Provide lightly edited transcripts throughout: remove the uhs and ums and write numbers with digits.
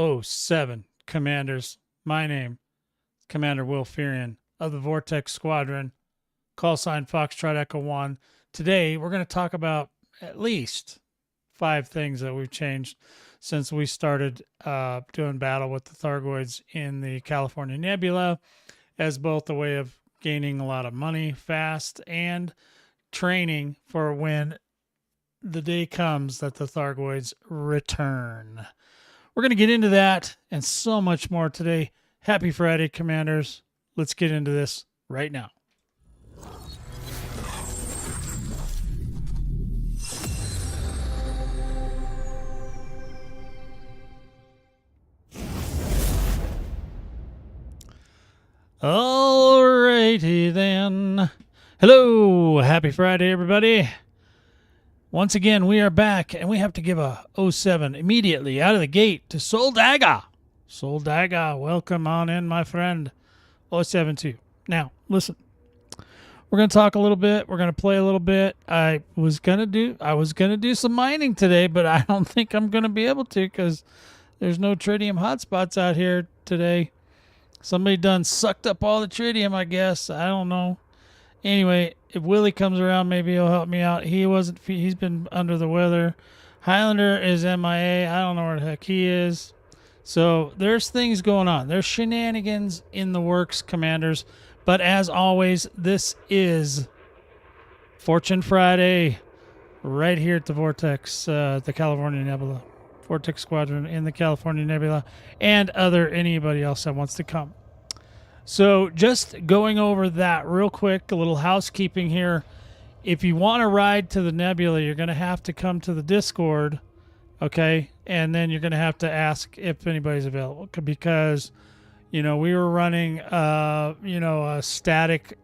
007 Commanders. My name is Commander Will Furion of the Vortex Squadron, call sign Foxtrot Echo 1. Today, we're going to talk about at least 5 things that we've changed since we started doing battle with the thargoids in the California Nebula, as both a way of gaining a lot of money fast and training for when the day comes that the thargoids return. We're going to get into that and so much more today. Happy Friday, Commanders. Let's get into this right now. Alrighty then. Hello, happy Friday, everybody. Once again, we are back, and we have to give a 07 immediately out of the gate to Soldaga. Soldaga, welcome on in, my friend. 072. Now, listen. We're going to talk a little bit. We're going to play a little bit. I was going to do some mining today, but I don't think I'm going to be able to because there's no tritium hotspots out here today. Somebody done sucked up all the tritium, I guess. I don't know. Anyway, if Willie comes around, maybe he'll help me out. He's been under the weather. Highlander is MIA. I don't know where the heck he is. So there's things going on. There's shenanigans in the works, Commanders. But as always, this is Fortune Friday right here at the Vortex, the California Nebula. Vortex Squadron in the California Nebula, and anybody else that wants to come. So just going over that real quick, a little housekeeping here. If you want to ride to the Nebula, you're going to have to come to the Discord, okay? And then you're going to have to ask if anybody's available because, we were running, a static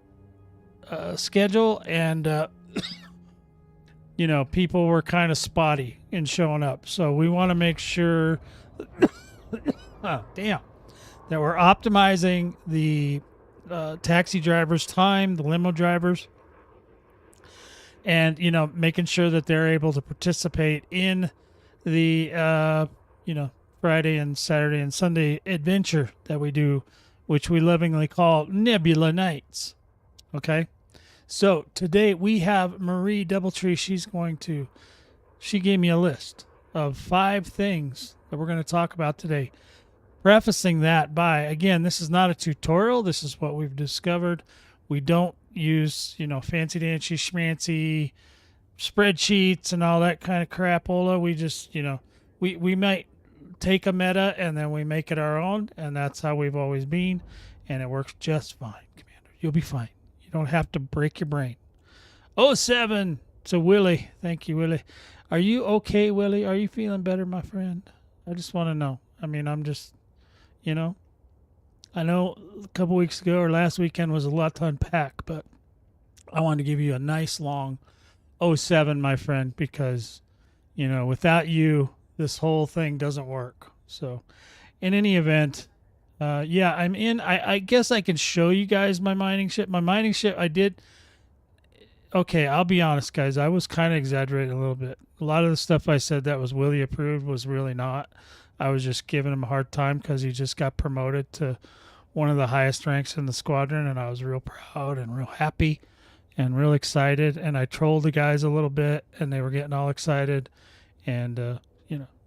schedule and, people were kind of spotty in showing up. So we want to make sure that we're optimizing the taxi drivers' time, the limo drivers, and, making sure that they're able to participate in the, Friday and Saturday and Sunday adventure that we do, which we lovingly call Nebula Nights. Okay? So today we have Marie Doubletree. She gave me a list of 5 things that we're going to talk about today. Prefacing that by, again, this is not a tutorial. This is what we've discovered. We don't use, fancy dancy schmancy spreadsheets and all that kind of crapola. We just, we might take a meta and then we make it our own, and that's how we've always been, and it works just fine, Commander. You'll be fine. You don't have to break your brain. 07 to Willie. Thank you, Willie. Are you okay, Willie? Are you feeling better, my friend? I just want to know. I'm just, I know a couple weeks ago or last weekend was a lot to unpack, but I wanted to give you a nice long 07, my friend, because, without you, this whole thing doesn't work. So, in any event, I'm in. I guess I can show you guys my mining ship. My mining ship, I did. Okay, I'll be honest, guys. I was kind of exaggerating a little bit. A lot of the stuff I said that was Willie approved was really not. I was just giving him a hard time because he just got promoted to one of the highest ranks in the squadron, and I was real proud and real happy and real excited. And I trolled the guys a little bit, and they were getting all excited and,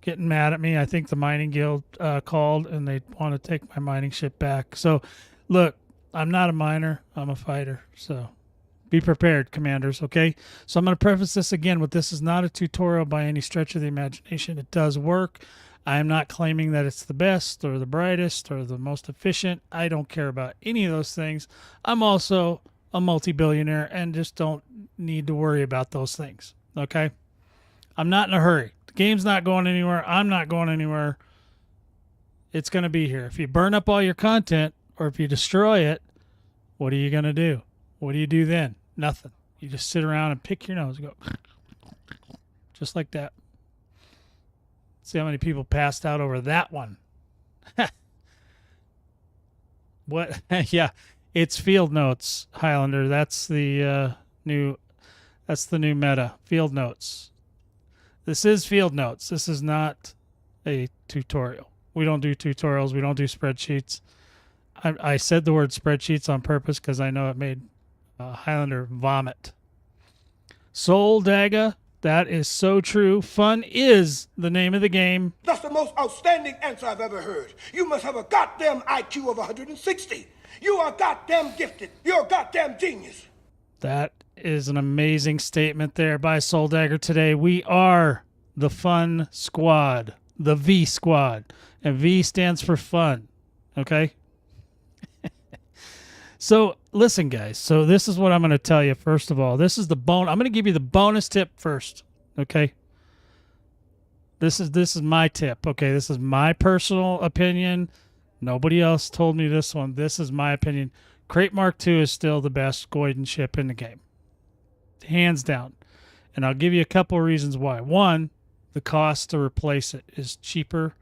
getting mad at me. I think the mining guild called, and they want to take my mining ship back. So, look, I'm not a miner. I'm a fighter. So be prepared, Commanders, okay? So I'm going to preface this again with this is not a tutorial by any stretch of the imagination. It does work. I am not claiming that it's the best or the brightest or the most efficient. I don't care about any of those things. I'm also a multi-billionaire and just don't need to worry about those things, okay? I'm not in a hurry. The game's not going anywhere. I'm not going anywhere. It's going to be here. If you burn up all your content or if you destroy it, what are you going to do? What do you do then? Nothing. You just sit around and pick your nose and go just like that. See how many people passed out over that one. What? Yeah, it's field notes, Highlander. That's the new meta. Field notes. This is field notes. This is not a tutorial. We don't do tutorials. We don't do spreadsheets. I said the word spreadsheets on purpose because I know it made Highlander vomit. Soul Daga, that is so true. Fun is the name of the game. That's the most outstanding answer I've ever heard. You must have a goddamn IQ of 160. You are goddamn gifted. You're a goddamn genius. That is an amazing statement there by Soul Dagger today. We are the Fun Squad, the V Squad, and V stands for fun. Okay? So listen, guys. So this is what I'm going to tell you. First of all, this is the I'm going to give you the bonus tip first. Okay. This is my tip. Okay. This is my personal opinion. Nobody else told me this one. This is my opinion. Crate Mark II is still the best Goiden ship in the game, hands down. And I'll give you a couple of reasons why. One, the cost to replace it is cheaper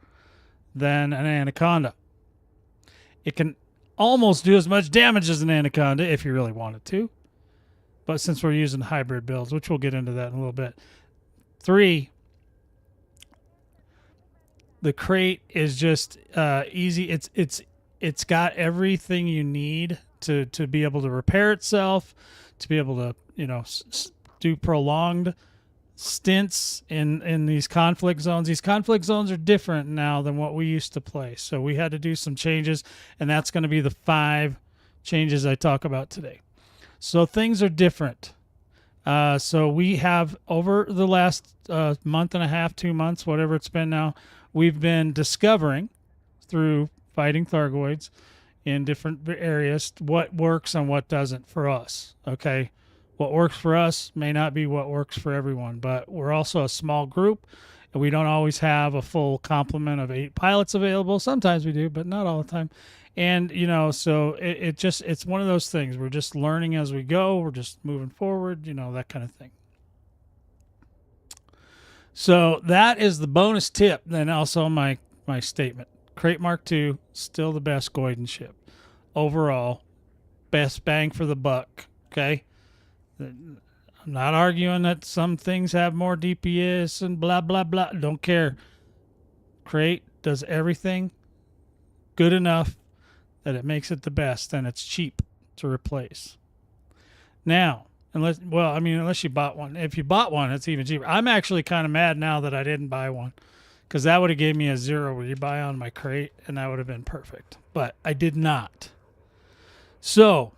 than an Anaconda. It can almost do as much damage as an Anaconda if you really wanted to. But since we're using hybrid builds, which we'll get into that in a little bit. 3, the crate is just easy. It's got everything you need to be able to repair itself, to be able to, do prolonged stints in these conflict zones. These conflict zones are different now than what we used to play. So we had to do some changes, and that's going to be the 5 changes I talk about today. So things are different. So we have, over the last month and a half, 2 months, whatever it's been now, we've been discovering through fighting thargoids in different areas what works and what doesn't for us. Okay. What works for us may not be what works for everyone, but we're also a small group, and we don't always have a full complement of 8 pilots available. Sometimes we do, but not all the time. And, so it's one of those things. We're just learning as we go. We're just moving forward, that kind of thing. So that is the bonus tip. Then also my statement. Crate Mark II, still the best Goiden ship. Overall, best bang for the buck, okay? I'm not arguing that some things have more DPS and blah, blah, blah. Don't care. Crate does everything good enough that it makes it the best, and it's cheap to replace. Now, unless you bought one. If you bought one, it's even cheaper. I'm actually kind of mad now that I didn't buy one, because that would have gave me a 0 rebuy on my crate, and that would have been perfect. But I did not. So,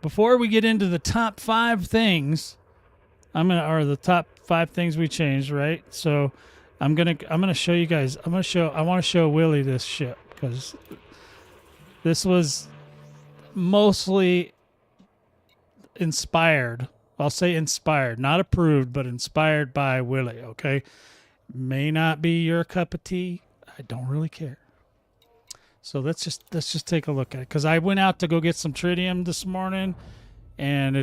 before we get into the top 5 things, the top 5 things we changed, right? So I'm gonna show you guys. I want to show Willie this ship, because this was mostly inspired. I'll say inspired, not approved, but inspired by Willie. Okay, may not be your cup of tea. I don't really care. So let's just take a look at it, because I went out to go get some tritium this morning, and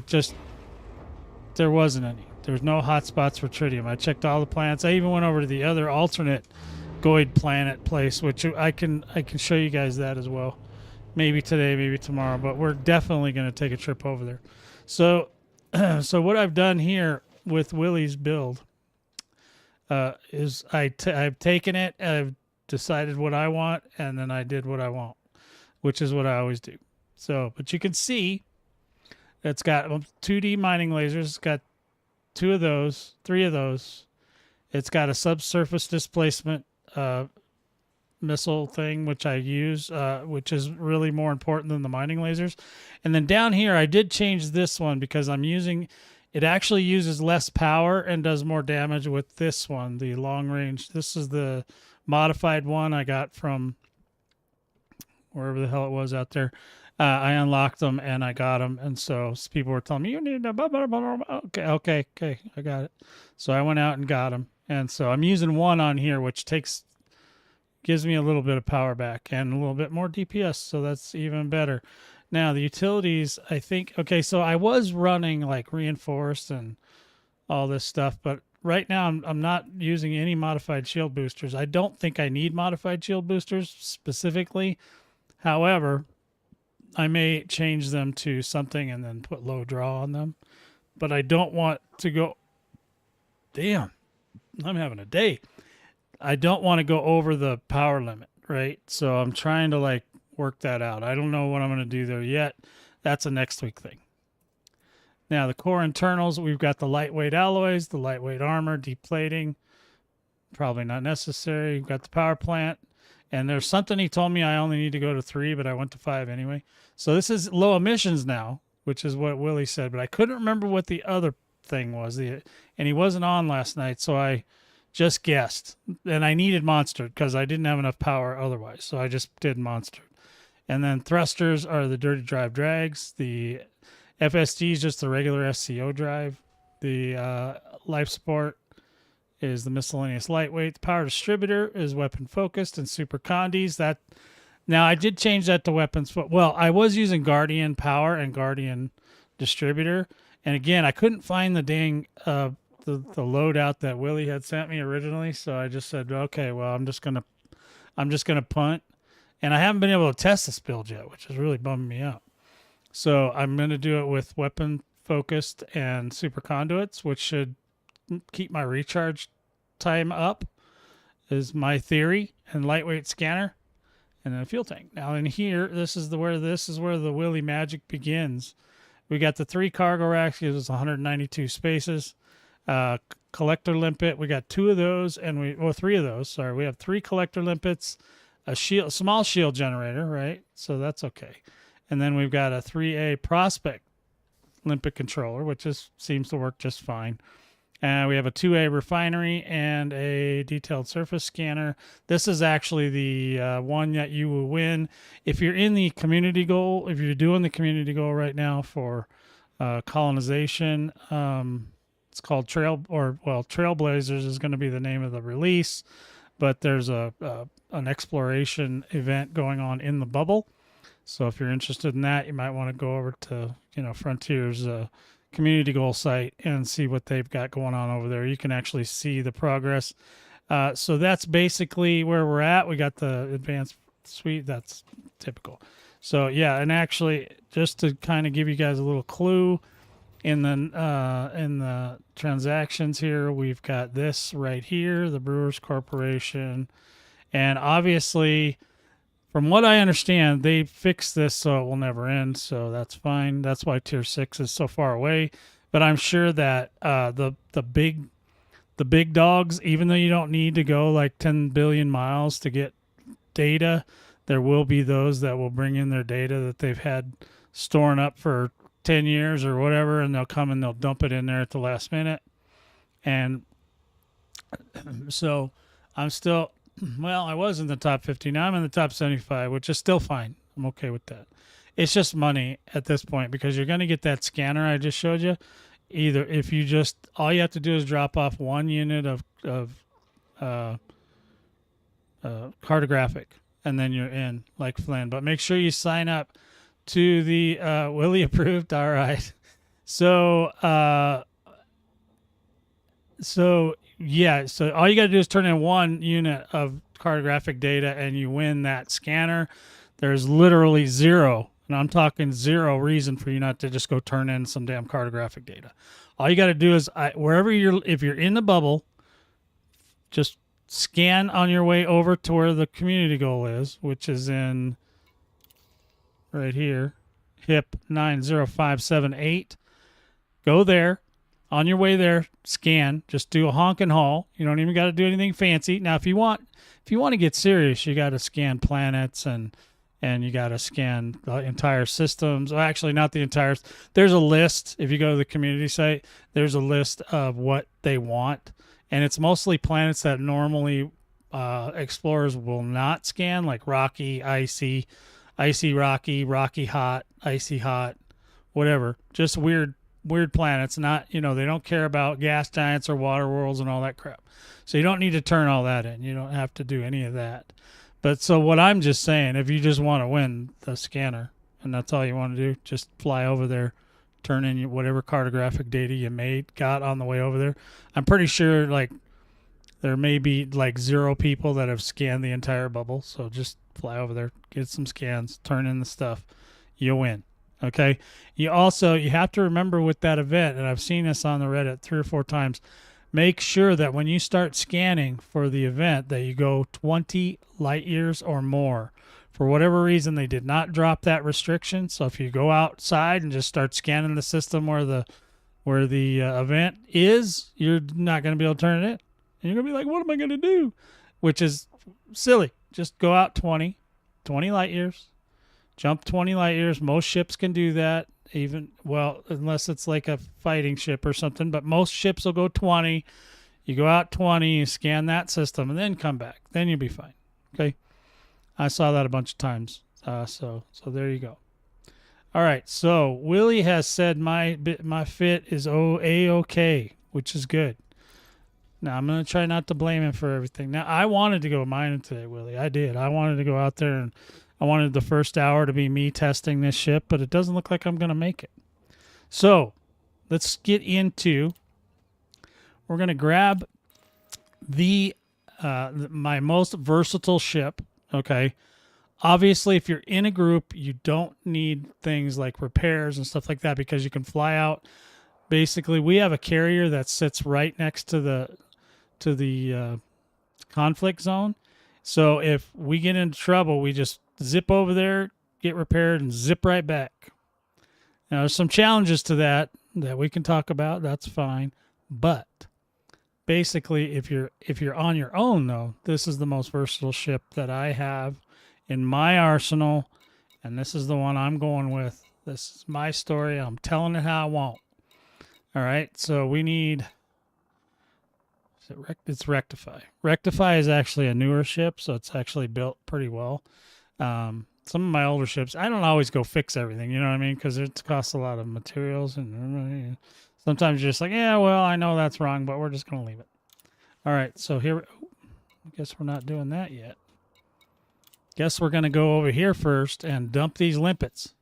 there wasn't any. There was no hot spots for tritium. I checked all the planets. I even went over to the other alternate Goid planet place, which I can show you guys that as well. Maybe today, maybe tomorrow, but we're definitely going to take a trip over there. So, so what I've done here with Willie's build is I've taken it, I've decided what I want, and then I did what I want, which is what I always do. So, but you can see it's got 2D mining lasers. It's got 2 of those, 3 of those. It's got a subsurface displacement missile thing, which I use, which is really more important than the mining lasers. And then down here, I did change this one because it actually uses less power and does more damage with this one, the long range. This is the modified one I got from wherever the hell it was out there. I unlocked them and I got them. And so people were telling me, you need a blah, blah, blah, blah. Okay, I got it. So I went out and got them. And so I'm using one on here, which gives me a little bit of power back and a little bit more DPS. So that's even better. Now the utilities, I think, okay, so I was running like reinforced and all this stuff, but right now I'm not using any modified shield boosters. I don't think I need modified shield boosters specifically. However, I may change them to something and then put low draw on them. But I don't want to go... Damn, I'm having a day. I don't want to go over the power limit. right? So I'm trying to like work that out. I don't know what I'm going to do there yet. That's a next week thing. Now the core internals, we've got the lightweight alloys, the lightweight armor, deep plating, probably not necessary. We've got the power plant, and there's something he told me I only need to go to 3, but I went to 5 anyway. So this is low emissions now, which is what Willie said, but I couldn't remember what the other thing was. And he wasn't on last night, so I just guessed. And I needed monstered because I didn't have enough power otherwise, so I just did monstered. And then thrusters are the dirty drive drags. The FSD is just the regular SCO drive. The life support is the miscellaneous lightweight. The power distributor is weapon focused and super condies. That now I did change that to weapons. Well, I was using Guardian power and Guardian distributor, and again I couldn't find the dang the loadout that Willie had sent me originally. So I just said, okay, well I'm just gonna punt, and I haven't been able to test this build yet, which is really bumming me out. So I'm gonna do it with weapon focused and super conduits, which should keep my recharge time up, is my theory, and lightweight scanner, and then a fuel tank. Now in here, this is where the Willie magic begins. We got the 3 cargo racks, gives us 192 spaces. Collector limpet, we got 2 of those, and 3 of those. Sorry, we have 3 collector limpets, a small shield generator, right? So that's okay. And then we've got a 3A prospect limpet controller, which seems to work just fine. We have a 2A refinery and a detailed surface scanner. This is actually the one that you will win if you're in the community goal. If you're doing the community goal right now for colonization, it's called Trailblazers is going to be the name of the release, but there's an exploration event going on in the bubble. So if you're interested in that, you might want to go over to Frontier's community goal site and see what they've got going on over there. You can actually see the progress. So that's basically where we're at. We got the advanced suite. That's typical. So yeah, and actually just to kind of give you guys a little clue in the transactions here, we've got this right here, the Brewers Corporation, and obviously from what I understand, they fixed this so it will never end, so that's fine. That's why Tier 6 is so far away. But I'm sure that the big dogs, even though you don't need to go like 10 billion miles to get data, there will be those that will bring in their data that they've had storing up for 10 years or whatever, and they'll come and they'll dump it in there at the last minute. And so I'm still... Well, I was in the top 50. Now I'm in the top 75, which is still fine. I'm okay with that. It's just money at this point because you're going to get that scanner I just showed you. Either if you just, all you have to do is drop off 1 unit of cartographic, and then you're in like Flynn. But make sure you sign up to the Willie approved. All right. So yeah, so all you got to do is turn in 1 unit of cartographic data and you win that scanner. There's literally 0, and I'm talking 0 reason for you not to just go turn in some damn cartographic data. All you got to do is if you're in the bubble, just scan on your way over to where the community goal is, which is in right here, HIP 90578. Go there. On your way there, scan. Just do a honk and haul. You don't even got to do anything fancy. Now, if you want to get serious, you got to scan planets and you got to scan the entire systems. Well, actually, not the entire. There's a list. If you go to the community site, there's a list of what they want, and it's mostly planets that normally explorers will not scan, like rocky, icy rocky, rocky hot, icy hot, whatever. Just weird planets. Not, they don't care about gas giants or water worlds and all that crap. So you don't need to turn all that in. You don't have to do any of that. But so what I'm just saying, if you just want to win the scanner and that's all you want to do, just fly over there, turn in whatever cartographic data you got on the way over there. I'm pretty sure like there may be like 0 people that have scanned the entire bubble. So just fly over there, get some scans, turn in the stuff. You'll win. Okay. You have to remember with that event, and I've seen this on the Reddit 3 or 4 times, make sure that when you start scanning for the event that you go 20 light years or more. For whatever reason, they did not drop that restriction. So if you go outside and just start scanning the system where the event is, you're not going to be able to turn it in. And you're going to be like, what am I going to do? Which is silly. Just go out 20 light years, jump 20 light years. Most ships can do that. Even, well, unless it's like a fighting ship or something, but most ships will go 20. You go out 20, you scan that system, and then come back. Then you'll be fine. Okay? I saw that a bunch of times. So there you go. All right, so Willie has said my fit is A-OK, which is good. Now, I'm going to try not to blame him for everything. Now, I wanted to go mining today, Willie. I did. I wanted to go out there, and I wanted the first hour to be me testing this ship, but it doesn't look like I'm going to make it. So let's get into, we're going to grab my most versatile ship, okay? Obviously, if you're in a group, you don't need things like repairs and stuff like that because you can fly out. Basically, we have a carrier that sits right next to the conflict zone. So if we get into trouble, we just zip over there, get repaired, and zip right back. Now, there's some challenges to that we can talk about. That's fine. But basically, if you're on your own, though, this is the most versatile ship that I have in my arsenal, and this is the one I'm going with. This is my story. I'm telling it how I want. All right, so we need... It's Rectify. Rectify is actually a newer ship, so it's actually built pretty well. Some of my older ships, I don't always go fix everything, you know what I mean? Because it costs a lot of materials, and sometimes you're just like, yeah, well, I know that's wrong, but we're just going to leave it. All right, so here, I guess we're not doing that yet. Guess we're going to go over here first and dump these limpets.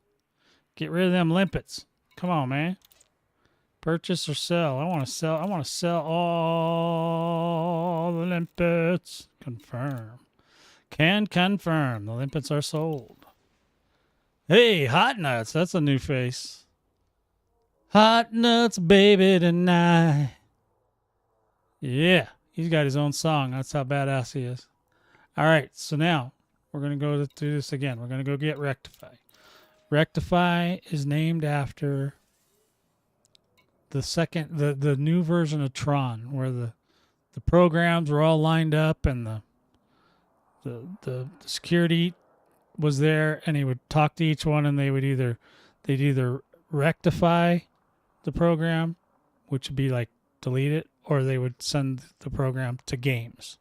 Get rid of them limpets. Come on, man. Purchase or sell. I want to sell. I want to sell all the limpets. Confirm. Can confirm. The limpets are sold. Hey, Hot Nuts. That's a new face. Hot Nuts, baby, tonight. Yeah. He's got his own song. That's how badass he is. All right. So now we're going to go do this again. We're going to go get Rectify. Rectify is named after the new version of Tron, where the programs were all lined up and the security was there, and he would talk to each one, and they'd either rectify the program, which would be like delete it, or they would send the program to games.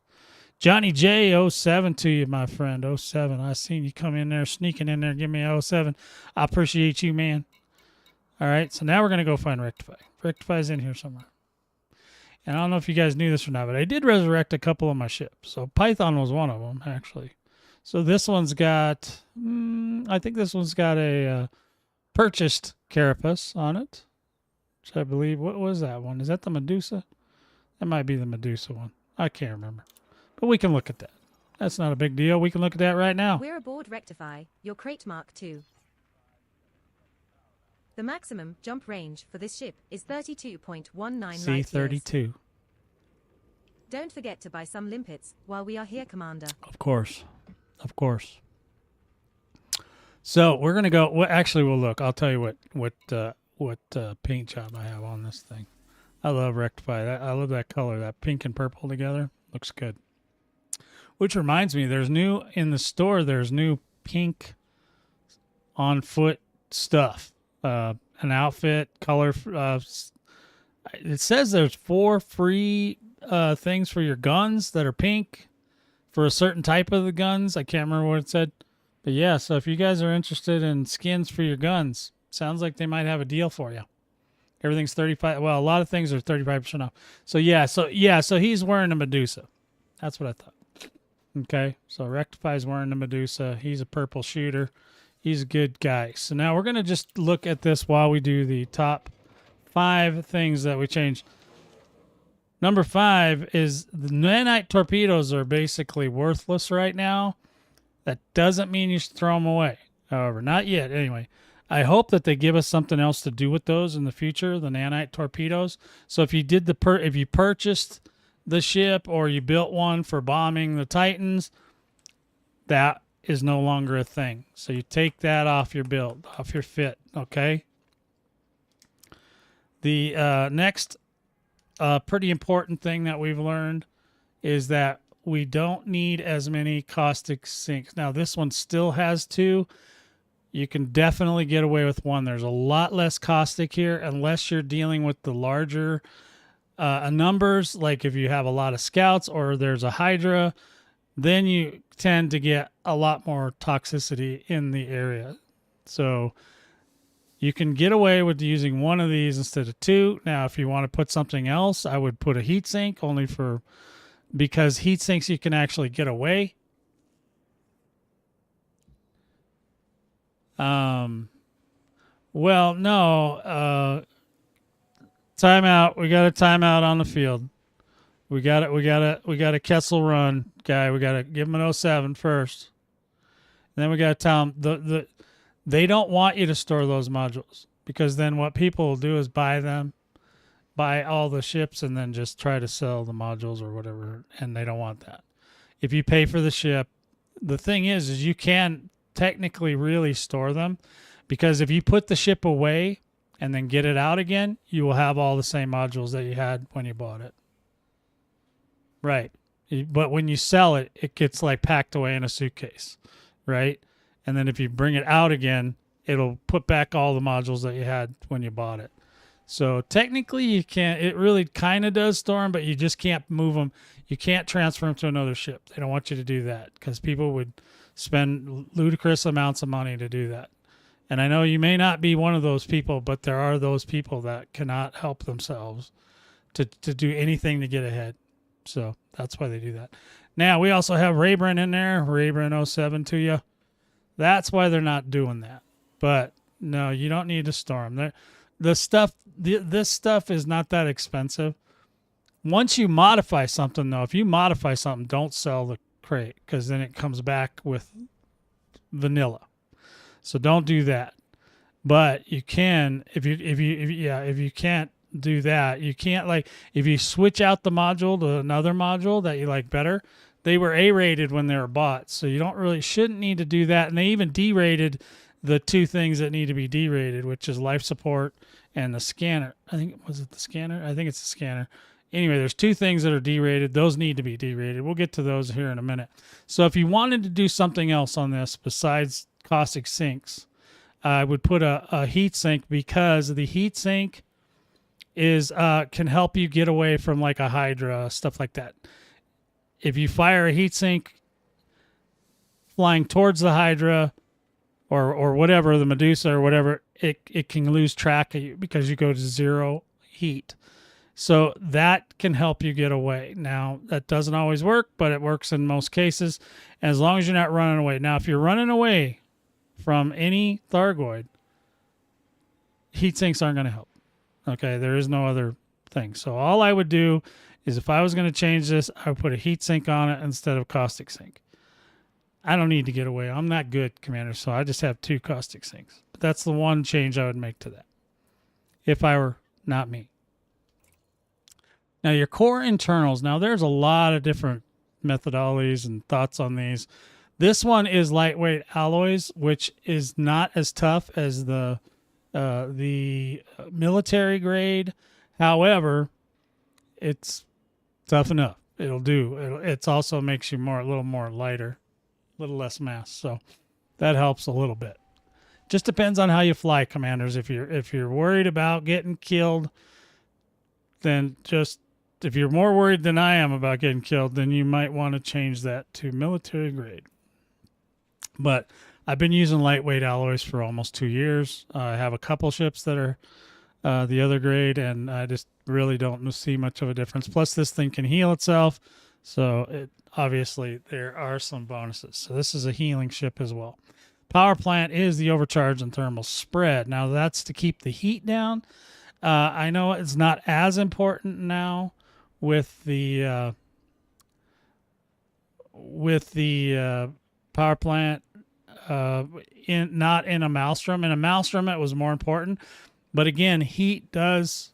Johnny J 07 to you, my friend. 07. I seen you come in there, sneaking in there, give me a 07. I appreciate you, man. All right, so now we're going to go find Rectify. Rectify's in here somewhere. And I don't know if you guys knew this or not, but I did resurrect a couple of my ships. So Python was one of them, actually. So this one's got, I think this one's got a purchased carapace on it, which I believe, what was that one? Is that the Medusa? That might be the Medusa one. I can't remember. But we can look at that. That's not a big deal. We can look at that right now. We're aboard Rectify, your crate Mark II. The maximum jump range for this ship is 32.19 light years. C-32. Don't forget to buy some limpets while we are here, Commander. Of course. Of course. So we're going to go... Well, actually, we'll look. I'll tell you what paint job I have on this thing. I love Rectify. I love that color, that pink and purple together. Looks good. Which reminds me, there's new pink on foot stuff. An outfit, color. It says there's 4 free things for your guns that are pink for a certain type of the guns. I can't remember what it said. But yeah, so if you guys are interested in skins for your guns, sounds like they might have a deal for you. Everything's 35. Well, a lot of things are 35% off. So he's wearing a Medusa. That's what I thought. Okay, so Rectify's wearing the Medusa. He's a purple shooter. He's a good guy. So now we're going to just look at this while we do the top 5 things that we changed. Number 5 is the nanite torpedoes are basically worthless right now. That doesn't mean you should throw them away. However, not yet. Anyway, I hope that they give us something else to do with those in the future, the nanite torpedoes. So if you did if you purchased the ship or you built one for bombing the Titans, that is no longer a thing. So you take that off your build, off your fit, okay? The next pretty important thing that we've learned is that we don't need as many caustic sinks. Now, this one still has 2. You can definitely get away with 1. There's a lot less caustic here unless you're dealing with the larger numbers, like if you have a lot of scouts or there's a Hydra, then you tend to get a lot more toxicity in the area. So you can get away with using 1 of these instead of 2. Now, if you want to put something else, I would put a heat sink because heat sinks you can actually get away. Well, no. Timeout. We got a timeout on the field. We got a Kessel run guy. We got to give him an 07 first. And then we got to tell him they don't want you to store those modules, because then what people will do is buy all the ships and then just try to sell the modules or whatever, and they don't want that. If you pay for the ship, the thing is you can technically really store them, because if you put the ship away and then get it out again, you will have all the same modules that you had when you bought it. Right. But when you sell it, it gets like packed away in a suitcase, right? And then if you bring it out again, it'll put back all the modules that you had when you bought it. So technically you can't, it really kind of does store them, but you just can't move them. You can't transfer them to another ship. They don't want you to do that because people would spend ludicrous amounts of money to do that. And I know you may not be one of those people, but there are those people that cannot help themselves to do anything to get ahead. So that's why they do that. Now, we also have Rayburn in there, Rayburn 07 to you. That's why they're not doing that. But no, you don't need to store them. This stuff is not that expensive. Once you modify something, though, if you modify something, don't sell the crate, because then it comes back with vanilla. So don't do that. But you can, if you can't do that, you can't, like, if you switch out the module to another module that you like better, they were A-rated when they were bought, so you shouldn't need to do that. And they even D-rated the 2 things that need to be D-rated, which is life support and the scanner. I think it's the scanner. Anyway, there's 2 things that are D-rated. Those need to be D-rated. We'll get to those here in a minute. So if you wanted to do something else on this besides caustic sinks, I would put a heat sink, because the heat sink is can help you get away from like a Hydra, stuff like that. If you fire a heat sink flying towards the Hydra or whatever, the Medusa or whatever, it can lose track of you because you go to 0 heat. So that can help you get away. Now, that doesn't always work, but it works in most cases, as long as you're not running away. Now, if you're running away from any Thargoid, heat sinks aren't going to help. Okay, there is no other thing. So all I would do is, if I was going to change this, I would put a heat sink on it instead of caustic sink. I don't need to get away. I'm not good, Commander, so I just have 2 caustic sinks. But that's the one change I would make to that, if I were not me. Now, your core internals. Now, there's a lot of different methodologies and thoughts on these. This one is lightweight alloys, which is not as tough as the military grade. However, it's tough enough. It'll do. It's also makes you a little more lighter, a little less mass. So that helps a little bit. Just depends on how you fly, Commanders. If you're worried about getting killed, then if you're more worried than I am about getting killed, then you might want to change that to military grade. But I've been using lightweight alloys for almost 2 years. I have a couple ships that are the other grade, and I just really don't see much of a difference. Plus, this thing can heal itself, so obviously there are some bonuses. So this is a healing ship as well. Power plant is the overcharge and thermal spread. Now, that's to keep the heat down. I know it's not as important now with the power plant. not in a maelstrom. In a maelstrom, it was more important. But again, heat does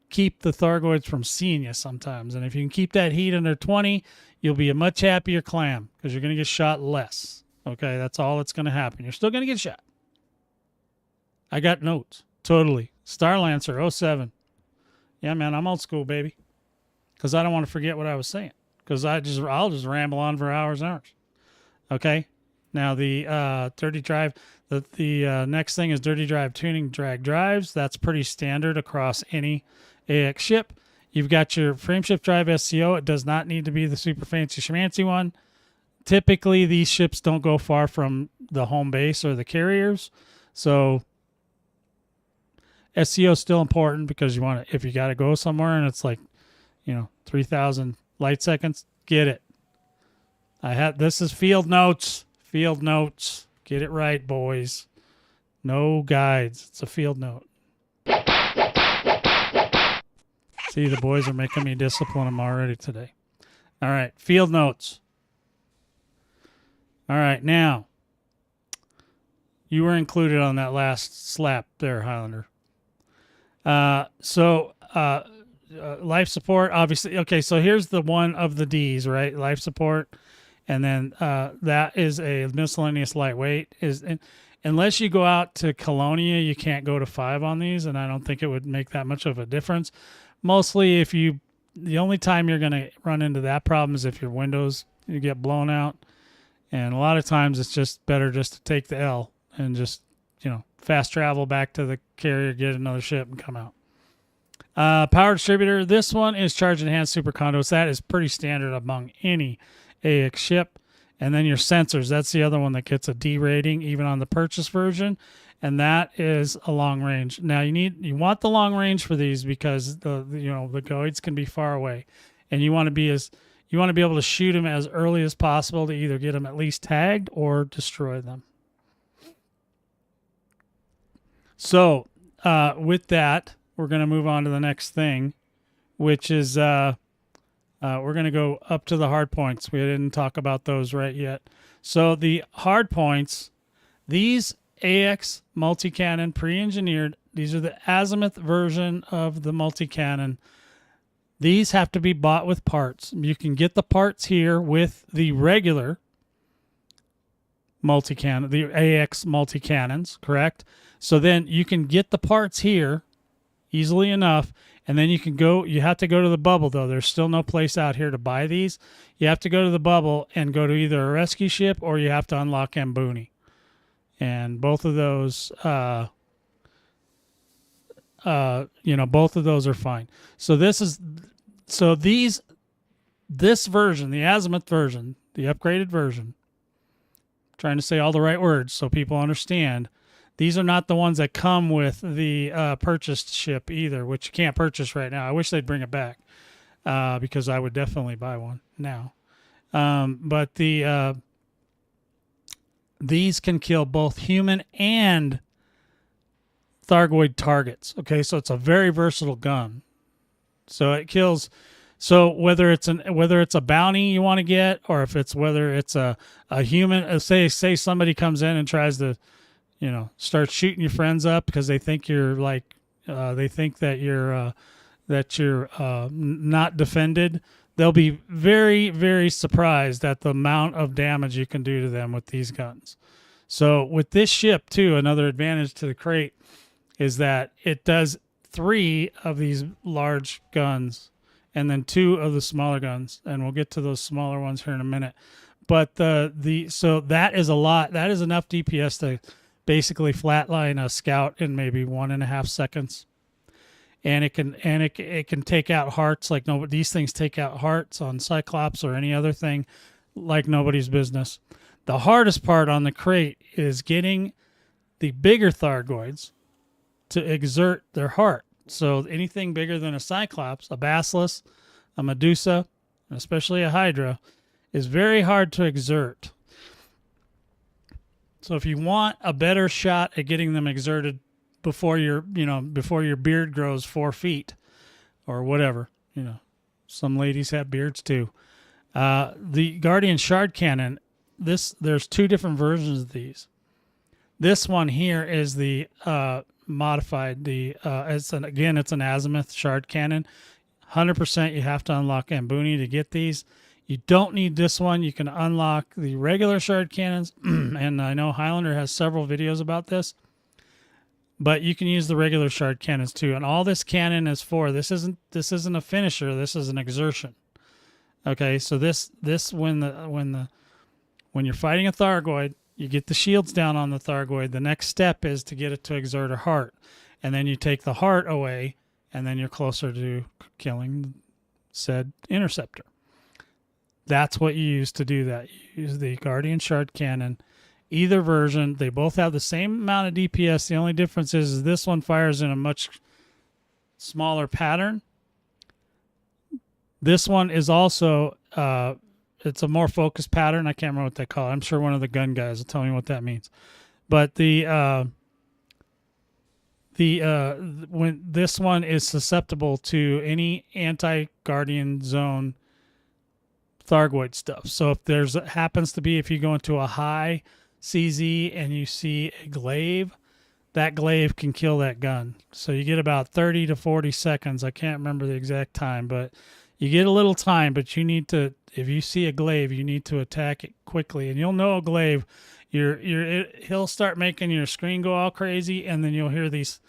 keep the thargoids from seeing you sometimes. And if you can keep that heat under 20, you'll be a much happier clam because you're going to get shot less. Okay, that's all that's going to happen. You're still going to get shot. I got notes. Totally. Starlancer 07. Yeah, man, I'm old school, baby. Because I don't want to forget what I was saying. Because I'll just ramble on for hours and hours. Okay? Now, the dirty drive, the next thing is dirty drive tuning drag drives. That's pretty standard across any AX ship. You've got your frameshift drive SCO. It does not need to be the super fancy schmancy one. Typically, these ships don't go far from the home base or the carriers. So, SCO is still important because you want to, if you got to go somewhere and it's like, 3,000 light seconds, get it. This is field notes. Field notes. Get it right, boys. No guides. It's a field note. See, the boys are making me discipline them already today. All right, field notes. All right, now, you were included on that last slap there, Highlander. Life support, obviously. Okay, so here's the one of the D's, right? Life support. And then that is a miscellaneous lightweight. Unless you go out to Colonia, you can't go to 5 on these, and I don't think it would make that much of a difference. Mostly the only time you're going to run into that problem is if your windows, you get blown out. And a lot of times it's just better just to take the L and just, fast travel back to the carrier, get another ship, and come out. Power distributor. This one is charge enhanced super conduits. That is pretty standard among any AX ship. And then your sensors. That's the other one that gets a D rating, even on the purchase version. And that is a long range. Now you want the long range for these because the goids can be far away, and you want to be able to shoot them as early as possible to either get them at least tagged or destroy them. So with that, we're going to move on to the next thing, which is we're going to go up to the hard points. We didn't talk about those right yet. So the hard points, these AX multi-cannon pre-engineered, these are the azimuth version of the multi-cannon. These have to be bought with parts. You can get the parts here with the regular multi-cannon, the AX multi-cannons, correct? So then you can get the parts here easily enough, and then you have to go to the bubble, though. There's still no place out here to buy these. You have to go to the bubble and go to either a rescue ship or you have to unlock Ambuni. And both of those, both of those are fine. So this version, the azimuth version, the upgraded version, I'm trying to say all the right words so people understand. These are not the ones that come with the purchased ship either, which you can't purchase right now. I wish they'd bring it back because I would definitely buy one now. But these can kill both human and thargoid targets. Okay, so it's a very versatile gun. So it kills. So whether it's a bounty you want to get, or whether it's a human, say somebody comes in and tries to, start shooting your friends up because they think you're not defended. They'll be very, very surprised at the amount of damage you can do to them with these guns. So with this ship too, another advantage to the crate is that it does 3 of these large guns and then 2 of the smaller guns, and we'll get to those smaller ones here in a minute. But so that is a lot. That is enough DPS to basically flatline a scout in maybe 1.5 seconds. And it can take out hearts like nobody. These things take out hearts on Cyclops or any other thing like nobody's business. The hardest part on the crate is getting the bigger thargoids to exert their heart. So anything bigger than a Cyclops, a Basilisk, a Medusa, and especially a Hydra, is very hard to exert. So if you want a better shot at getting them exerted before your beard grows 4 feet or whatever, some ladies have beards too. The Guardian Shard Cannon there's two different versions of these. This one here is the modified. It's an azimuth shard cannon. 100% you have to unlock Ambuni to get these. You don't need this one. You can unlock the regular shard cannons, and I know Highlander has several videos about this. But you can use the regular shard cannons too. And all this cannon is for, this isn't a finisher. This is an exertion. Okay, so this when you're fighting a Thargoid, you get the shields down on the Thargoid. The next step is to get it to exert a heart, and then you take the heart away, and then you're closer to killing said interceptor. That's what you use to do that. You use the Guardian Shard Cannon. Either version, they both have the same amount of DPS. The only difference is this one fires in a much smaller pattern. This one is also, it's a more focused pattern. I can't remember what they call it. I'm sure one of the gun guys will tell me what that means. But when this one is susceptible to any anti-Guardian Zone Thargoid stuff. So if happens to be, if you go into a high CZ and you see a glaive, that glaive can kill that gun. So you get about 30 to 40 seconds. I can't remember the exact time, but you get a little time, but you need to, if you see a glaive, you need to attack it quickly. And you'll know a glaive, he'll start making your screen go all crazy, and then you'll hear these,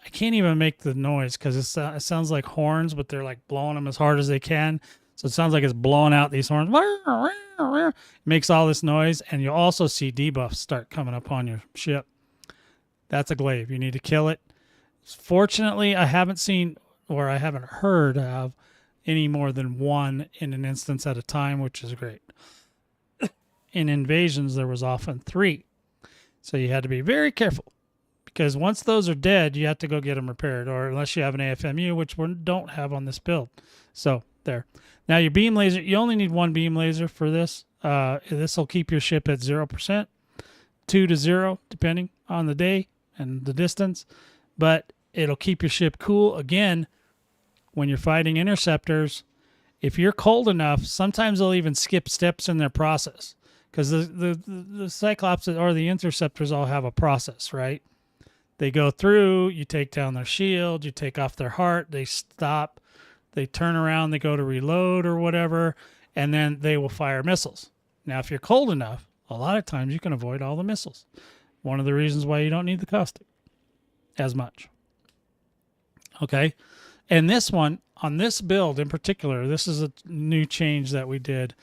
I can't even make the noise because it sounds like horns, but they're like blowing them as hard as they can. So it sounds like it's blowing out these horns. It makes all this noise, and you'll also see debuffs start coming up on your ship. That's a glaive. You need to kill it. Fortunately, I haven't seen, or I haven't heard of, any more than one in an instance at a time, which is great. In invasions, there was often 3. So you had to be very careful, because once those are dead, you have to go get them repaired, or unless you have an AFMU, which we don't have on this build. So there. Now your beam laser, you only need 1 beam laser for this. This will keep your ship at 0%, 2 to 0, depending on the day and the distance. But it'll keep your ship cool. Again, when you're fighting interceptors, if you're cold enough, sometimes they'll even skip steps in their process. Because the Cyclops or the interceptors all have a process, right? They go through, you take down their shield, you take off their heart, they stop. They turn around, they go to reload or whatever, and then they will fire missiles. Now, if you're cold enough, a lot of times you can avoid all the missiles. One of the reasons why you don't need the caustic as much. Okay? And this one, on this build in particular, this is a new change that we did.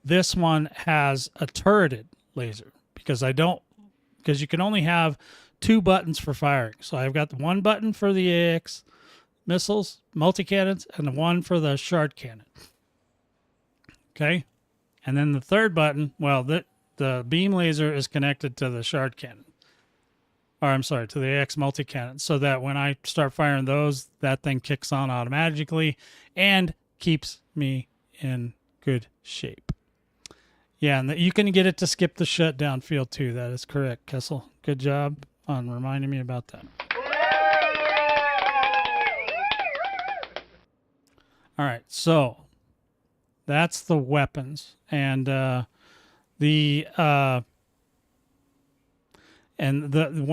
This one has a turreted laser because you can only have 2 buttons for firing. So I've got the 1 button for the AX missiles, multi-cannons, and the 1 for the shard cannon. Okay? And then the 3rd button, well, the beam laser is connected to the shard cannon. Or I'm sorry, to the AX multi-cannon, so that when I start firing those, that thing kicks on automatically and keeps me in good shape. Yeah, and you can get it to skip the shutdown field too. That is correct, Kessel. Good job on reminding me about that. All right, so that's the weapons, and one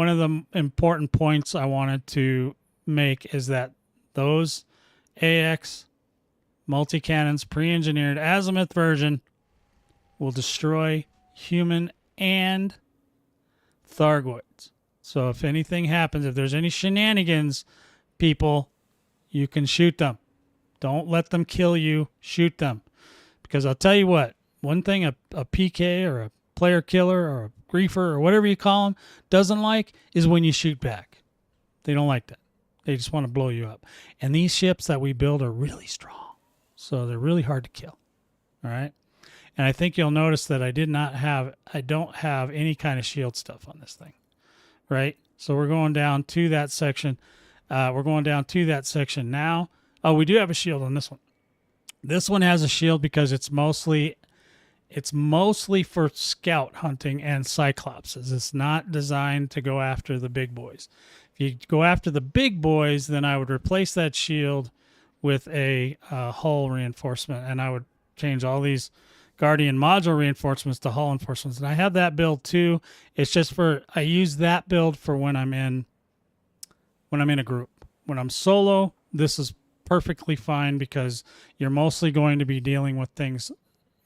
of the important points I wanted to make is that those AX multi-cannons, pre-engineered azimuth version, will destroy human and Thargoids. So if anything happens, if there's any shenanigans, people, you can shoot them. Don't let them kill you. Shoot them. Because I'll tell you what, one thing a PK or a player killer or a griefer or whatever you call them doesn't like is when you shoot back. They don't like that. They just want to blow you up. And these ships that we build are really strong. So they're really hard to kill. All right? And I think you'll notice that I don't have any kind of shield stuff on this thing. Right? So we're going down to that section. Now. Oh, we do have a shield on this one. This one has a shield because it's mostly for scout hunting and Cyclopses. It's not designed to go after the big boys. If you go after the big boys, then I would replace that shield with a hull reinforcement, and I would change all these Guardian module reinforcements to hull reinforcements. And I have that build too. It's just I use that build for when I'm in a group. When I'm solo, this is perfectly fine because you're mostly going to be dealing with things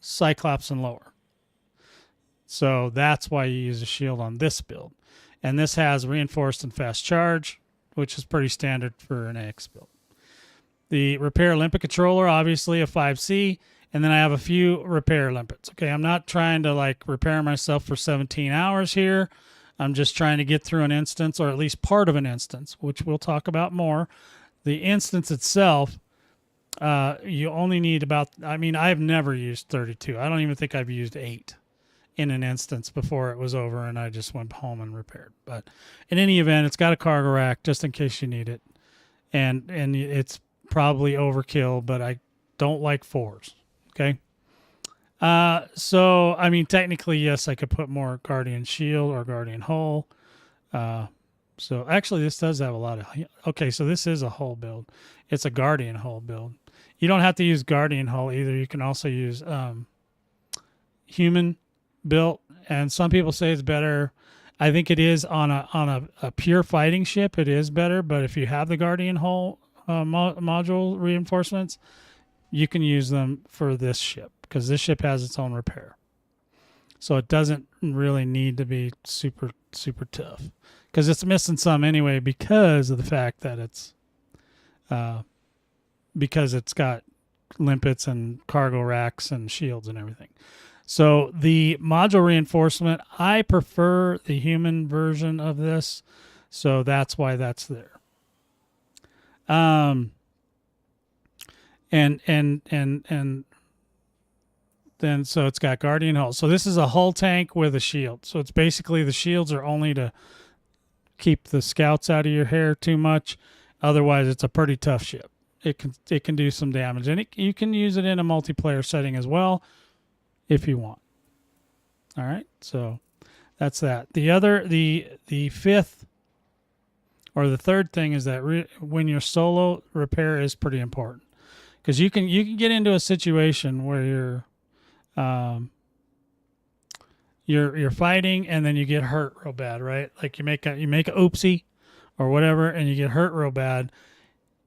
Cyclops and lower. So that's why you use a shield on this build. And this has reinforced and fast charge, which is pretty standard for an AX build. The repair limpet controller, obviously a 5C, and then I have a few repair limpets. Okay, I'm not trying to like repair myself for 17 hours here. I'm just trying to get through an instance, or at least part of an instance, which we'll talk about more. The instance itself, you only need about, I mean, I've never used 32. I don't even think I've used 8 in an instance before it was over and I just went home and repaired. But in any event, it's got a cargo rack just in case you need it. And it's probably overkill, but I don't like 4s. Okay. So, I mean, technically, yes, I could put more Guardian Shield or Guardian Hull. So actually this does have a lot of, okay, so this is a hull build. It's a Guardian Hull build. You don't have to use Guardian Hull either. You can also use, human built, and some people say it's better. I think it is on a pure fighting ship. It is better, but if you have the Guardian Hull module reinforcements, you can use them for this ship because this ship has its own repair. So it doesn't really need to be super, super tough because it's missing some anyway because of the fact that it's got limpets and cargo racks and shields and everything. So the module reinforcement, I prefer the human version of this, so that's why that's there. And then so it's got Guardian Hull. So this is a hull tank with a shield. So it's basically the shields are only to keep the scouts out of your hair too much. Otherwise, it's a pretty tough ship. It can do some damage, and you can use it in a multiplayer setting as well if you want. All right, so that's that. The fifth or the third thing is that when you're solo, repair is pretty important because you can get into a situation where you're fighting and then you get hurt real bad, right? Like you make a oopsie or whatever, and you get hurt real bad.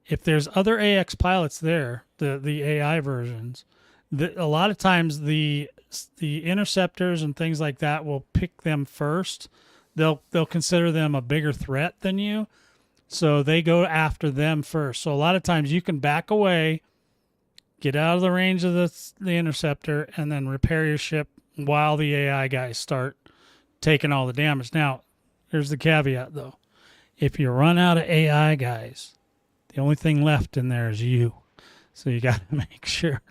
If there's other AX pilots there, the AI versions, a lot of times the interceptors and things like that will pick them first. They'll consider them a bigger threat than you, so they go after them first. So a lot of times you can back away, get out of the range of the interceptor, and then repair your ship while the AI guys start taking all the damage. Now, here's the caveat though: if you run out of AI guys, the only thing left in there is you. So you got to make sure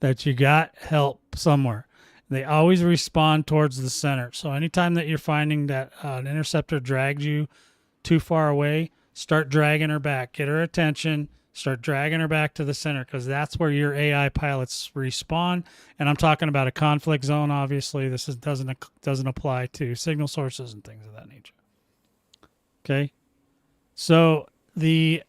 that you got help somewhere. They always respawn towards the center. So anytime that you're finding that an interceptor dragged you too far away, start dragging her back. Get her attention. Start dragging her back to the center because that's where your AI pilots respawn. And I'm talking about a conflict zone, obviously. This doesn't apply to signal sources and things of that nature. Okay? So the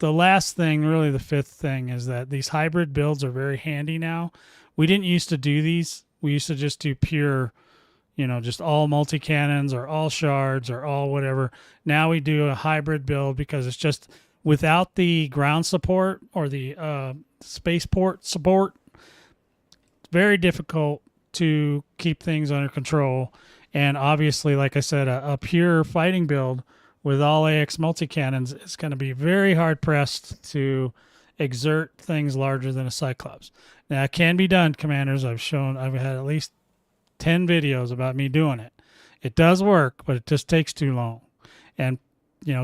last thing, really the fifth thing, is that these hybrid builds are very handy now. We didn't used to do these. We used to just do pure, just all multi-cannons or all shards or all whatever. Now we do a hybrid build because it's just without the ground support or the spaceport support, it's very difficult to keep things under control. And obviously, like I said, a pure fighting build with all AX multi-cannons is going to be very hard-pressed to exert things larger than a Cyclops. Now, it can be done, Commanders. I've had at least 10 videos about me doing it. It does work, but it just takes too long. And,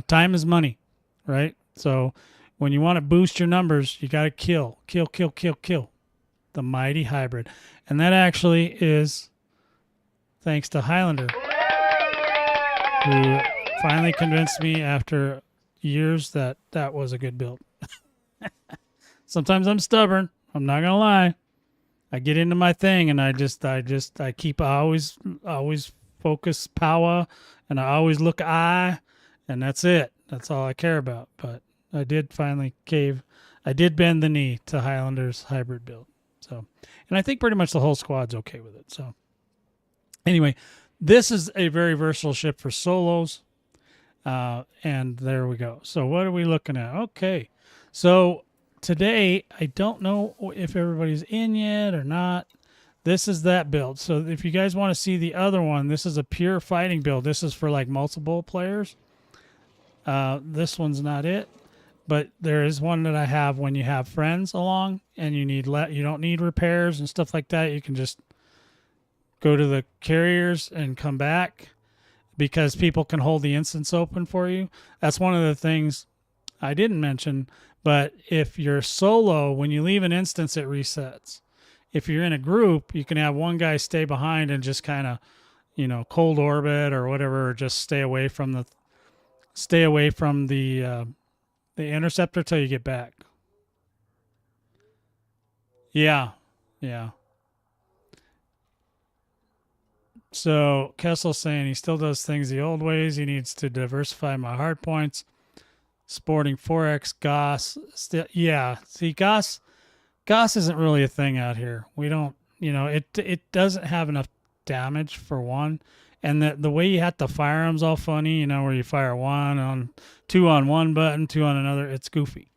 time is money, right? So when you want to boost your numbers, you got to kill the mighty hybrid. And that actually is thanks to Highlander, who finally convinced me after years that was a good build. Sometimes I'm stubborn. I'm not going to lie. I get into my thing and I always focus power and I always look eye, and that's it. That's all I care about. But I did finally cave. I did bend the knee to Highlander's hybrid build. So, and I think pretty much the whole squad's okay with it. So anyway, this is a very versatile ship for solos. And there we go. So what are we looking at? Okay. So today, I don't know if everybody's in yet or not. This is that build. So if you guys want to see the other one, this is a pure fighting build. This is for like multiple players. This one's not it, but there is one that I have when you have friends along and you need you don't need repairs and stuff like that. You can just go to the carriers and come back because people can hold the instance open for you. That's one of the things I didn't mention, but if you're solo, when you leave an instance, it resets. If you're in a group, you can have one guy stay behind and just kind of, cold orbit or whatever, or just stay away from the interceptor till you get back. Yeah. So Kessel's saying he still does things the old ways. He needs to diversify my hard points. Sporting 4X Goss. See, Goss isn't really a thing out here. We don't, it doesn't have enough damage for one. And the way you have to fire them's all funny, where you fire two on one button, two on another. It's goofy.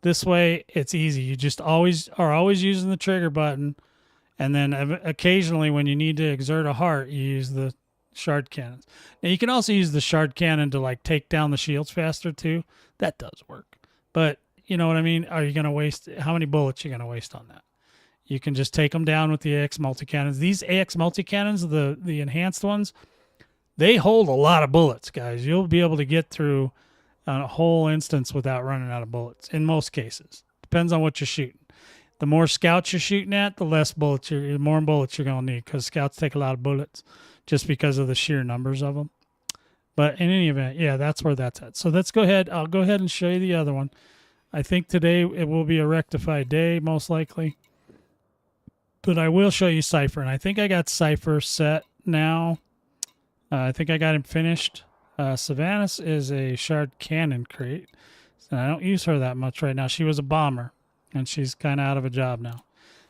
This way, it's easy. You just always using the trigger button. And then occasionally when you need to exert a heart, you use the shard cannons. Now you can also use the shard cannon to like take down the shields faster too. That does work. But you know what I mean? Are you going to waste, how many bullets are you going to waste on that? You can just take them down with the AX multi-cannons. These AX multi-cannons, the enhanced ones, they hold a lot of bullets, guys. You'll be able to get through a whole instance without running out of bullets in most cases. Depends on what you're shooting. The more scouts you're shooting at, the more bullets you're going to need, because scouts take a lot of bullets just because of the sheer numbers of them. But in any event, yeah, that's where that's at. So let's go ahead. I'll go ahead and show you the other one. I think today it will be a rectified day, most likely. But I will show you Cypher, and I think I got Cypher set now. I think I got him finished. Savannah is a shard cannon crate. And I don't use her that much right now. She was a bomber, and she's kind of out of a job now.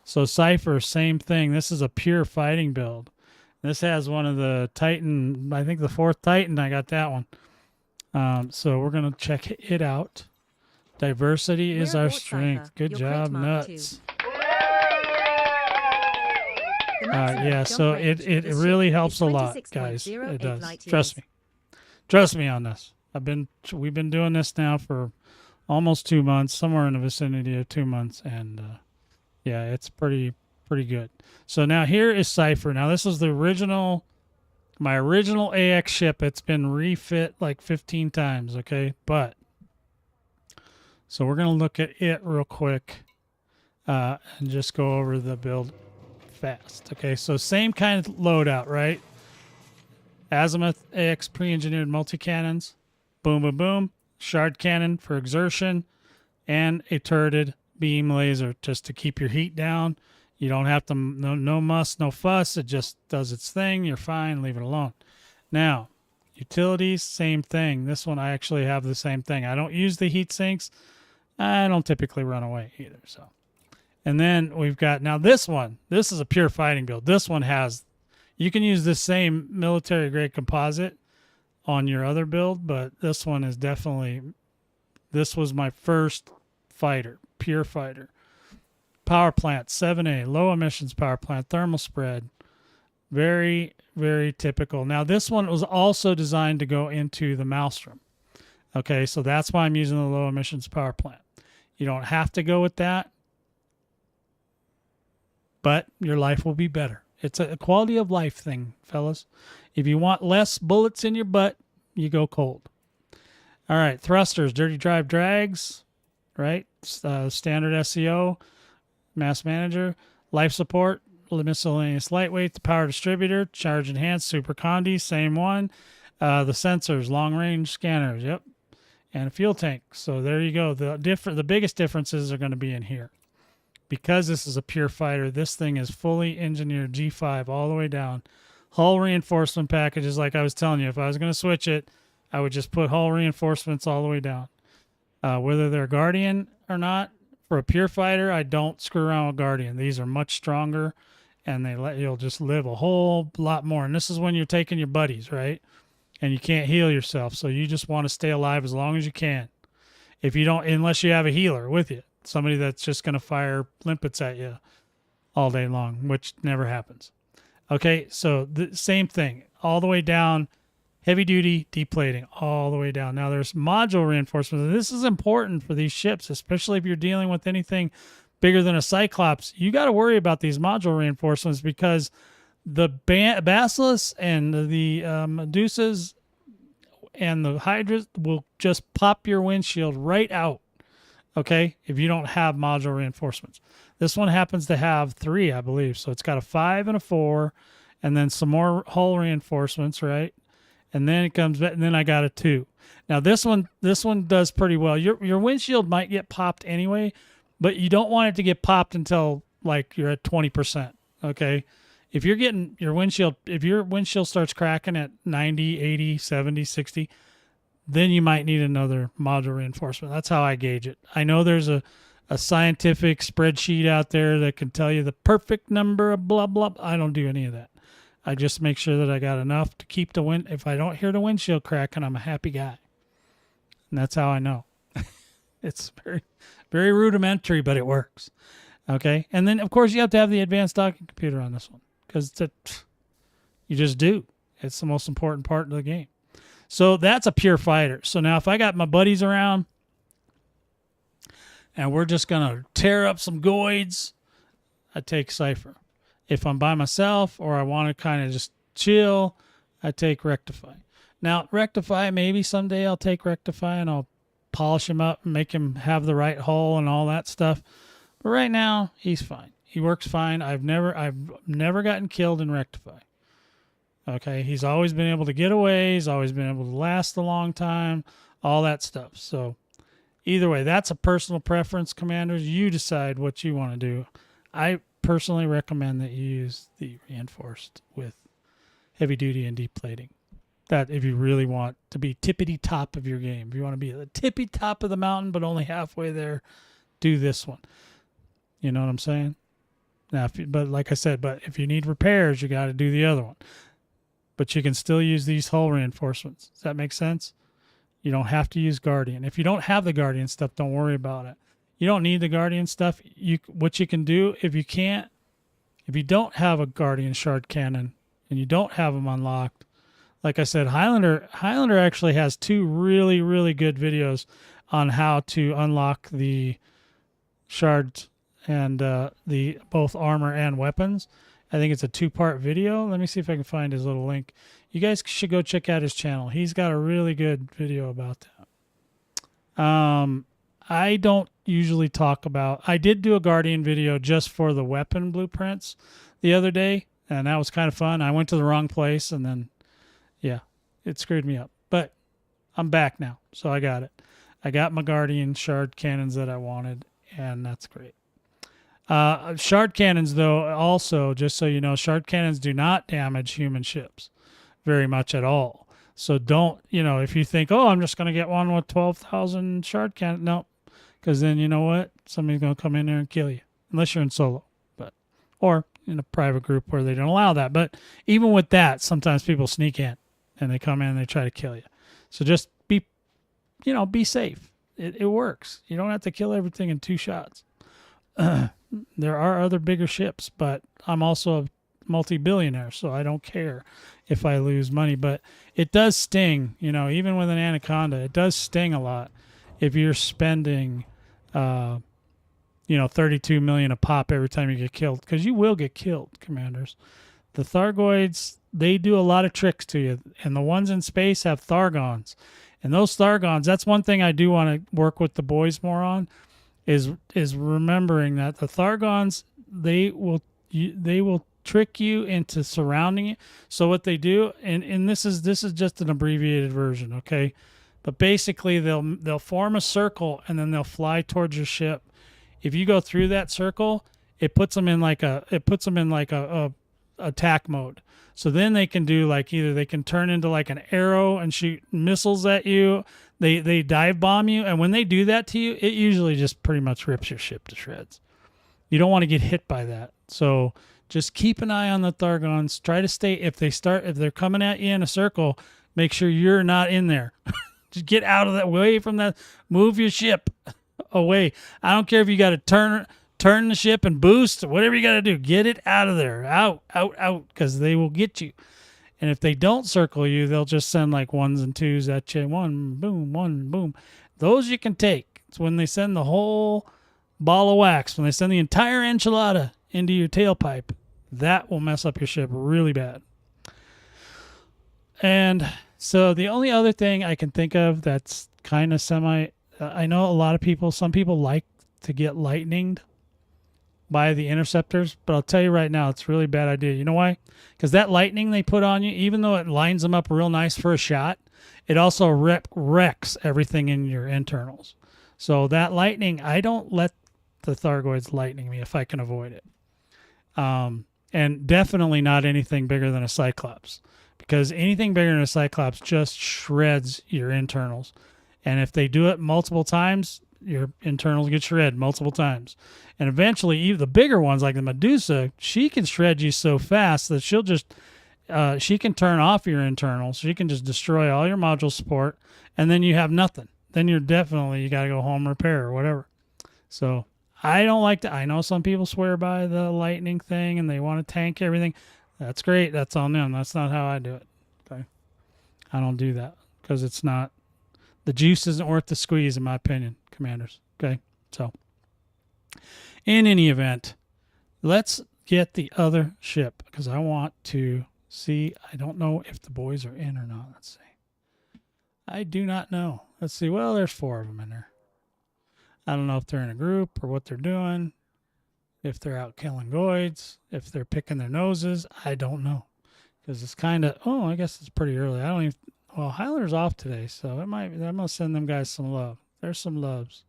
So Cypher, same thing. This is a pure fighting build. This has one of the Titan, I think the 4th Titan. I got that one. So we're going to check it out. Diversity is our strength. Good job, Nuts. Yeah, so it really helps a lot, guys. It does. Trust me on this. We've been doing this now for almost 2 months, somewhere in the vicinity of 2 months, and yeah, it's pretty good. So now here is Cypher. Now this is my original AX ship. It's been refit like 15 times, okay? But so we're gonna look at it real quick and just go over the build fast. Okay, so same kind of loadout, right? Azimuth AX pre-engineered multi-cannons. Boom, boom, boom. Shard cannon for exertion. And a turreted beam laser just to keep your heat down. You don't have to, no muss, no fuss. It just does its thing. You're fine. Leave it alone. Now, utilities, same thing. This one, I actually have the same thing. I don't use the heat sinks. I don't typically run away either, so. And then we've got, now this one, this is a pure fighting build. This one has, you can use the same military grade composite on your other build, but this one is definitely, this was my first fighter, pure fighter. Power plant, 7A, low emissions power plant, thermal spread. Very, very typical. Now this one was also designed to go into the Maelstrom. Okay, so that's why I'm using the low emissions power plant. You don't have to go with that, but your life will be better. It's a quality of life thing, fellas. If you want less bullets in your butt, you go cold. All right, thrusters, dirty drive drags, right? Standard SEO, mass manager, life support, miscellaneous lightweight, the power distributor, charge enhanced, super condi, same one. The sensors, long range scanners, yep, and a fuel tank. So there you go. The biggest differences are going to be in here. Because this is a pure fighter, this thing is fully engineered G5 all the way down. Hull reinforcement packages, like I was telling you, if I was going to switch it, I would just put hull reinforcements all the way down. Whether they're Guardian or not, For a pure fighter, I don't screw around with Guardian. These are much stronger, and you'll just live a whole lot more. And this is when you're taking your buddies, right? And you can't heal yourself, so you just want to stay alive as long as you can. If you don't, unless you have a healer with you, somebody that's just going to fire limpets at you all day long, which never happens. Okay, so the same thing, all the way down, heavy duty deplating, all the way down. Now there's module reinforcements, and this is important for these ships, especially if you're dealing with anything bigger than a Cyclops. You got to worry about these module reinforcements because the Basilisks and the Medusas and the Hydras will just pop your windshield right out, okay, if you don't have module reinforcements. This one happens to have 3, I believe. So it's got a 5 and a 4, and then some more hull reinforcements, right? And then it comes back, and then I got a 2. Now this one does pretty well. Your windshield might get popped anyway, but you don't want it to get popped until like you're at 20%, okay? If you're getting your windshield, if your windshield starts cracking at 90, 80, 70, 60, then you might need another module reinforcement. That's how I gauge it. I know there's a scientific spreadsheet out there that can tell you the perfect number of blah, blah. I don't do any of that. I just make sure that I got enough to keep the wind. If I don't hear the windshield cracking, I'm a happy guy. And that's how I know. It's very, very rudimentary, but it works. Okay. And then, of course, you have to have the advanced docking computer on this one. Because you just do. It's the most important part of the game. So that's a pure fighter. So now if I got my buddies around and we're just going to tear up some goids, I take Cypher. If I'm by myself or I want to kind of just chill, I take Rectify. Now, Rectify, maybe someday I'll take Rectify and I'll polish him up and make him have the right hull and all that stuff. But right now, he's fine. He works fine. I've never gotten killed in Rectify. Okay, he's always been able to get away. He's always been able to last a long time. All that stuff. So either way, that's a personal preference, commanders. You decide what you want to do. I personally recommend that you use the reinforced with heavy duty and deep plating. That if you really want to be tippity top of your game, if you want to be at the tippy top of the mountain but only halfway there, do this one. You know what I'm saying? Now, but like I said, but if you need repairs, you got to do the other one. But you can still use these hull reinforcements. Does that make sense? You don't have to use Guardian. If you don't have the Guardian stuff, don't worry about it. You don't need the Guardian stuff. What you can do, if you don't have a Guardian shard cannon and you don't have them unlocked, like I said, Highlander actually has 2 really, really good videos on how to unlock the shards and the both armor and weapons. I think it's a 2-part video. Let me see if I can find his little link. You guys should go check out his channel. He's got a really good video about that. I don't usually talk about... I did do a Guardian video just for the weapon blueprints the other day, and that was kind of fun. I went to the wrong place, and then, yeah, it screwed me up. But I'm back now, so I got it. I got my Guardian shard cannons that I wanted, and that's great. Shard cannons, though, also, just so you know, shard cannons do not damage human ships very much at all. So don't, if you think, oh, I'm just going to get one with 12,000 shard cannons. No, because then you know what? Somebody's going to come in there and kill you, unless you're in solo, or in a private group where they don't allow that. But even with that, sometimes people sneak in and they come in and they try to kill you. So just be safe. It works. You don't have to kill everything in 2 shots. There are other bigger ships, but I'm also a multi-billionaire, so I don't care if I lose money. But it does sting, even with an Anaconda, it does sting a lot if you're spending, 32 million a pop every time you get killed, because you will get killed, commanders. The Thargoids, they do a lot of tricks to you, and the ones in space have Thargons. And those Thargons, that's one thing I do want to work with the boys more on, is remembering that the Thargons, they will trick you into surrounding you. So what they do, and this is just an abbreviated version, okay? But basically they'll form a circle and then they'll fly towards your ship. If you go through that circle, it puts them in like a attack mode. So then they can do like either they can turn into like an arrow and shoot missiles at you. They dive bomb you, and when they do that to you, it usually just pretty much rips your ship to shreds. You don't want to get hit by that. So just keep an eye on the Thargoids. Try to stay if they're coming at you in a circle, make sure you're not in there. Just get out of that, away from that. Move your ship away. I don't care if you got to turn the ship and boost, whatever you got to do. Get it out of there. Out, because they will get you. And if they don't circle you, they'll just send like 1s and 2s at you. One, boom. Those you can take. It's when they send the whole ball of wax, when they send the entire enchilada into your tailpipe, that will mess up your ship really bad. And so the only other thing I can think of that's kind of I know a lot of people, some people like to get lightninged by the interceptors, but I'll tell you right now, it's a really bad idea. You know why? Because that lightning they put on you, even though it lines them up real nice for a shot, it also wrecks everything in your internals. So that lightning, I don't let the Thargoids lightning me if I can avoid it. And definitely not anything bigger than a Cyclops, because anything bigger than a Cyclops just shreds your internals. And if they do it multiple times, your internals get shredded multiple times. And eventually, even the bigger ones like the Medusa, she can shred you so fast that she'll just, she can turn off your internals. She can just destroy all your module support, and then you have nothing. Then you got to go home repair or whatever. So I don't like to, I know some people swear by the lightning thing and they want to tank everything. That's great. That's on them. That's not how I do it. Okay. I don't do that because it's not, the juice isn't worth the squeeze in my opinion, commanders. Okay. So in any event, let's get the other ship because I want to see, I don't know if the boys are in or not. Let's see. I do not know. Let's see. Well, there's 4 of them in there. I don't know if they're in a group or what they're doing, if they're out killing goids, if they're picking their noses. I don't know because it's kind of, I guess it's pretty early. I don't even, Hyler's off today, so I must send them guys some love. There's some loves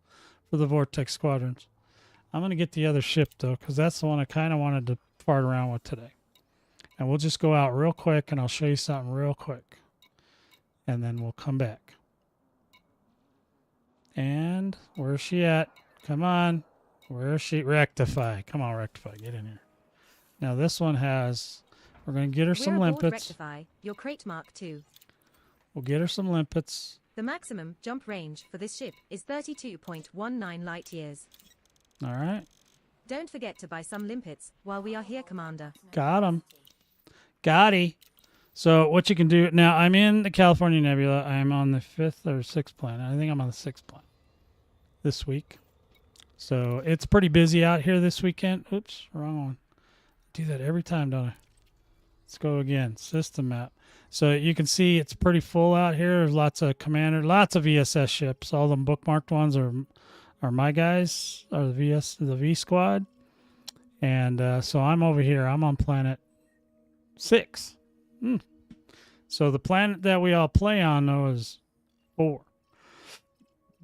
for the Vortex Squadrons. I'm going to get the other ship, though, because that's the one I kind of wanted to fart around with today. And we'll just go out real quick, and I'll show you something real quick. And then we'll come back. And where's she at? Come on. Where is she? Rectify. Come on, Rectify. Get in here. Now, this one has... We're going to get her some limpets. Rectify, your crate mark 2. We'll get her some limpets. The maximum jump range for this ship is 32.19 light years. All right. Don't forget to buy some limpets while we are here, Commander. Got him. Got-y. So what you can do... Now, I'm in the California Nebula. I'm on the 5th or 6th planet. I think I'm on the 6th planet this week. So it's pretty busy out here this weekend. Oops, wrong one. Do that every time, don't I? Let's go again. System map. So you can see it's pretty full out here. There's lots of Commander, lots of VSS ships. All them bookmarked ones are my guys, are the V squad. And so I'm over here. I'm on planet 6. So the planet that we all play on, though, is 4.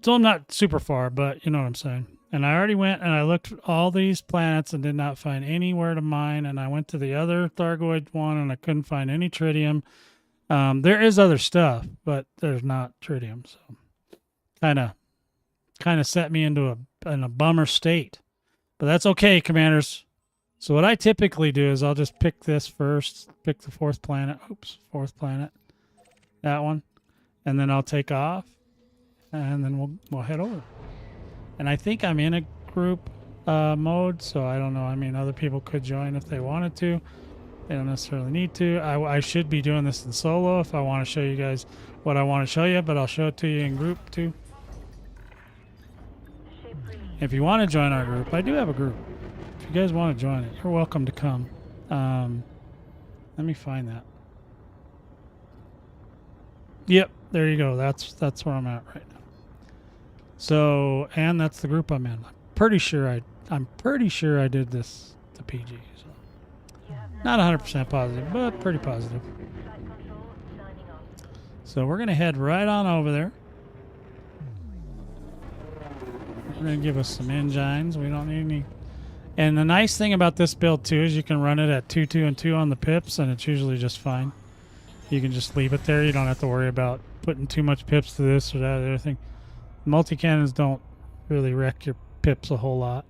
So I'm not super far, but you know what I'm saying. And I already went and I looked at all these planets and did not find anywhere to mine. And I went to the other Thargoid one and I couldn't find any tritium. There is other stuff, but there's not tritium. So kind of set me into a bummer state. But that's okay, commanders. So what I typically do is I'll just pick this first, pick the 4th planet. Oops, 4th planet. That one. And then I'll take off. And then we'll head over. And I think I'm in a group mode, so I don't know. I mean, other people could join if they wanted to. They don't necessarily need to. I should be doing this in solo if I want to show you guys what I want to show you, but I'll show it to you in group too. If you want to join our group, I do have a group. If you guys want to join it, you're welcome to come. Let me find that. Yep, there you go. That's where I'm at right now. So, and that's the group I'm in. I'm pretty sure I did this to PG. So. Not 100% positive, but pretty positive. So we're going to head right on over there. We're going to give us some engines. We don't need And the nice thing about this build too is you can run it at 2, 2, and 2 on the pips, and it's usually just fine. You can just leave it there. You don't have to worry about putting too much pips to this or that or other thing. Multi-cannons don't really wreck your pips a whole lot.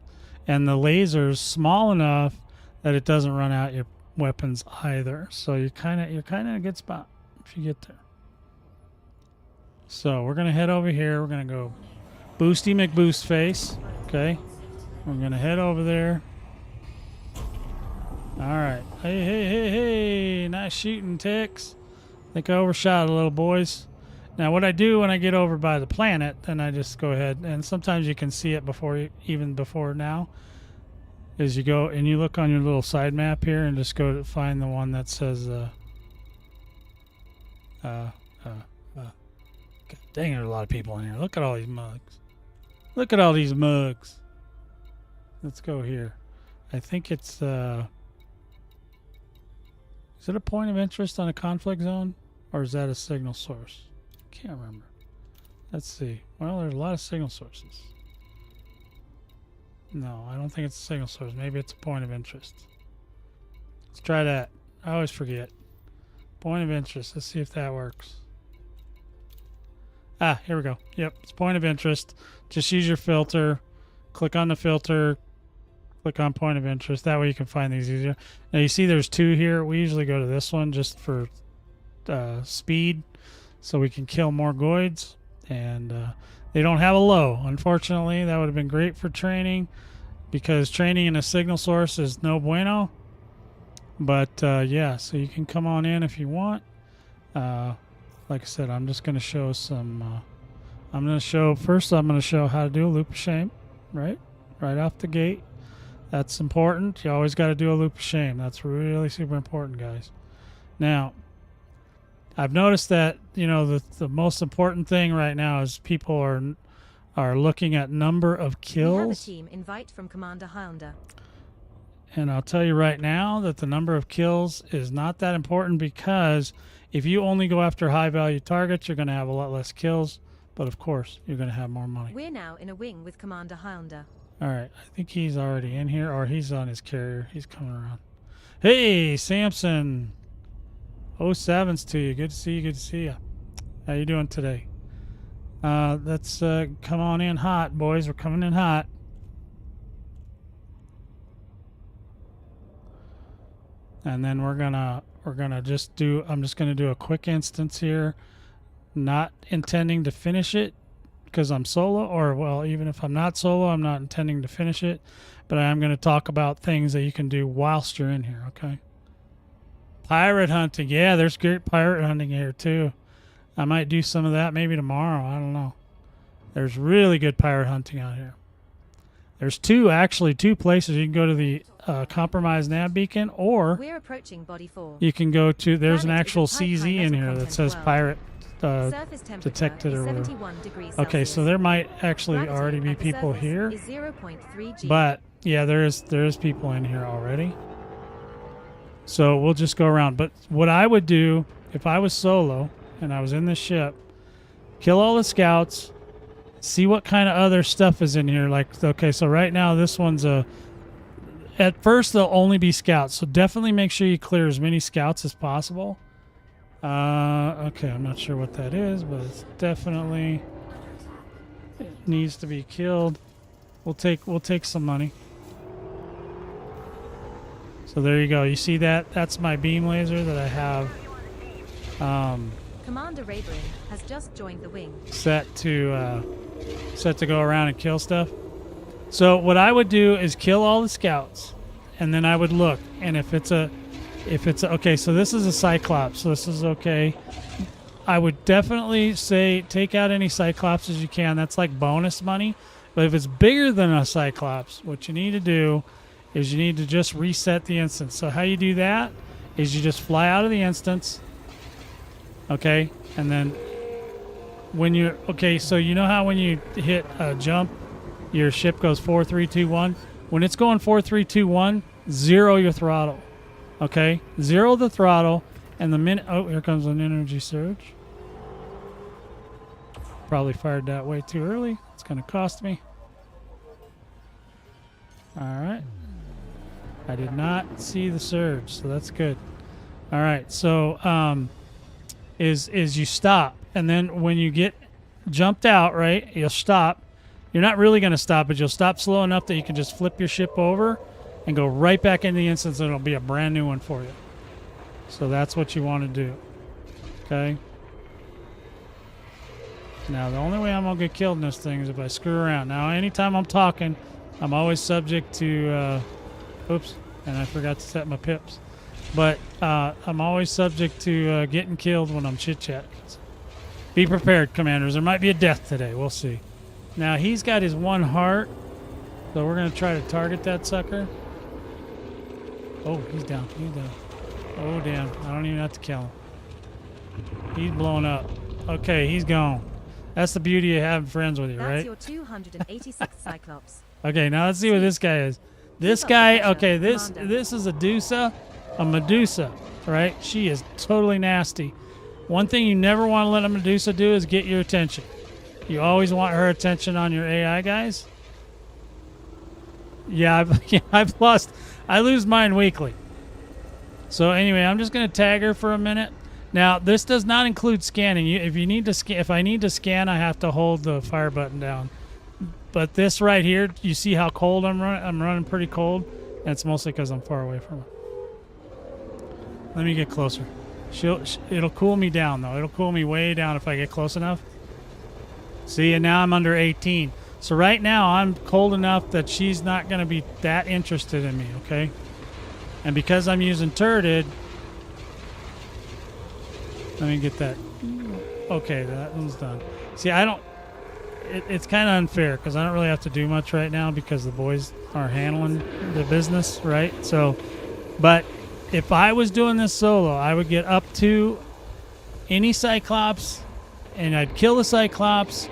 And the laser's small enough that it doesn't run out your weapons either. So you're kind of in a good spot if you get there. So we're gonna head over here. We're gonna go Boosty McBoost face. Okay. We're gonna head over there. All right. Hey, hey, hey, hey! Nice shooting, Tex. I think I overshot a little, boys. Now, what I do when I get over by the planet, then I just go ahead, and sometimes you can see it even before now, is you go and you look on your little side map here and just go to find the one that says, God dang, there's a lot of people in here. Look at all these mugs. Look at all these mugs. Let's go here. I think it's, is it a point of interest on a conflict zone? Or is that a signal source? Can't remember. Let's see. Well, there's a lot of signal sources. No, I don't think it's a signal source. Maybe it's a point of interest. Let's try that. I always forget. Point of interest. Let's see if that works. Ah, here we go. Yep, it's point of interest. Just use your filter. Click on the filter. Click on point of interest. That way you can find these easier. Now you see there's 2 here. We usually go to this one just for speed, so we can kill more goids. And they don't have a low. Unfortunately, that would have been great for training, because training in a signal source is no bueno. But yeah, so you can come on in if you want. Like I said, I'm just going to show some. I'm going to show how to do a loop of shame, right off the gate. That's important. You always got to do a loop of shame. That's really super important, guys. Now, I've noticed that, you know, the most important thing right now is people are looking at number of kills. We have a team invite from Commander Highlander. And I'll tell you right now that the number of kills is not that important, because if you only go after high value targets, you're going to have a lot less kills. But of course, you're going to have more money. We're now in a wing with Commander Highlander. All right, I think he's already in here, or he's on his carrier. He's coming around. Hey, Samson. 07's to you. Good to see you. Good to see you. How you doing today? Let's come on in hot, boys. We're coming in hot. And then we're gonna just do. I'm just gonna do a quick instance here, not intending to finish it, because I'm solo, or well, even if I'm not solo, I'm not intending to finish it, but I am going to talk about things that you can do whilst you're in here, okay? Pirate hunting. Yeah, there's great pirate hunting here too. I might do some of that maybe tomorrow. I don't know. There's really good pirate hunting out here. There's two places. You can go to the compromised nav beacon, or we're approaching body 4. You can go to, there's an Planet actual is a high CZ in here metal that says content pirate Surface temperature detected is or whatever. 71 degrees Okay, Celsius. so there might actually Gravity already be at the people surface here, is 0.3 G. but yeah, there is people in here already. So we'll just go around. But what I would do if I was solo and I was in this ship, kill all the scouts, see what kind of other stuff is in here. Like, okay, so right now this one's at first they'll only be scouts, so definitely make sure you clear as many scouts as possible. Okay, I'm not sure what that is, but it's definitely, it needs to be killed. We'll take some money. So there you go. You see that? That's my beam laser that I have Commander Rayburn has just joined the wing. set to go around and kill stuff. So what I would do is kill all the scouts, and then I would look, and if it's okay, so this is a Cyclops, so this is okay. I would definitely say take out any Cyclops as you can. That's like bonus money. But if it's bigger than a Cyclops, what you need to do is you need to just reset the instance. So how you do that is you just fly out of the instance, okay? And then when you're, okay, so you know how when you hit a jump, your ship goes 4, 3, 2, 1? When it's going 4, 3, 2, 1, zero your throttle. Okay, zero the throttle, and the minute, oh, here comes an energy surge. Probably fired that way too early. It's going to cost me. All right, I did not see the surge, so that's good. All right, so is you stop, and then when you get jumped out, right, you'll stop. You're not really going to stop, but you'll stop slow enough that you can just flip your ship over and go right back into the instance, and it'll be a brand new one for you. So that's what you want to do. Okay? Now, the only way I'm going to get killed in this thing is if I screw around. Now, anytime I'm talking, I'm always subject to... oops, and I forgot to set my pips. But I'm always subject to getting killed when I'm chit-chatting. So be prepared, commanders. There might be a death today. We'll see. Now, he's got his one heart, so we're going to try to target that sucker. Oh, he's down. He's down. Oh, damn. I don't even have to kill him. He's blown up. Okay, he's gone. That's the beauty of having friends with you, right? That's your 286th Cyclops. Okay, now let's see what this guy is. This guy, okay, this is a Medusa, right? She is totally nasty. One thing you never want to let a Medusa do is get your attention. You always want her attention on your AI guys. Yeah, I've lost. I lose mine weekly. So anyway, I'm just going to tag her for a minute. Now, this does not include scanning. If I need to scan, I have to hold the fire button down. But this right here, you see how cold I'm running? I'm running pretty cold, and it's mostly because I'm far away from her. Let me get closer. It'll cool me down, though. It'll cool me way down if I get close enough. See, and now I'm under 18. So right now, I'm cold enough that she's not going to be that interested in me, okay? And because I'm using turreted... Let me get that. Okay, that one's done. See, I don't... It's kind of unfair because I don't really have to do much right now because the boys are handling the business, right? So, but if I was doing this solo, I would get up to any Cyclops and I'd kill the Cyclops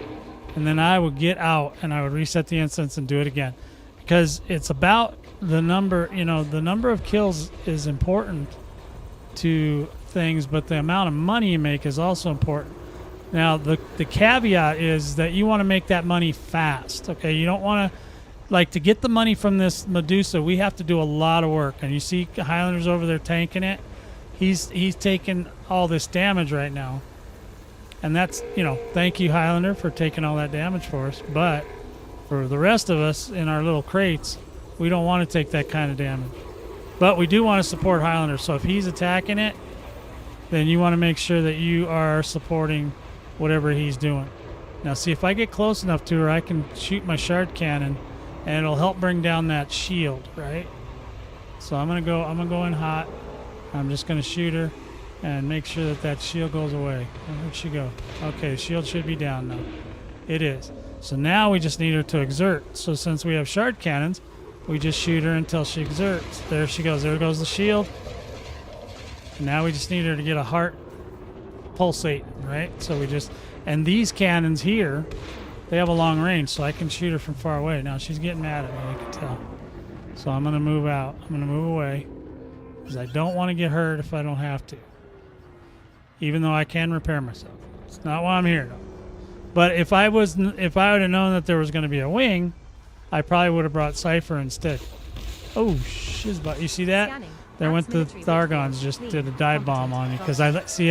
and then I would get out and I would reset the instance and do it again. Because it's about the number, the number of kills is important to things, but the amount of money you make is also important. Now, the caveat is that you want to make that money fast, okay? You don't want to, to get the money from this Medusa, we have to do a lot of work. And you see Highlander's over there tanking it. He's taking all this damage right now. And that's, thank you, Highlander, for taking all that damage for us. But for the rest of us in our little crates, we don't want to take that kind of damage. But we do want to support Highlander. So if he's attacking it, then you want to make sure that you are supporting whatever he's doing. Now, see, if I get close enough to her, I can shoot my shard cannon, and it'll help bring down that shield, right? So I'm gonna go in hot. I'm just gonna shoot her and make sure that shield goes away. Where'd she go? Okay, the shield should be down now. It is. So now we just need her to exert. So since we have shard cannons, we just shoot her until she exerts. There she goes. There goes the shield. And now we just need her to get a heart pulsate, right? So we just, and these cannons here, they have a long range, so I can shoot her from far away. Now she's getting mad at me, I can tell. So I'm gonna move out. I'm gonna move away because I don't want to get hurt if I don't have to. Even though I can repair myself. It's not why I'm here, though. But if I would have known that there was going to be a wing, I probably would have brought Cypher instead. Oh, shizbot. You see that? Scanning. There went the Thargons, just did a dive bomb on me because I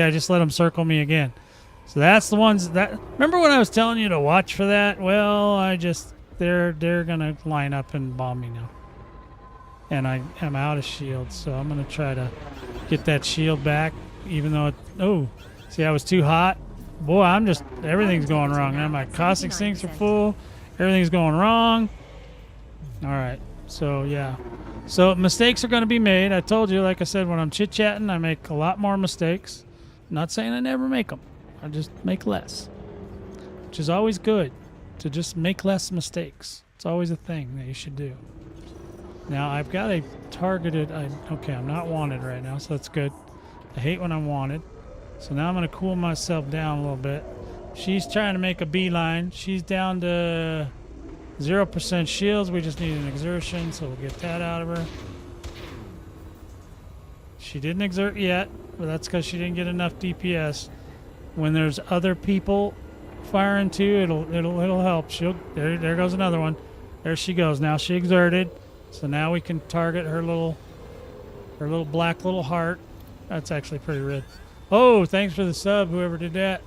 just let them circle me again. So that's the ones that. Remember when I was telling you to watch for that? Well, they're gonna line up and bomb me now, and I'm out of shield, so I'm gonna try to get that shield back, even though see, I was too hot. Boy, everything's going wrong. Now my caustic sinks are full. Everything's going wrong. All right, so yeah. So mistakes are going to be made. I told you, like I said, when I'm chit-chatting, I make a lot more mistakes. Not saying I never make them. I just make less, which is always good, to just make less mistakes. It's always a thing that you should do. Now, I've got a targeted... okay, I'm not wanted right now, so that's good. I hate when I'm wanted. So now I'm going to cool myself down a little bit. She's trying to make a beeline. She's down to... 0% shields. We just need an exertion, so we'll get that out of her. She didn't exert yet, but that's because she didn't get enough DPS. When there's other people firing too, it'll help. There goes another one. There she goes. Now she exerted, So now we can target her little black little heart. That's actually pretty red. Oh, thanks for the sub, whoever did that.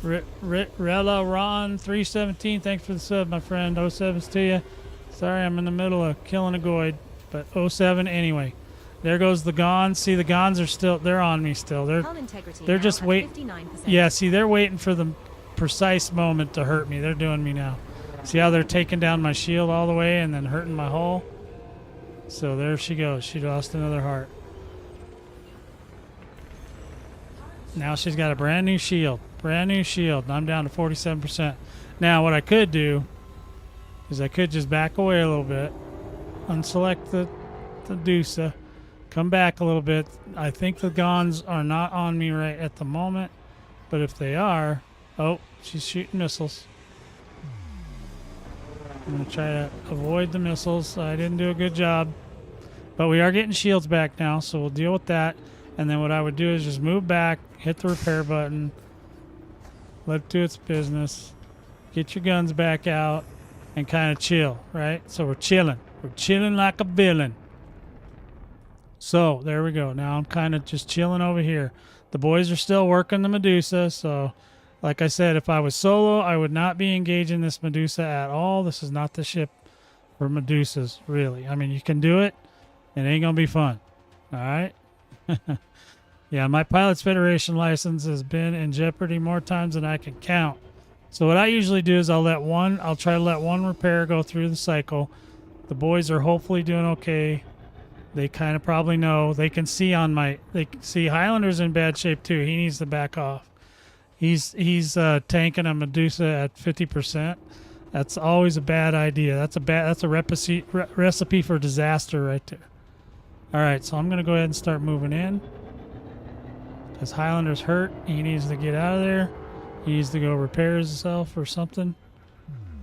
Rella Ron 317, thanks for the sub, my friend. 07's to you. Sorry, I'm in the middle of killing a goid, but 07 anyway. There goes the Gons. See, the Gons are still, they're on me still. They're just waiting. Yeah, see, they're waiting for the precise moment to hurt me. They're doing me now. See how they're taking down my shield all the way and then hurting my hull? So there she goes. She lost another heart. Now she's got a brand new shield. Brand new shield. And I'm down to 47%. Now what I could do is I could just back away a little bit. Unselect the Dusa. Come back a little bit. I think the Gons are not on me right at the moment. But if they are... Oh, she's shooting missiles. I'm going to try to avoid the missiles. I didn't do a good job. But we are getting shields back now, so we'll deal with that. And then what I would do is just move back, hit the repair button, let it do its business, get your guns back out, and kind of chill, right? So we're chilling. We're chilling like a villain. So there we go. Now I'm kind of just chilling over here. The boys are still working the Medusa, so... Like I said, if I was solo, I would not be engaging this Medusa at all. This is not the ship for Medusas, really. I mean, you can do it. It ain't going to be fun. All right? Yeah, my Pilots Federation license has been in jeopardy more times than I can count. So what I usually do is I'll try to let one repair go through the cycle. The boys are hopefully doing okay. They kind of probably know. They can see Highlander's in bad shape too. He needs to back off. He's tanking a Medusa at 50%. That's always a bad idea. That's a recipe for disaster right there. All right, so I'm gonna go ahead and start moving in because Highlander's hurt. He needs to get out of there. He needs to go repair himself or something.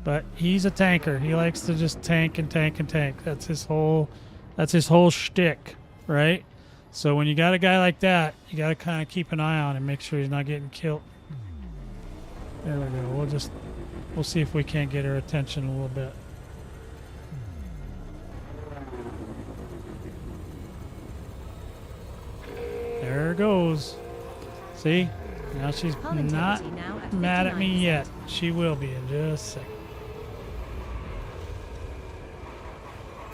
But he's a tanker. He likes to just tank and tank and tank. That's his whole shtick, right? So when you got a guy like that, you got to kind of keep an eye on him, make sure he's not getting killed. There we go. We'll see if we can't get her attention a little bit. There it goes. See? Now she's not mad at me yet. She will be in just a second.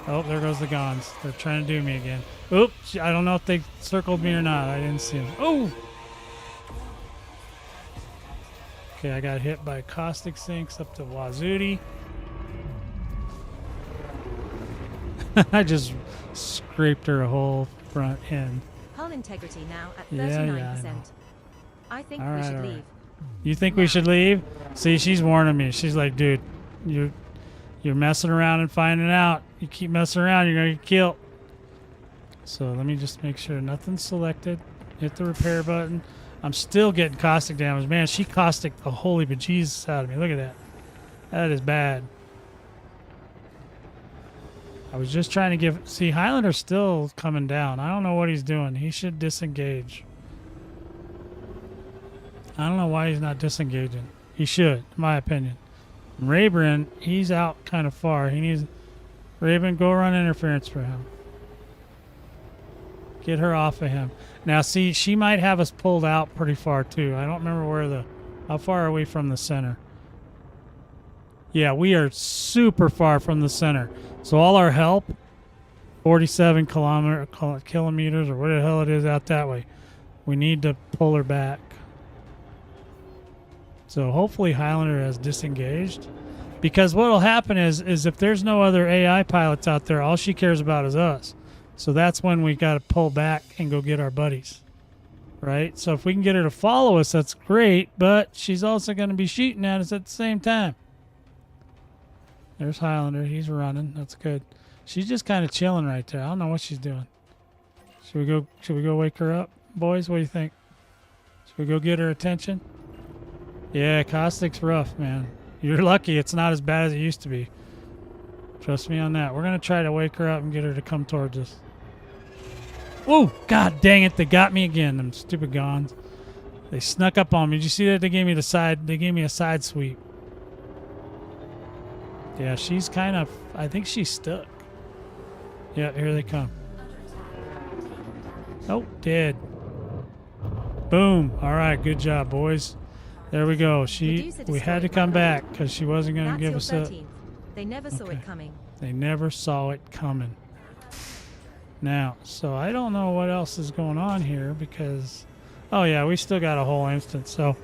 Oh, there goes the Gons. They're trying to do me again. Oops. I don't know if they circled me or not. I didn't see them. Oh! Okay, I got hit by caustic sinks up to Wazooty. I just scraped her whole front end. Hull integrity now at 39%. Yeah, I think we should leave. You think we should leave? See, she's warning me. She's like, dude, you're messing around and finding out. You keep messing around, you're going to get killed. So let me just make sure nothing's selected. Hit the repair button. I'm still getting caustic damage. Man, she caustic the holy bejesus out of me. Look at that. That is bad. I was just trying to give... See, Highlander's still coming down. I don't know what he's doing. He should disengage. I don't know why he's not disengaging. He should, in my opinion. Rayburn, he's out kind of far. He needs... Rayburn, go run interference for him. Get her off of him. Now, see, she might have us pulled out pretty far, too. I don't remember how far are we from the center? Yeah, we are super far from the center. So all our help, 47 kilometers or what the hell it is out that way. We need to pull her back. So hopefully Highlander has disengaged. Because what will happen is if there's no other AI pilots out there, all she cares about is us. So that's when we got to pull back and go get our buddies. Right? So if we can get her to follow us, that's great. But she's also going to be shooting at us at the same time. There's Highlander. He's running. That's good. She's just kind of chilling right there. I don't know what she's doing. Should we go wake her up? Boys, what do you think? Should we go get her attention? Yeah, caustic's rough, man. You're lucky it's not as bad as it used to be. Trust me on that. We're going to try to wake her up and get her to come towards us. Oh, god dang it. They got me again, them stupid Gons. They snuck up on me. Did you see that? They gave me a side sweep. Yeah, she's kind of, I think she's stuck. Yeah, here they come. Oh, dead. Boom. All right, good job, boys. There we go. We had to come back because she wasn't going to give us a... They never saw it coming. They never saw it coming. Now, so I don't know what else is going on here because... Oh, yeah, we still got a whole instance. So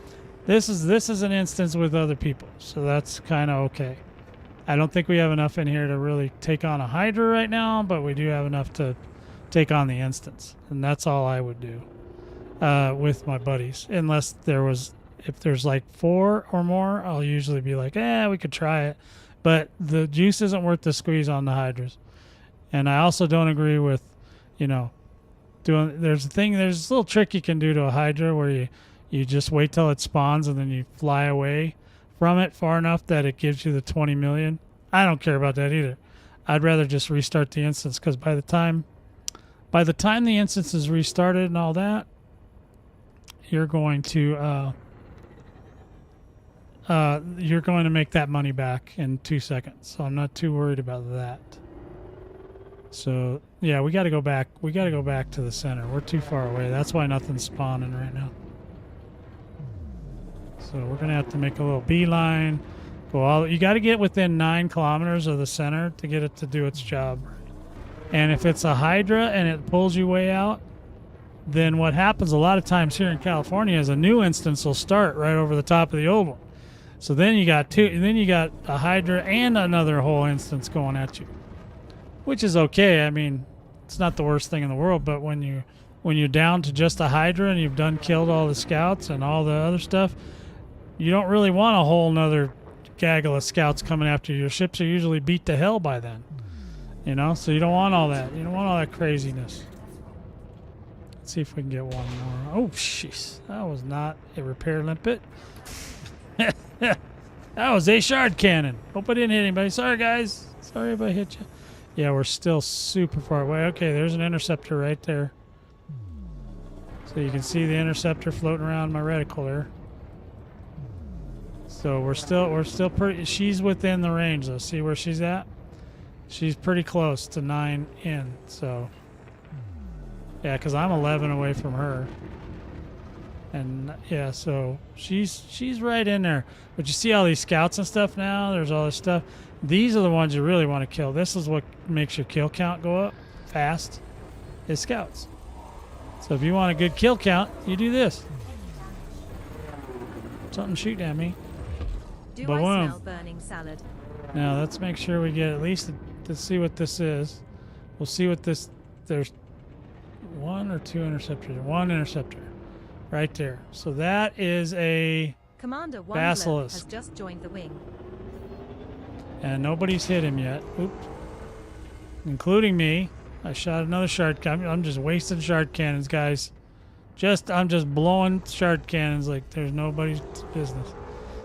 this is an instance with other people. So that's kind of okay. I don't think we have enough in here to really take on a Hydra right now, but we do have enough to take on the instance. And that's all I would do with my buddies. Unless there was... If there's like 4 or more, I'll usually be like, we could try it. But the juice isn't worth the squeeze on the Hydras. And I also don't agree with, there's this little trick you can do to a Hydra where you just wait till it spawns and then you fly away from it far enough that it gives you the 20 million. I don't care about that either. I'd rather just restart the instance because by the time the instance is restarted and all that, you're going to make that money back in 2 seconds. So I'm not too worried about that. So yeah, we got to go back. We got to go back to the center. We're too far away. That's why nothing's spawning right now. So we're gonna have to make a little beeline. You got to get within 9 kilometers of the center to get it to do its job. And if it's a Hydra and it pulls you way out, then what happens a lot of times here in California is a new instance will start right over the top of the old one. So then you got a Hydra and another whole instance going at you, which is okay. I mean, it's not the worst thing in the world, but when you're down to just a Hydra and you've killed all the scouts and all the other stuff, you don't really want a whole nother gaggle of scouts coming after you. Your ships are usually beat to hell by then, so you don't want all that. You don't want all that craziness. Let's see if we can get one more. Oh, jeez. That was not a repair limpet. That was a shard cannon. Hope I didn't hit anybody. Sorry, guys. Sorry if I hit you. Yeah, we're still super far away. Okay, there's an interceptor right there. So you can see the interceptor floating around my reticle there. So we're still pretty... She's within the range, though. See where she's at? She's pretty close to 9 in, so... Yeah, because I'm 11 away from her. And yeah, so she's right in there. But you see all these scouts and stuff now? There's all this stuff. These are the ones you really want to kill. This is what makes your kill count go up fast, is scouts. So if you want a good kill count, you do this. Something shooting at me. Do I smell burning salad? Now let's make sure we get at least to see what this is. We'll see what this... There's 1 or 2 interceptors. 1 interceptor. Right there. So that is a Commander Basilisk. Has just joined the wing. And nobody's hit him yet. Oops. Including me. I shot another shard cannon. I'm just wasting shard cannons, guys. I'm just blowing shard cannons like there's nobody's business.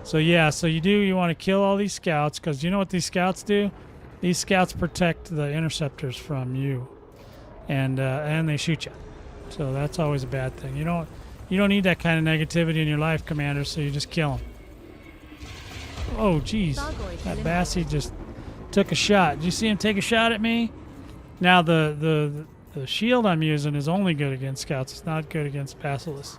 So yeah, so you want to kill all these scouts because you know what these scouts do? These scouts protect the interceptors from you. And they shoot you. So that's always a bad thing. You don't need that kind of negativity in your life, Commander, so you just kill them. Oh, jeez. That Bassie just took a shot. Did you see him take a shot at me? Now, the shield I'm using is only good against scouts. It's not good against basilisks.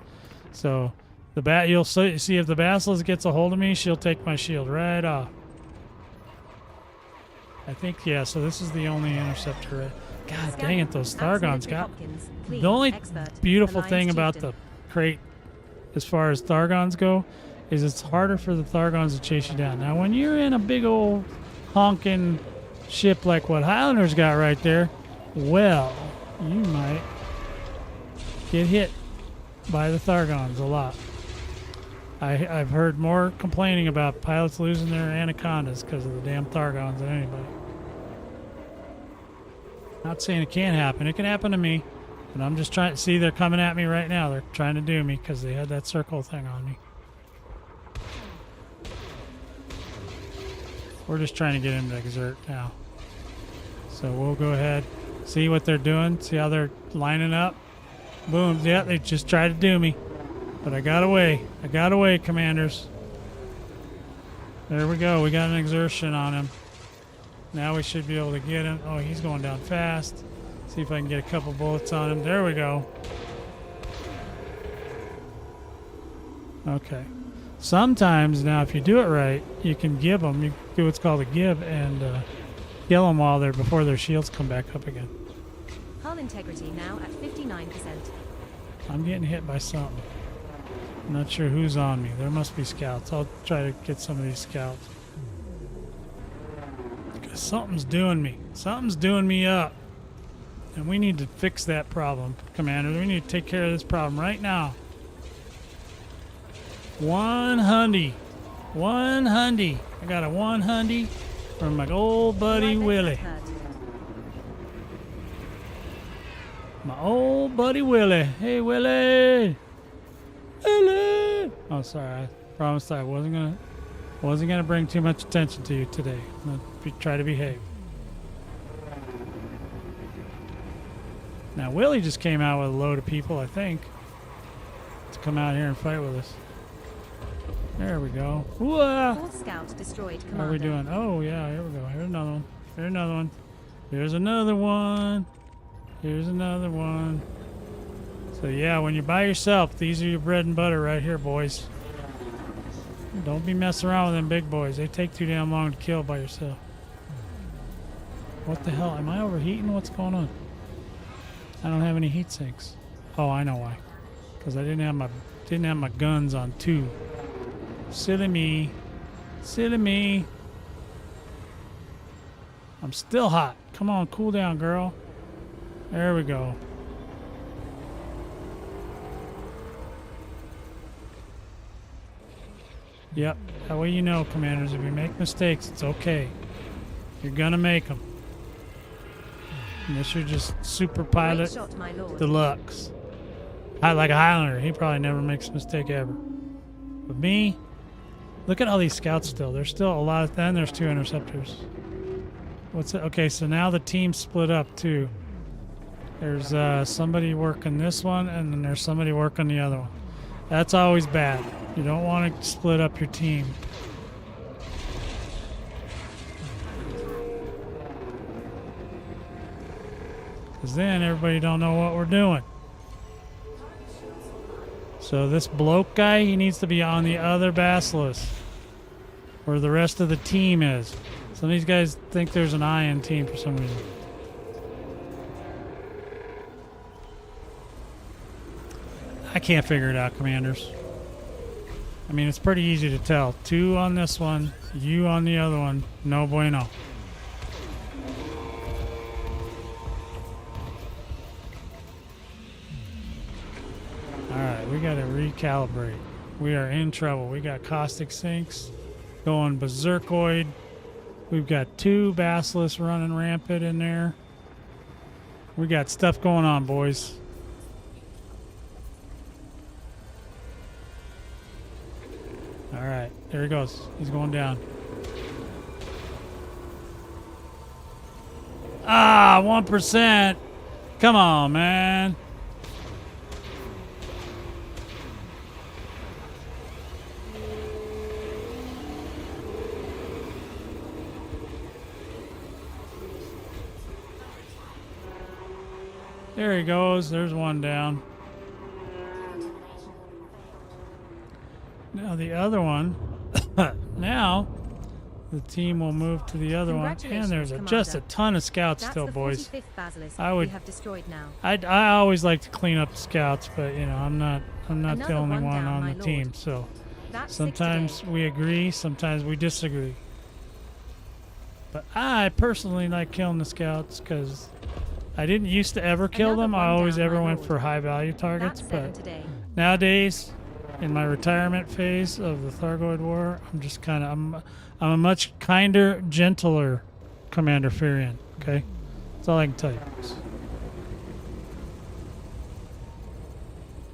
So, you'll see if the basilisk gets a hold of me, she'll take my shield right off. I think, yeah, so this is the only interceptor. God dang it, those Thargons got... The only beautiful thing about the crate as far as Thargons go is it's harder for the Thargons to chase you down. Now, when you're in a big old honking ship like what Highlander's got right there, well, you might get hit by the Thargons a lot. I've heard more complaining about pilots losing their anacondas because of the damn Thargons than anybody. Not saying it can't happen. It can happen to me. But I'm just trying to see, they're coming at me right now. They're trying to do me because they had that circle thing on me. We're just trying to get him to exert now. So we'll go ahead, see what they're doing, see how they're lining up. Boom. Yeah, they just tried to do me. But I got away. I got away, Commanders. There we go. We got an exertion on him. Now we should be able to get him. Oh, he's going down fast. See if I can get a couple bullets on him. There we go. Okay. Sometimes now, if you do it right, you can give them. You do what's called a give and kill them while they're before their shields come back up again. Hull integrity now at 59%. I'm getting hit by something. I'm not sure who's on me. There must be scouts. I'll try to get some of these scouts. Because something's doing me. Something's doing me up. And we need to fix that problem, Commander. We need to take care of this problem right now. 100. 100. I got a 100 from my old buddy Willie. My old buddy Willie. Hey, Willie. Willie. Oh, sorry. I promised I wasn't gonna bring too much attention to you today. I'm gonna try to behave. Now, Willie just came out with a load of people, I think, to come out here and fight with us. There we go. Whoa! Fourth scout destroyed, Commander. How are we doing? Oh, yeah, here we go. Here's another one. Here's another one. Here's another one. Here's another one. So, yeah, when you're by yourself, these are your bread and butter right here, boys. Don't be messing around with them big boys. They take too damn long to kill by yourself. What the hell? Am I overheating? What's going on? I don't have any heat sinks. Oh, I know why. Because I didn't have my guns on 2. Silly me. Silly me. I'm still hot. Come on, cool down, girl. There we go. Yep. That way you know, Commanders, if you make mistakes, it's okay. You're gonna make them. Unless you're just super pilot Shot, my lord. deluxe. Like a Highlander, he probably never makes a mistake ever. But me, look at all these scouts still. There's still a lot of, then there's 2 interceptors. What's it? Okay, so now the team split up too. There's somebody working this one, and then there's somebody working the other one. That's always bad. You don't want to split up your team. Because then everybody don't know what we're doing. So this bloke guy, he needs to be on the other basilisk, where the rest of the team is. Some of these guys think there's an eye in team for some reason. I can't figure it out, Commanders. I mean, it's pretty easy to tell. 2 on this one, you on the other one. No bueno. Alright, we gotta recalibrate. We are in trouble. We got caustic sinks going berserkoid. We've got 2 basilisks running rampant in there. We got stuff going on, boys. Alright, there he goes. He's going down. Ah, 1%. Come on, man. There he goes. There's one down. Now the other one. Now the team will move to the other one. And there's just a ton of scouts still, boys. We have destroyed now. I always like to clean up the scouts, but you know I'm not Another the only one one down, on my the lord. team. So That's 6 sometimes today. we agree, sometimes we disagree. But I personally like killing the scouts because I didn't used to ever kill Another them. I one always down, ever my went lord. for high value targets. That's 7 But today. nowadays, in my retirement phase of the Thargoid War, I'm just kind of I'm a much kinder, gentler Commander Furion. Okay, that's all I can tell you.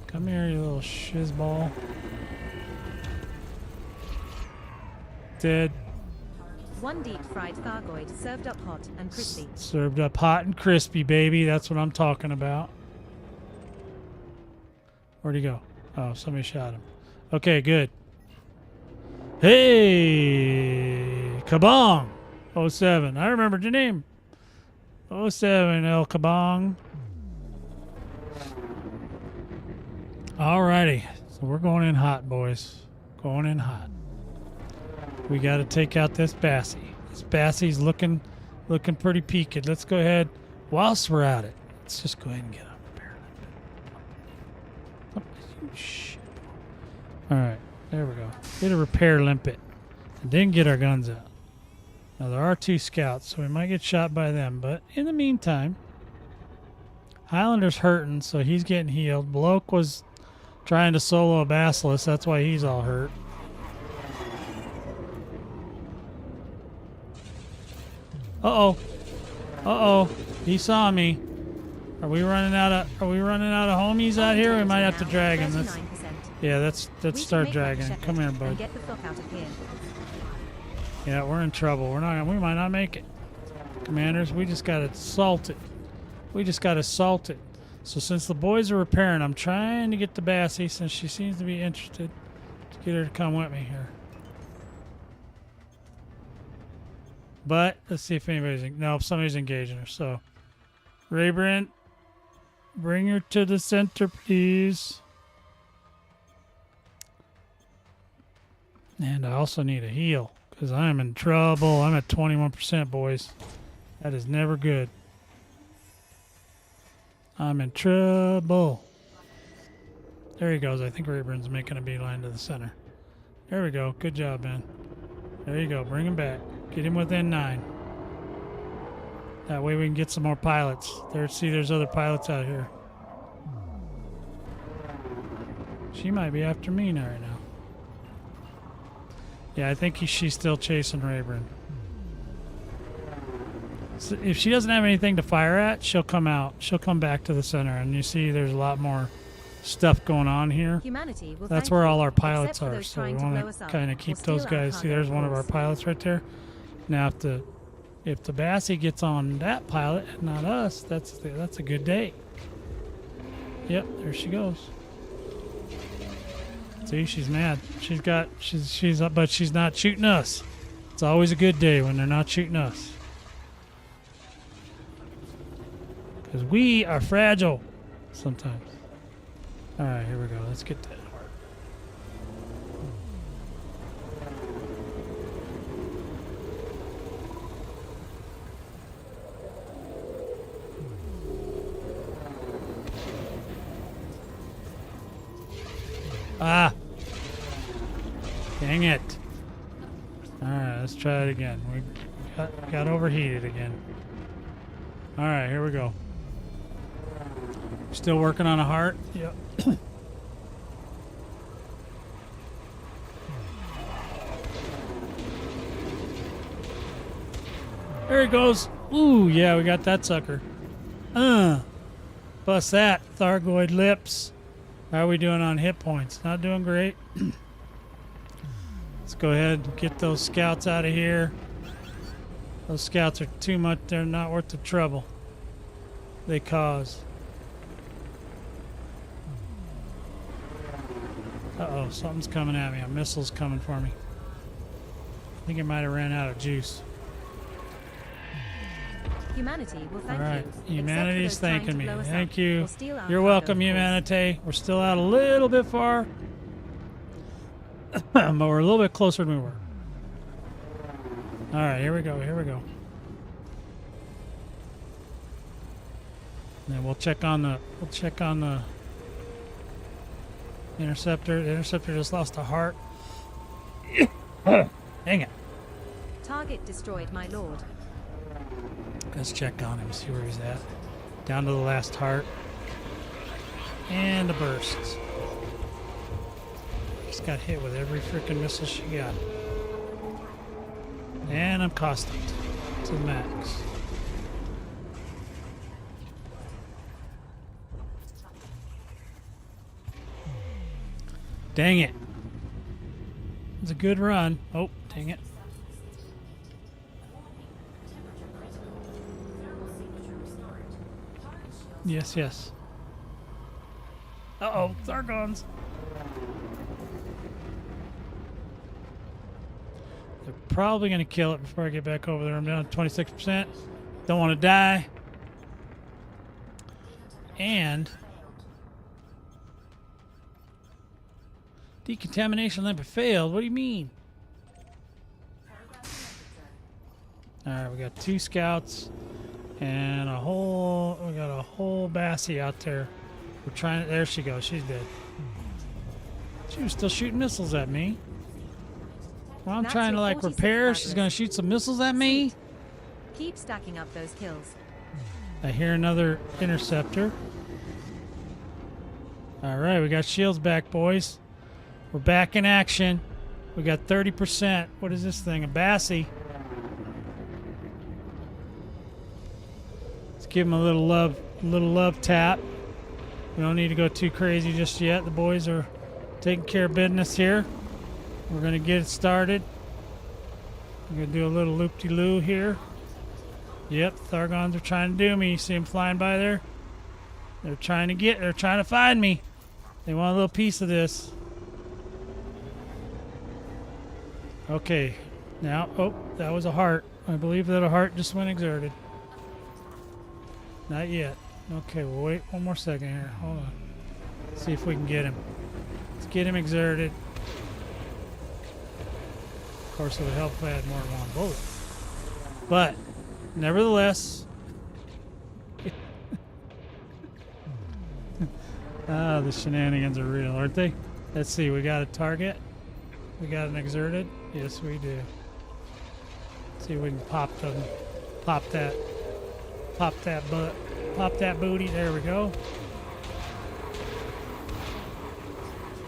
Come here, you little shizzball. Dead. 1 deep fried thargoid served up hot and crispy. Served up hot and crispy, baby. That's what I'm talking about. Where'd he go? Oh, somebody shot him. Okay, good. Hey! Kabong! 07. I remembered your name. 07, El Kabong. Alrighty. So we're going in hot, boys. Going in hot. We got to take out this Bassie. This Bassie's looking pretty peaked. Let's go ahead. Whilst we're at it, let's just go ahead and get a repair limpet. Oh, shit. Alright. There we go. Get a repair limpet. And then get our guns out. Now there are 2 scouts, so we might get shot by them. But in the meantime, Highlander's hurting, so he's getting healed. Bloke was trying to solo a Basilisk, that's why he's all hurt. Uh-oh. Uh-oh. He saw me. Are we running out of homies out here? We might have to drag him. Let's start dragging him. Come here, bud. Get the fuck out of here. Yeah, we're in trouble. We might not make it. Commanders, we just got assaulted. So since the boys are repairing, I'm trying to get the Bassie, since she seems to be interested, to get her to come with me here. But let's see if somebody's engaging her. So, Raybrand, bring her to the center, please. And I also need a heal, because I am in trouble. I'm at 21%, boys. That is never good. I'm in trouble. There he goes. I think Raybrand's making a beeline to the center. There we go. Good job, man. There you go. Bring him back. Get him within 9. That way we can get some more pilots. There's other pilots out here. She might be after me now right now. Yeah, I think she's still chasing Raybrand. So if she doesn't have anything to fire at, she'll come out. She'll come back to the center, and you see there's a lot more stuff going on here. That's where all our pilots are, so we want to kind of keep those guys. See, there's one of our pilots right there. Now, if the Bassie gets on that pilot and not us, that's a good day. Yep, there she goes. See, she's mad. But she's not shooting us. It's always a good day when they're not shooting us. Because we are fragile sometimes. All right, here we go. Let's get that. Ah! Dang it. Alright, let's try it again. We got overheated again. Alright, here we go. Still working on a heart? Yep. There he goes. Ooh, yeah, we got that sucker. Bust that, Thargoid lips. How are we doing on hit points? Not doing great. Let's go ahead and get those scouts out of here. Those scouts are too much. They're not worth the trouble they cause. Uh-oh, something's coming at me. A missile's coming for me. I think it might have ran out of juice. Humanity will thank you. All right, you. humanity's thanking me. Thank you. You're welcome, humanity. We're still out a little bit far, but we're a little bit closer than we were. All right, here we go. Here we go. And then we'll check on the interceptor. The interceptor just lost a heart. Dang it. Target destroyed, my lord. Let's check on him, see where he's at. Down to the last heart. And the bursts. Just got hit with every freaking missile she got. And I'm caustic to the max. Dang it. It's a good run. Oh, dang it. Yes, yes. Uh-oh, Thargons. They're probably going to kill it before I get back over there. I'm down to 26%. Don't want to die. And decontamination limpet failed. What do you mean? Alright, we got 2 scouts and we got a whole Bassie out there. We're trying, there she goes, she's dead. She was still shooting missiles at me. Well, I'm trying to like repair, she's gonna shoot some missiles at me. Keep stacking up those kills. I hear another interceptor. Alright, we got shields back, boys. We're back in action. We got 30%. What is this thing? A Bassie. Let's give him a little love tap. We don't need to go too crazy just yet. The boys are taking care of business here. We're gonna get it started. We're gonna do a little loop-de-loo here. Yep, Thargoids are trying to do me. You see them flying by there? They're trying to find me. They want a little piece of this. Okay, now, oh, that was a heart. I believe that a heart just went exerted. Not yet. Okay, we'll wait one more second here. Hold on. See if we can get him. Let's get him exerted. Of course, it would help if I had more than one bullet. But, nevertheless... Ah, the shenanigans are real, aren't they? Let's see, we got a target. We got an exerted. Yes, we do. Let's see if we can pop that butt, pop that booty. There we go.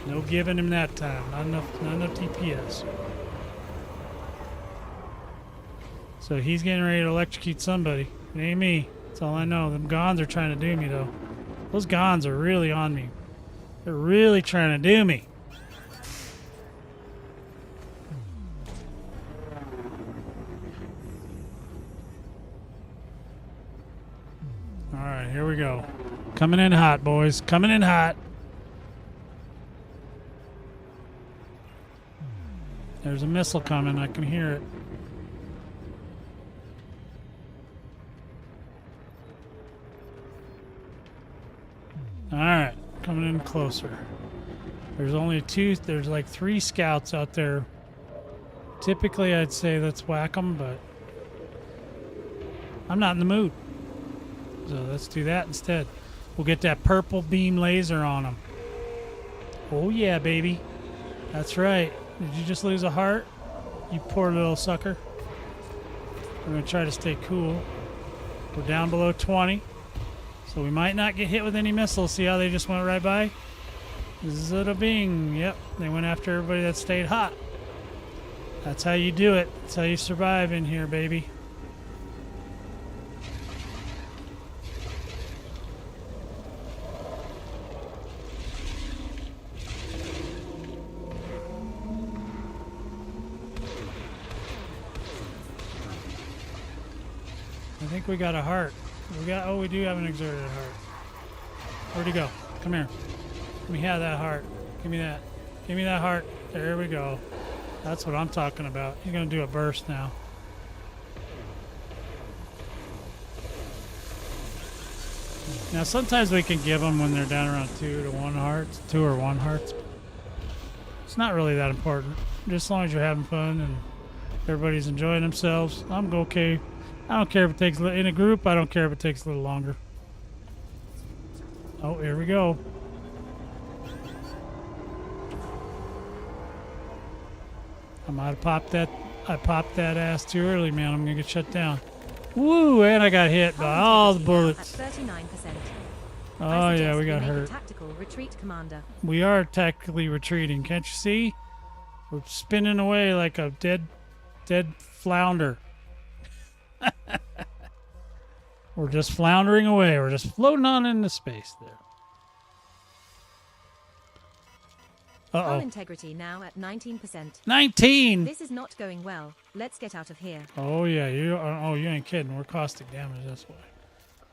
No giving him that time. Not enough TPS. So he's getting ready to electrocute somebody. It ain't me. That's all I know. Them Gons are trying to do me though. Those Gons are really on me. They're really trying to do me. Alright, here we go. Coming in hot, boys. Coming in hot. There's a missile coming. I can hear it. Alright, coming in closer. There's only there's like 3 scouts out there. Typically, I'd say let's whack them, but I'm not in the mood. So let's do that instead. We'll get that purple beam laser on them. Oh yeah, baby. That's right. Did you just lose a heart? You poor little sucker. We're going to try to stay cool. We're down below 20. So we might not get hit with any missiles. See how they just went right by? Zada bing. Yep, they went after everybody that stayed hot. That's how you do it. That's how you survive in here, baby. I think we got a heart. We do have an exerted heart. Where'd he go? Come here. Let me have that heart. Give me that. Give me that heart. There we go. That's what I'm talking about. He's going to do a burst now. Now, sometimes we can give them when they're down around 2 or 1 hearts. It's not really that important. Just as long as you're having fun and everybody's enjoying themselves, I'm okay. I don't care if it takes, in a group, I don't care if it takes a little longer. Oh, here we go. I might have popped that, ass too early, man. I'm going to get shut down. Woo, and I got hit by all the bullets. At 39%. Oh, yeah, we got hurt. Tactical retreat, Commander. We are tactically retreating. Can't you see? We're spinning away like a dead flounder. We're just floundering away. We're just floating on into space there. Uh-oh. Hull integrity now at 19%. 19! This is not going well. Let's get out of here. Oh, yeah. You ain't kidding. We're caustic damage this way.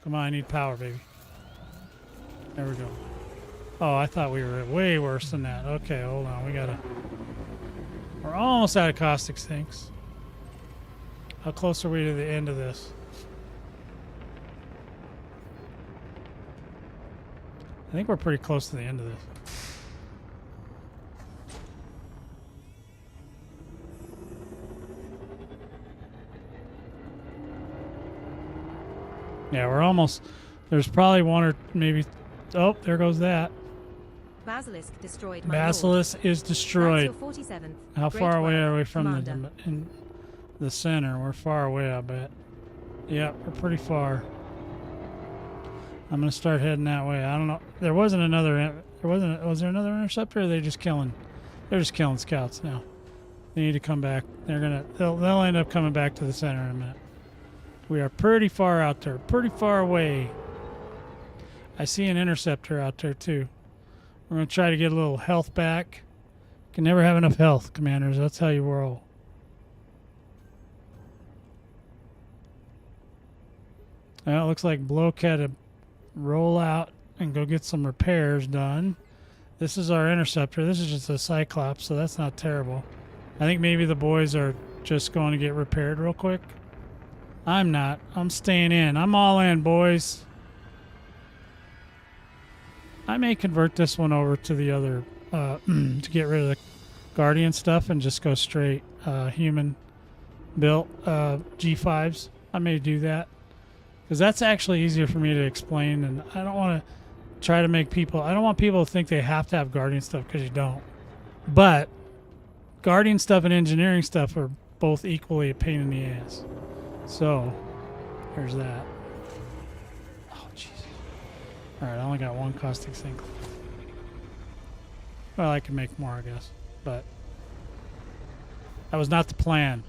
Come on, I need power, baby. There we go. Oh, I thought we were way worse than that. Okay, hold on. We're almost out of caustic sinks. How close are we to the end of this? I think we're pretty close to the end of this. Yeah, we're almost. There's probably one or maybe. Oh, there goes that. Basilisk destroyed, my Basilisk is destroyed. That's your 47th. How Great far away work, are we from Commander. the center? We're far away, I bet. Yeah, we're pretty far. I'm gonna start heading that way. I don't know. There wasn't another. Was there another interceptor? Or are they just killing? They're just killing scouts now. They need to come back. They'll end up coming back to the center in a minute. We are pretty far out there. Pretty far away. I see an interceptor out there too. We're gonna try to get a little health back. Can never have enough health, commanders. That's how you roll. Well, it looks like Bloke had to roll out and go get some repairs done. This is our interceptor. This is just a Cyclops, so that's not terrible. I think maybe the boys are just going to get repaired real quick. I'm not. I'm staying in. I'm all in, boys. I may convert this one over to the other, to get rid of the Guardian stuff and just go straight human built G5s. I may do that. Because that's actually easier for me to explain, and I don't want to try to make people... I don't want people to think they have to have Guardian stuff, because you don't. But Guardian stuff and engineering stuff are both equally a pain in the ass. So, there's that. Oh, Jesus. Alright, I only got one caustic sink. Well, I can make more, I guess. But that was not the plan.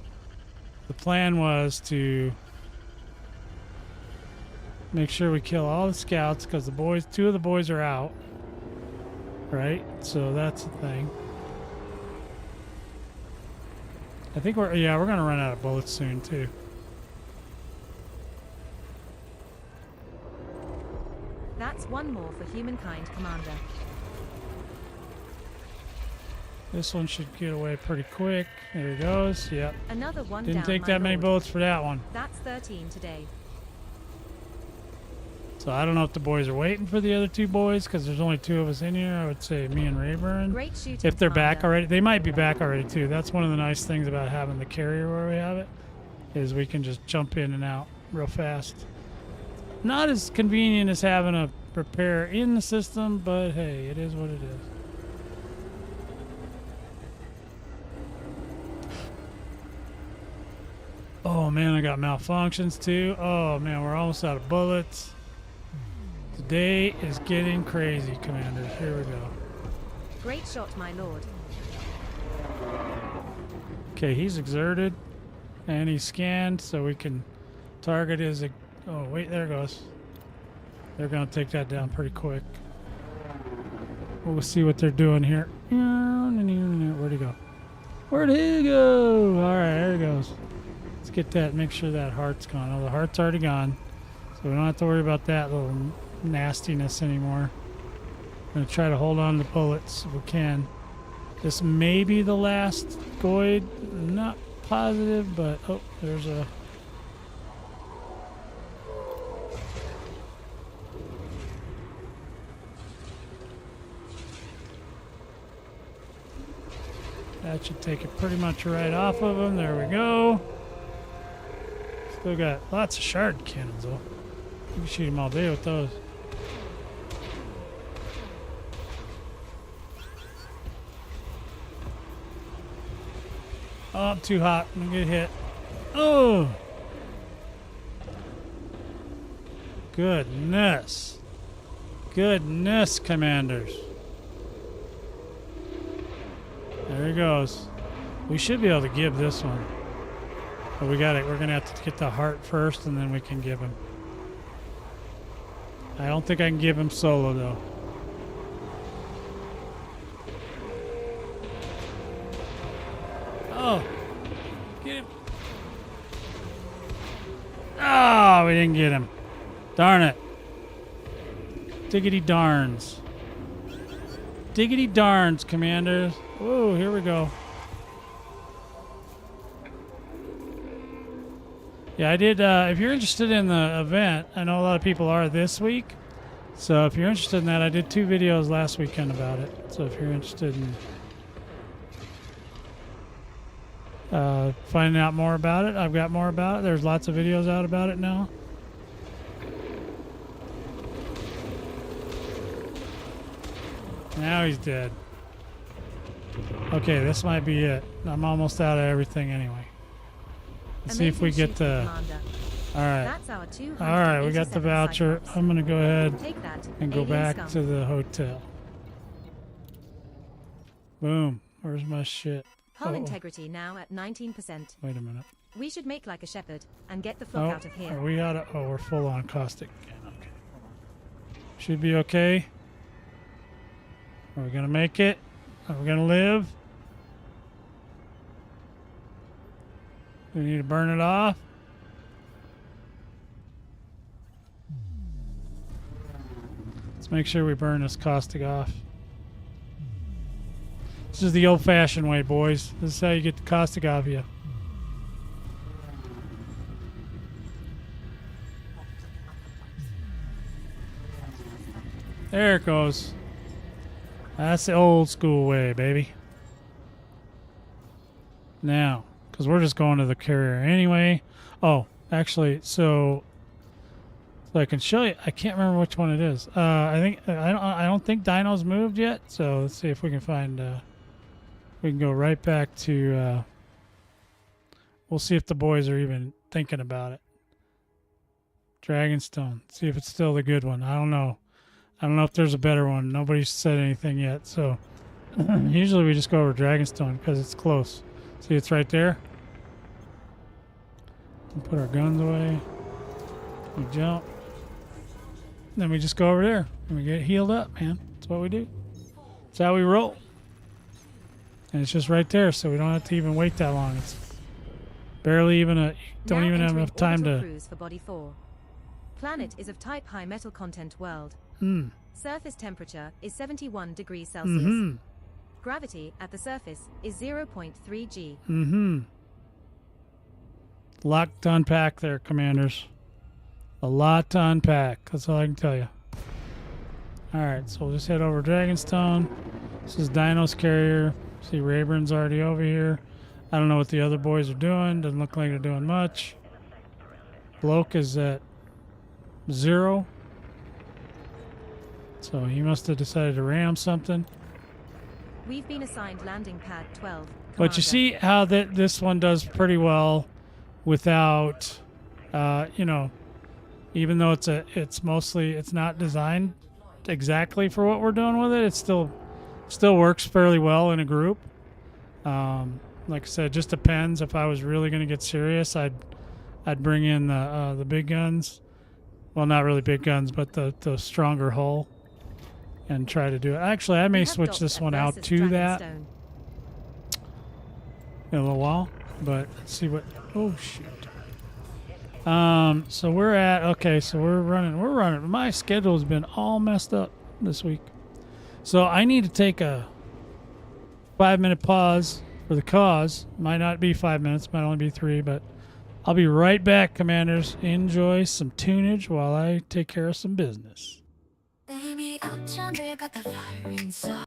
The plan was to... make sure we kill all the scouts because the boys, 2 of the boys are out. Right? So that's the thing. I think we're going to run out of bullets soon too. That's one more for humankind, Commander. This one should get away pretty quick. There he goes. Yep. Another one Didn't down, take my that many lord. bullets for that one. That's 13 today. So I don't know if the boys are waiting for the other 2 boys because there's only 2 of us in here. I would say me and Rayburn. Great shooting, If they're back Commander. already, they might be back already too. That's one of the nice things about having the carrier where we have it, is we can just jump in and out real fast. Not as convenient as having a repair in the system, but hey, it is what it is. Oh man, I got malfunctions too. Oh man, we're almost out of bullets. Today is getting crazy, commanders. Here we go. Great shot, my lord. Okay, he's exerted and he's scanned, so we can target his. Oh wait, there it goes. They're gonna take that down pretty quick. We'll see what they're doing here. Where'd he go? Where'd he go? All right, there he goes. Let's get that. Make sure that heart's gone. Oh, the heart's already gone, so we don't have to worry about that little nastiness anymore. I'm gonna try to hold on to bullets if we can. This may be the last Goid. Not positive, but oh, there's a. That should take it pretty much right off of him. There we go. Still got lots of shard cannons though. You can shoot him all day with those. Oh, I'm too hot. I'm gonna get hit. Oh! Goodness. Goodness, commanders. There he goes. We should be able to give this one. But we got it. We're gonna have to get the heart first and then we can give him. I don't think I can give him solo though. Oh, get him. Oh, we didn't get him. Darn it. Diggity darns. Diggity darns, commanders. Whoa, here we go. Yeah, I did. If you're interested in the event, I know a lot of people are this week. So if you're interested in that, I did 2 videos last weekend about it. So if you're interested in finding out more about it, I've got more about it. There's lots of videos out about it now. Now he's dead. Okay, this might be it. I'm almost out of everything anyway. Let's see if we get the... Alright. That's our Alright, we got the voucher. Cyclops. I'm going to go ahead Take that, and go alien back scum. to the hotel. Boom. Where's my shit? Hull Uh-oh. integrity now at 19%. Wait a minute. We should make like a shepherd and get the flock out of Are here. we out of... Oh, we're full on caustic again. Okay. Should be okay. Are we going to make it? Are we going to live? Do we need to burn it off? Let's make sure we burn this caustic off. This is the old-fashioned way, boys. This is how you get the caustic off you. There it goes. That's the old school way, baby. Now, because we're just going to the carrier anyway. Oh, actually, so I can show you. I can't remember which one it is. I don't think Dino's moved yet. So let's see if we can find. We can go right back to. We'll see if the boys are even thinking about it. Dragonstone. See if it's still the good one. I don't know. I don't know if there's a better one. Nobody's said anything yet. So usually we just go over Dragonstone because it's close. See, it's right there. We put our guns away. We jump. Then we just go over there and we get healed up, man. That's what we do. That's how we roll. And it's just right there, so we don't have to even wait that long. It's barely even a. Don't Now even have entering enough time orbital to. cruise for body 4. Planet is of type high metal content world. Mm. Surface temperature is 71 degrees Celsius. Mm-hmm. Gravity at the surface is 0.3 g. Mm-hmm. Lot to unpack there, commanders. A lot to unpack. That's all I can tell you. Alright, so we'll just head over Dragonstone. This is Dino's carrier. See, Rayburn's already over here. I don't know what the other boys are doing. Doesn't look like they're doing much. Bloke is at 0. So he must have decided to ram something. We've been assigned landing pad 12. But you Commander. see how this one does pretty well without, even though it's not designed exactly for what we're doing with it. It still works fairly well in a group. Like I said, it just depends. If I was really going to get serious, I'd bring in the big guns. Well, not really big guns, but the stronger hull, and try to do it. Actually, I may We have switch docked this at one out versus to that Dragonstone. in a little while. But let's see what. Oh shoot. So we're at. Okay, so we're running. My schedule's been all messed up this week, so I need to take a 5-minute pause for the cause. Might not be 5 minutes. Might only be 3, but. I'll be right back, commanders. Enjoy some tunage while I take care of some business. Baby, got the fire inside.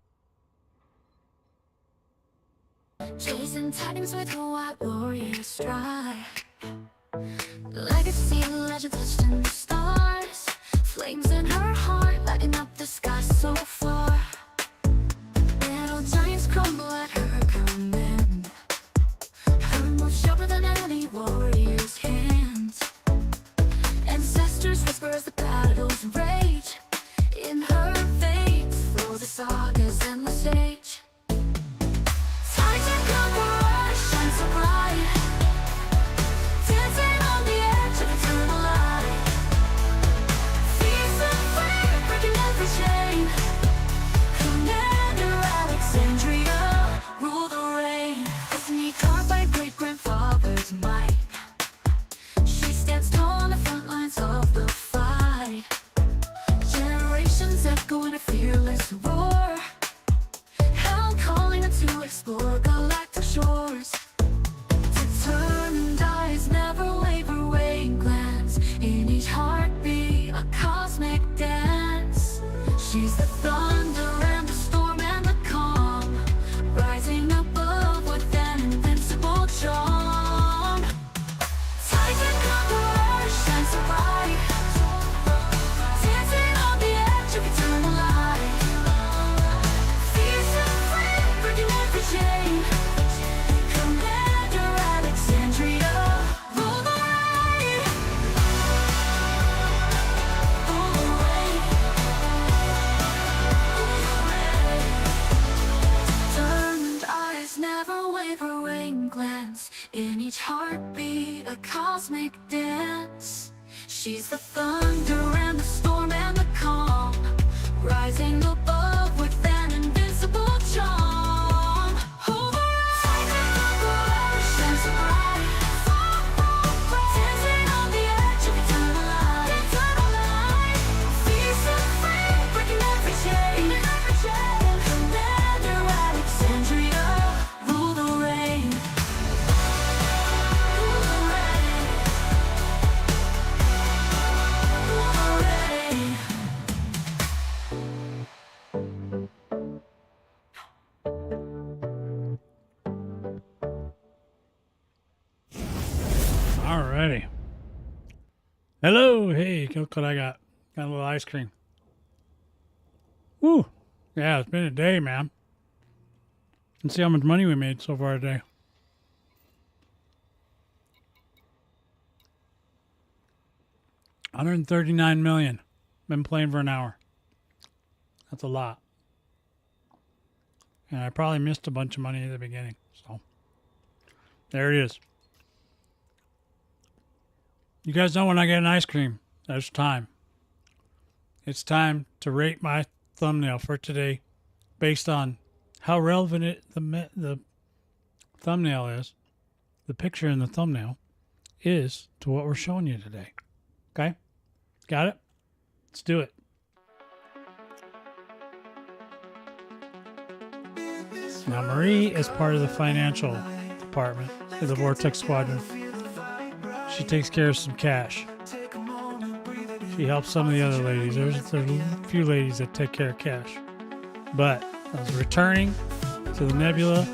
Chasing titans with a white warrior stride. Legacy, legend touched in the stars. Flames in her heart, lighting up the sky so far. Little giants crumble at her command. Her move sharper than any warrior's hands. Ancestors whisper as the battles rage. In her veins flow the sagas and the stage. Titan conqueror shines so bright, dancing on the edge of eternal light. Feast of flame breaking every chain. each heartbeat a cosmic dance. She's the thunder and the storm and the calm, rising above with an invincible charm. Horizon shines so bright, dancing on the edge of eternal light. Feast of flame, breaking every chain. Commander Alexandria, rule the reign. Rule the reign. Rule the reign. Alrighty. Hello. Hey, look what I got. Got a little ice cream. Woo. Yeah, it's been a day, man. Let's see how much money we made so far today. $139 million. Been playing for an hour. That's a lot. And I probably missed a bunch of money at the beginning. So there it is. You guys know when I get an ice cream, there's time. It's time to rate my thumbnail for today based on how relevant the thumbnail is, the picture in the thumbnail is to what we're showing you today. Okay? Got it? Let's do it. Now, Marie is part of the financial department of the Vortex Squadron. She takes care of some cash. She helps some of the other ladies. There's a few ladies that take care of cash. But I was returning to the Nebula,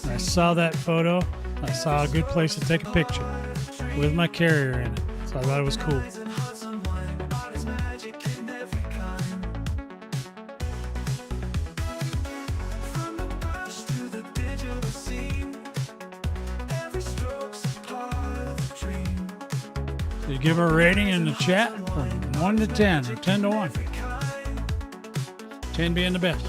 and I saw that photo. I saw a good place to take a picture with my carrier in it. So I thought it was cool. You give her a rating in the chat from 1 to 10, or 10 to 1. 10 being the best.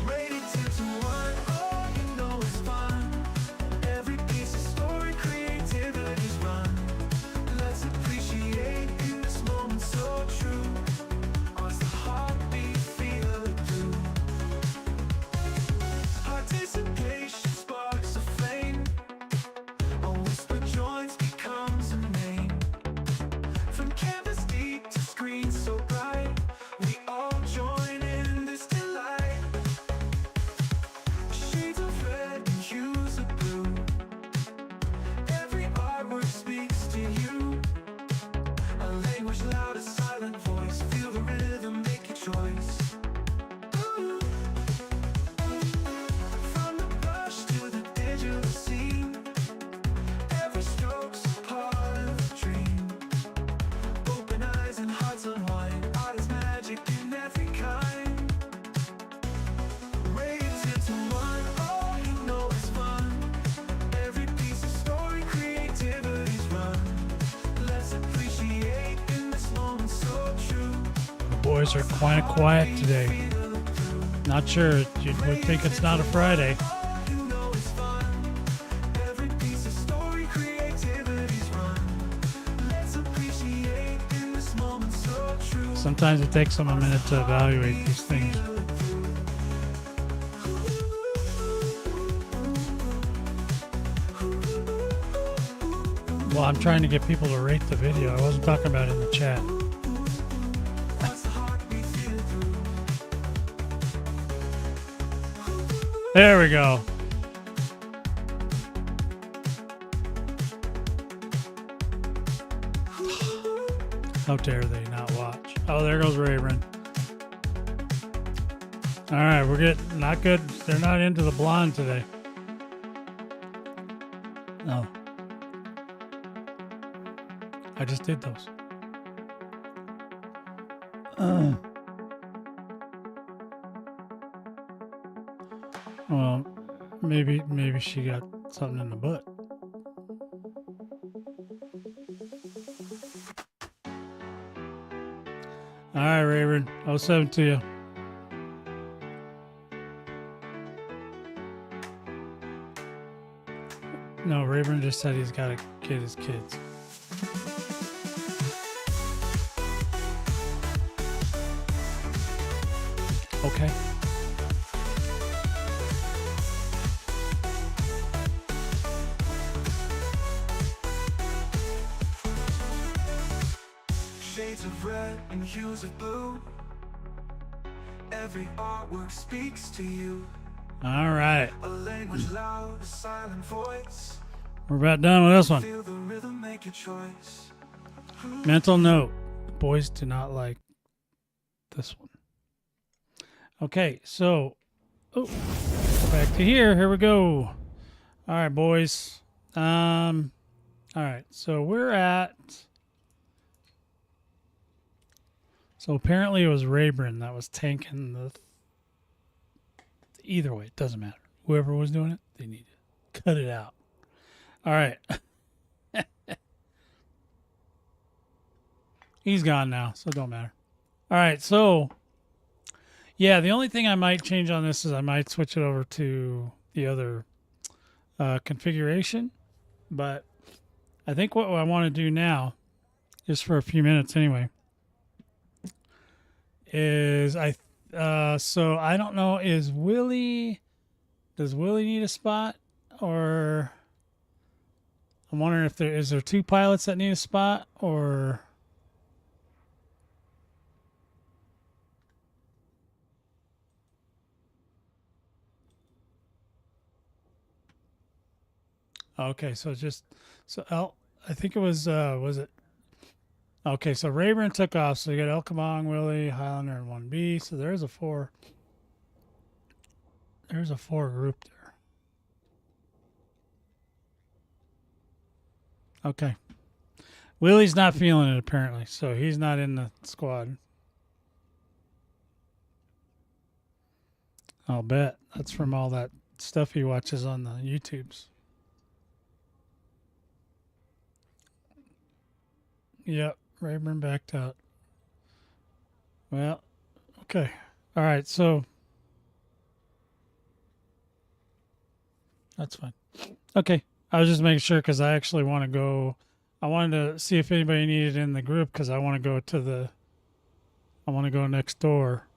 Boys are kind of quiet today. Not sure. You would think it's not a Friday. Sometimes it takes them a minute to evaluate these things. Well, I'm trying to get people to rate the video. I wasn't talking about it in the chat. There we go. How dare they not watch? Oh, there goes Raven. All right, we're getting not good. They're not into the blonde today. No. I just did those. Well, maybe she got something in the butt. All right, Raven. 07 to you. No, Rayburn just said he's got to get his kids. Okay. Shades of red and hues of blue. Every artwork speaks to you. All right. A language loud, a silent voice. We're about done with this one. Feel the rhythm, make your choice. Mental note. Boys do not like this one. Okay, so back to here. Here we go. All right, boys. All right, so we're at. So apparently it was Rayburn that was tanking the. Either way, it doesn't matter. Whoever was doing it, they need to cut it out. All right. He's gone now, so it don't matter. All right, so. Yeah, the only thing I might change on this is I might switch it over to the other configuration. But I think what I want to do now, just for a few minutes anyway, is so I don't know, does Willie need a spot? Or I'm wondering if is there two pilots that need a spot, or... Okay, so it's just I think it was it? Okay, so Rayburn took off, so you got El Kamong, Willie, Highlander, and 1B. So there's a four. There's a four group there. Okay. Willie's not feeling it apparently, so he's not in the squad. I'll bet that's from all that stuff he watches on the YouTubes. Yep, Rayburn backed out. Well, okay. All right, so that's fine. Okay, I was just making sure because I actually want to go. I wanted to see if anybody needed in the group because I want to go I want to go next door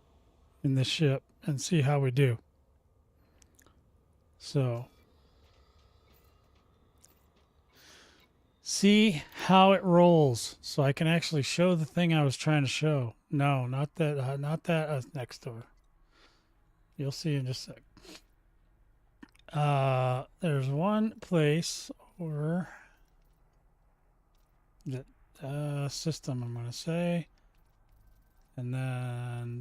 in this ship and see how we do. So. See how it rolls, so I can actually show the thing I was trying to show. No, not that next door. You'll see in just a sec. There's one place over that system, I'm gonna say, and then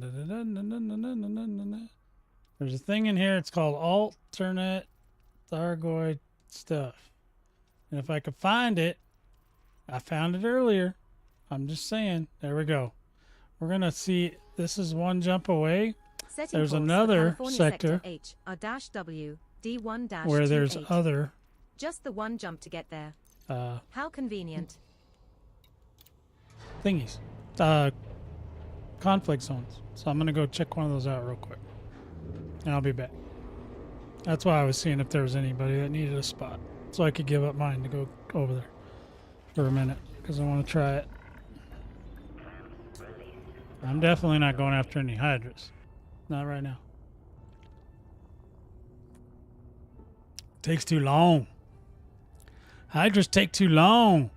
there's a thing in here. It's called alternate thargoid stuff. And if I could find it, I found it earlier. I'm just saying. There we go. We're going to see. This is one jump away. Setting There's course for another California sector H, R-W, D1-28. where there's other. Just the one jump to get there. How convenient. Thingies. Conflict zones. So I'm going to go check one of those out real quick. And I'll be back. That's why I was seeing if there was anybody that needed a spot. So I could give up mine to go over there for a minute because I want to try it. I'm definitely not going after any hydras. Not right now. Takes too long. Hydras take too long.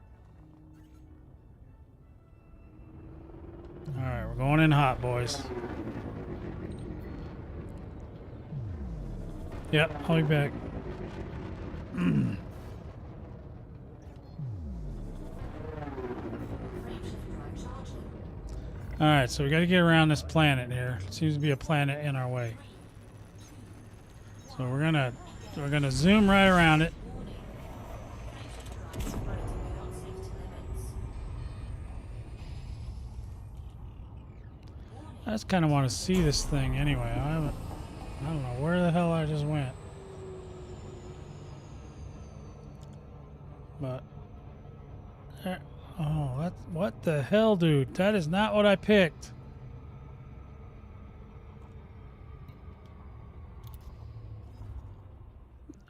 All right, we're going in hot, boys. Yep, I'll be back. All right, so we got to get around this planet here. Seems to be a planet in our way. So we're gonna zoom right around it. I just kind of want to see this thing anyway. I don't know where the hell I just went. But oh, what the hell, dude? That is not what I picked.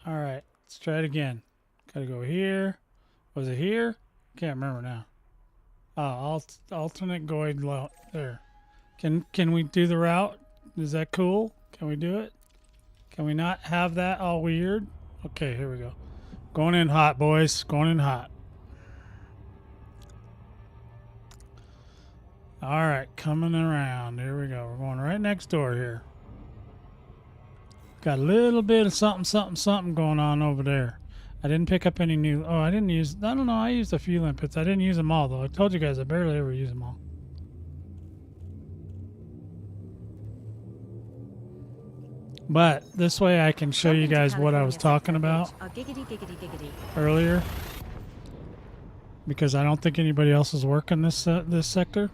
All right, let's try it again. Gotta go here. Was it here? Can't remember now. Alternate goid there. Can we do the route? Is that cool? Can we do it? Can we not have that all weird? Okay, here we go. Going in hot, boys. Going in hot. All right, coming around. Here we go. We're going right next door here. Got a little bit of something going on over there. I didn't pick up any new... Oh, I didn't use... I don't know. I used a few limpets. I didn't use them all, though. I told you guys I barely ever use them all. But this way I can show you guys what I was talking about earlier. Because I don't think anybody else is working this sector.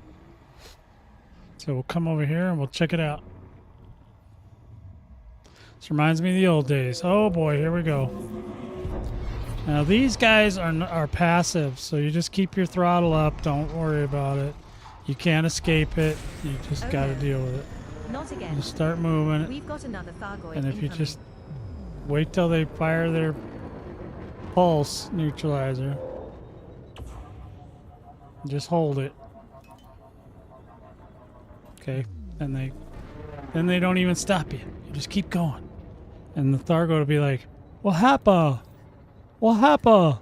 So we'll come over here and we'll check it out. This reminds me of the old days. Oh boy, here we go. Now these guys are passive, so you just keep your throttle up. Don't worry about it. You can't escape it. You just got to deal with it. Not again. You start moving it. We've got another thargoid And if you incoming. just wait till they fire their pulse neutralizer, just hold it. Okay, and then they don't even stop you. You just keep going, and the thargoid will be like, "What happened? What happened?"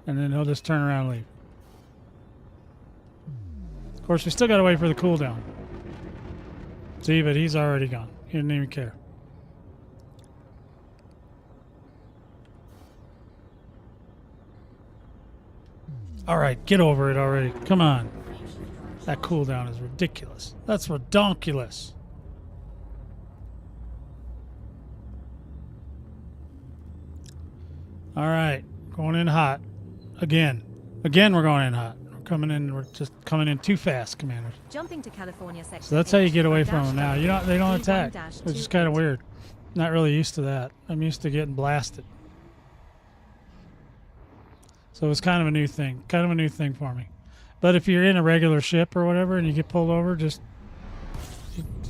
And then he'll just turn around and leave. Of course, we still got to wait for the cooldown. See, but he's already gone. He didn't even care. All right, get over it already. Come on. That cooldown is ridiculous. That's redonkulous. All right, going in hot. Again, we're going in hot. We're just coming in too fast, Commanders. Jumping to California section. So that's how you get away from them now. They don't attack, which is kind of weird. Not really used to that. I'm used to getting blasted. So it's kind of a new thing. Kind of a new thing for me. But if you're in a regular ship or whatever and you get pulled over, there's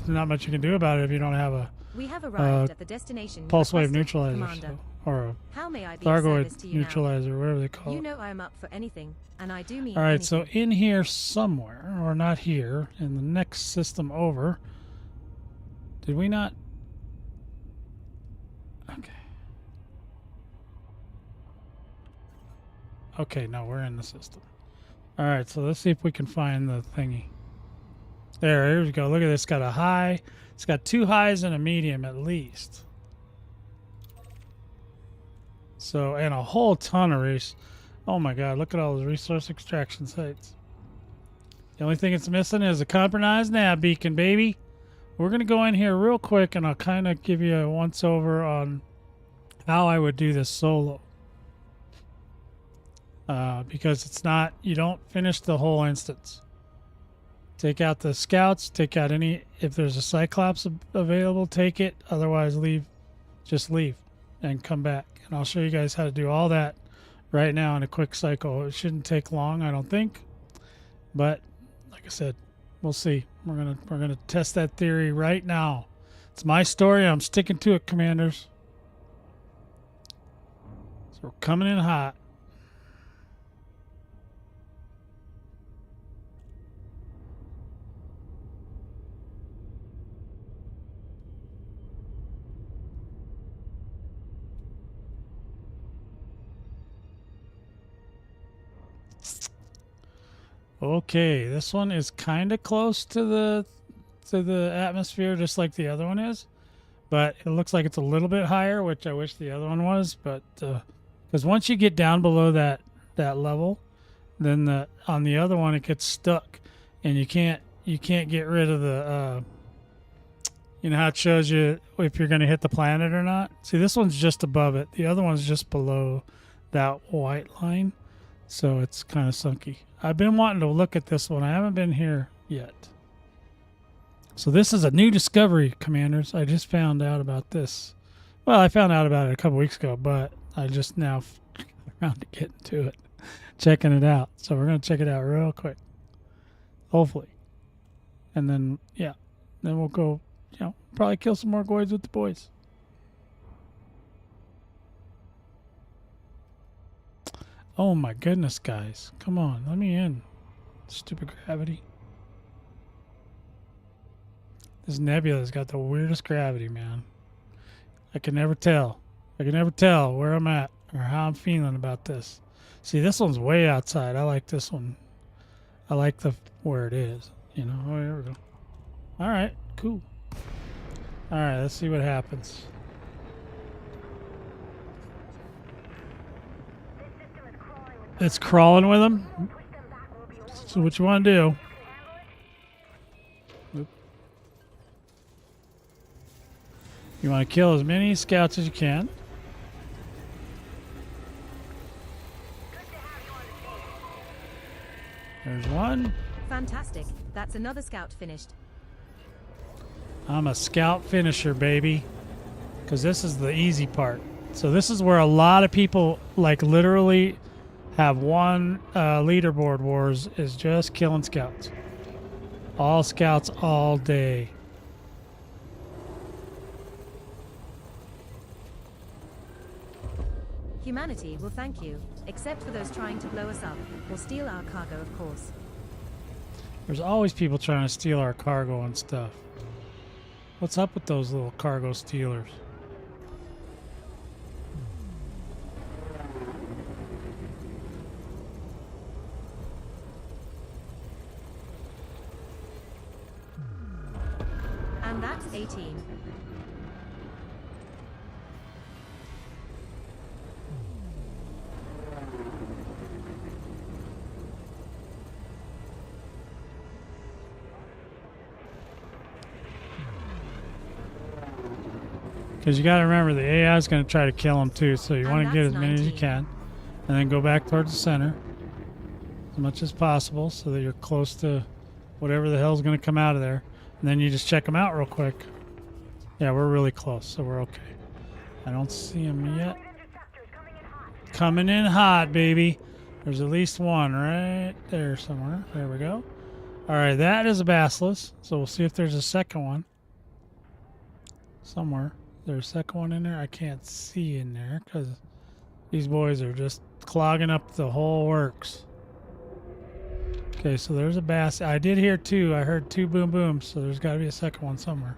not much you can do about it if you don't have a We have arrived at the destination. pulse wave requested, neutralizer Commander. or a How may I be of service to thargoid you now? neutralizer, whatever they call You it. know I am up for anything, and I do mean All right, anything. so in here somewhere, or not here, in the next system over, did we not? Okay. Okay, no, we're in the system. All right, so let's see if we can find the thingy. Here we go. Look at this. It's got a high. It's got 2 highs and a medium at least. So, and a whole ton of race. Oh my God, look at all those resource extraction sites. The only thing it's missing is a compromised nav beacon, baby. We're going to go in here real quick and I'll kind of give you a once over on how I would do this solo. Because it's not, you don't finish the whole instance. Take out the scouts, take out any, if there's a Cyclops available, take it. Otherwise, leave, just leave and come back. And I'll show you guys how to do all that right now in a quick cycle. It shouldn't take long, I don't think. But like I said, we'll see. We're gonna test that theory right now. It's my story. I'm sticking to it, Commanders. So we're coming in hot. Okay, this one is kind of close to the atmosphere, just like the other one is, but it looks like it's a little bit higher, which I wish the other one was. But because once you get down below that level, then on the other one it gets stuck, and you can't get rid of the you know how it shows you if you're going to hit the planet or not. See, this one's just above it. The other one's just below that white line, so it's kind of sunky. I've been wanting to look at this one. I haven't been here yet. So this is a new discovery, Commanders. I just found out about this. Well, I found out about it a couple weeks ago, but I just now around to getting to it, checking it out. So we're going to check it out real quick, hopefully. And then, yeah, then we'll go, probably kill some more goids with the boys. Oh my goodness, guys. Come on, let me in. Stupid gravity. This nebula's got the weirdest gravity, man. I can never tell. I can never tell where I'm at or how I'm feeling about this. See, this one's way outside. I like this one. I like the where it is. You know, oh, here we go. All right, cool. All right, let's see what happens. It's crawling with them. So what you want to do? Oop. You want to kill as many scouts as you can. There's one. Fantastic. That's another scout finished. I'm a scout finisher, baby. Because this is the easy part. So this is where a lot of people, like, literally have one leaderboard wars is just killing scouts. All scouts all day. Humanity will thank you, except for those trying to blow us up or steal our cargo, of course. There's always people trying to steal our cargo and stuff. What's up with those little cargo stealers? And that's 18. Because you got to remember the AI is going to try to kill them too, so you And want to get as that's many as you 19. can, and then go back towards the center as much as possible, so that you're close to whatever the hell's going to come out of there, and then you just check them out real quick. Yeah, we're really close, so we're okay. I don't see them yet. Coming in hot, baby. There's at least one right there somewhere. There we go. All right, that is a basilisk, so we'll see if there's a second one somewhere. There's a second one in there. I can't see in there because these boys are just clogging up the whole works. Okay, so there's a bass. I did hear two. I heard two boom booms, so there's got to be a second one somewhere.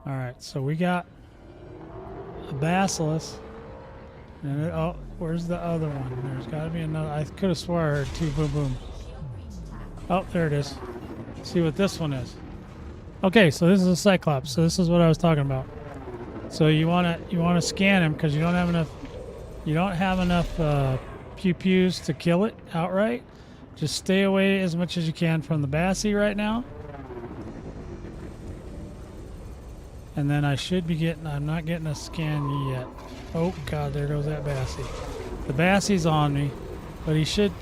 All right, so we got a basilisk. And oh, where's the other one? There's got to be another. I could have swore I heard two boom boom. Oh, there it is. See what this one is. Okay, so this is a Cyclops. So this is what I was talking about. So you wanna scan him because you don't have enough pew pews to kill it outright. Just stay away as much as you can from the Bassie right now. And then I should be getting. I'm not getting a scan yet. Oh God, there goes that Bassie. The Bassie's on me, but he should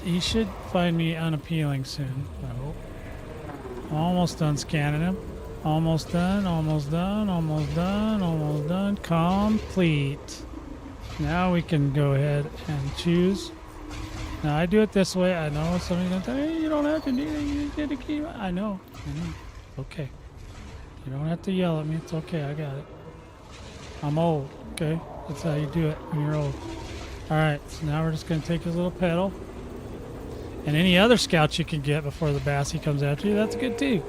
find me unappealing soon. I hope. Almost done scanning him. Almost done. Almost done. Almost done. Almost done. Complete. Now we can go ahead and choose. Now I do it this way. I know somebody's gonna tell me you don't have to do it. You get a key. I know. Okay. You don't have to yell at me. It's okay. I got it. I'm old. Okay. That's how you do it when you're old. All right. So now we're just going to take his little pedal. And any other scouts you can get before the Bassie comes after you, that's good too.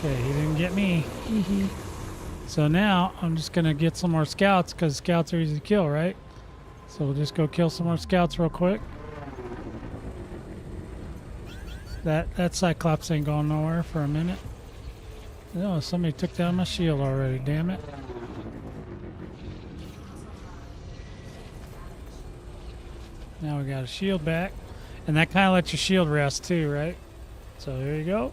Okay. He didn't get me. So now I'm just going to get some more scouts because scouts are easy to kill, right? So we'll just go kill some more scouts real quick. That Cyclops ain't going nowhere for a minute. No, somebody took down my shield already, damn it. Now we got a shield back. And that kind of lets your shield rest too, right? So there you go.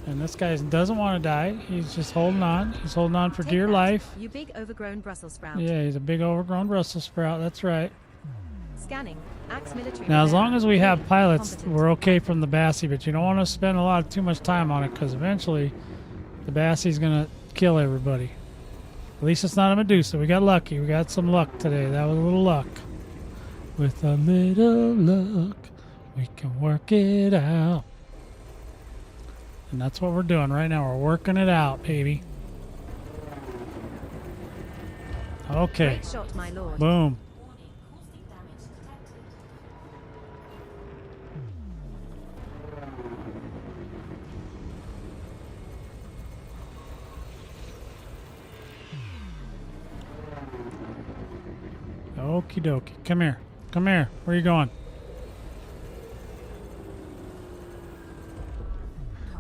And this guy doesn't want to die. He's just holding on. He's holding on for Take dear that, life. You big overgrown Brussels sprout. Yeah, he's a big overgrown Brussels sprout. That's right. Scanning. Axe military. Now, as long as we have Clear. pilots, Competent. we're okay from the Bassie, but you don't want to spend too much time on it because eventually the Bassie's going to kill everybody. At least it's not a Medusa. We got lucky. We got some luck today. That was a little luck. With a little luck, we can work it out. And that's what we're doing right now. We're working it out, baby. Okay. Great shot, my lord. Boom. Okie dokie. Come here. Come here. Where are you going?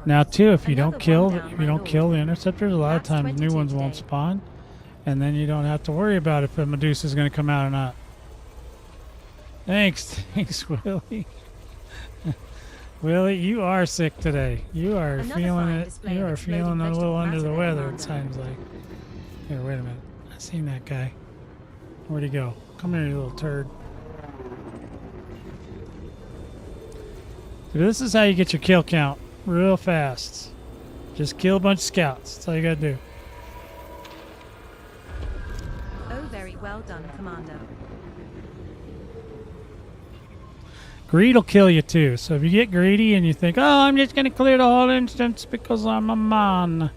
Now, too, if you don't Another kill, one down, if my you don't lord. kill the interceptors, a lot of That's times new 22 ones won't today. spawn, and then you don't have to worry about if a Medusa is going to come out or not. Thanks, thanks, Willie. Willie, you are sick today. You are Another feeling fine it. display You of are exploding feeling a little vegetable under the matter, weather. It Commander. sounds like. Here, wait a minute. I seen that guy. Where'd he go? Come here, you little turd. So this is how you get your kill count real fast. Just kill a bunch of scouts. That's all you gotta do. Oh, very well done, Commander. Greed will kill you too. So if you get greedy and you think, oh, I'm just gonna clear the whole instance because I'm a man,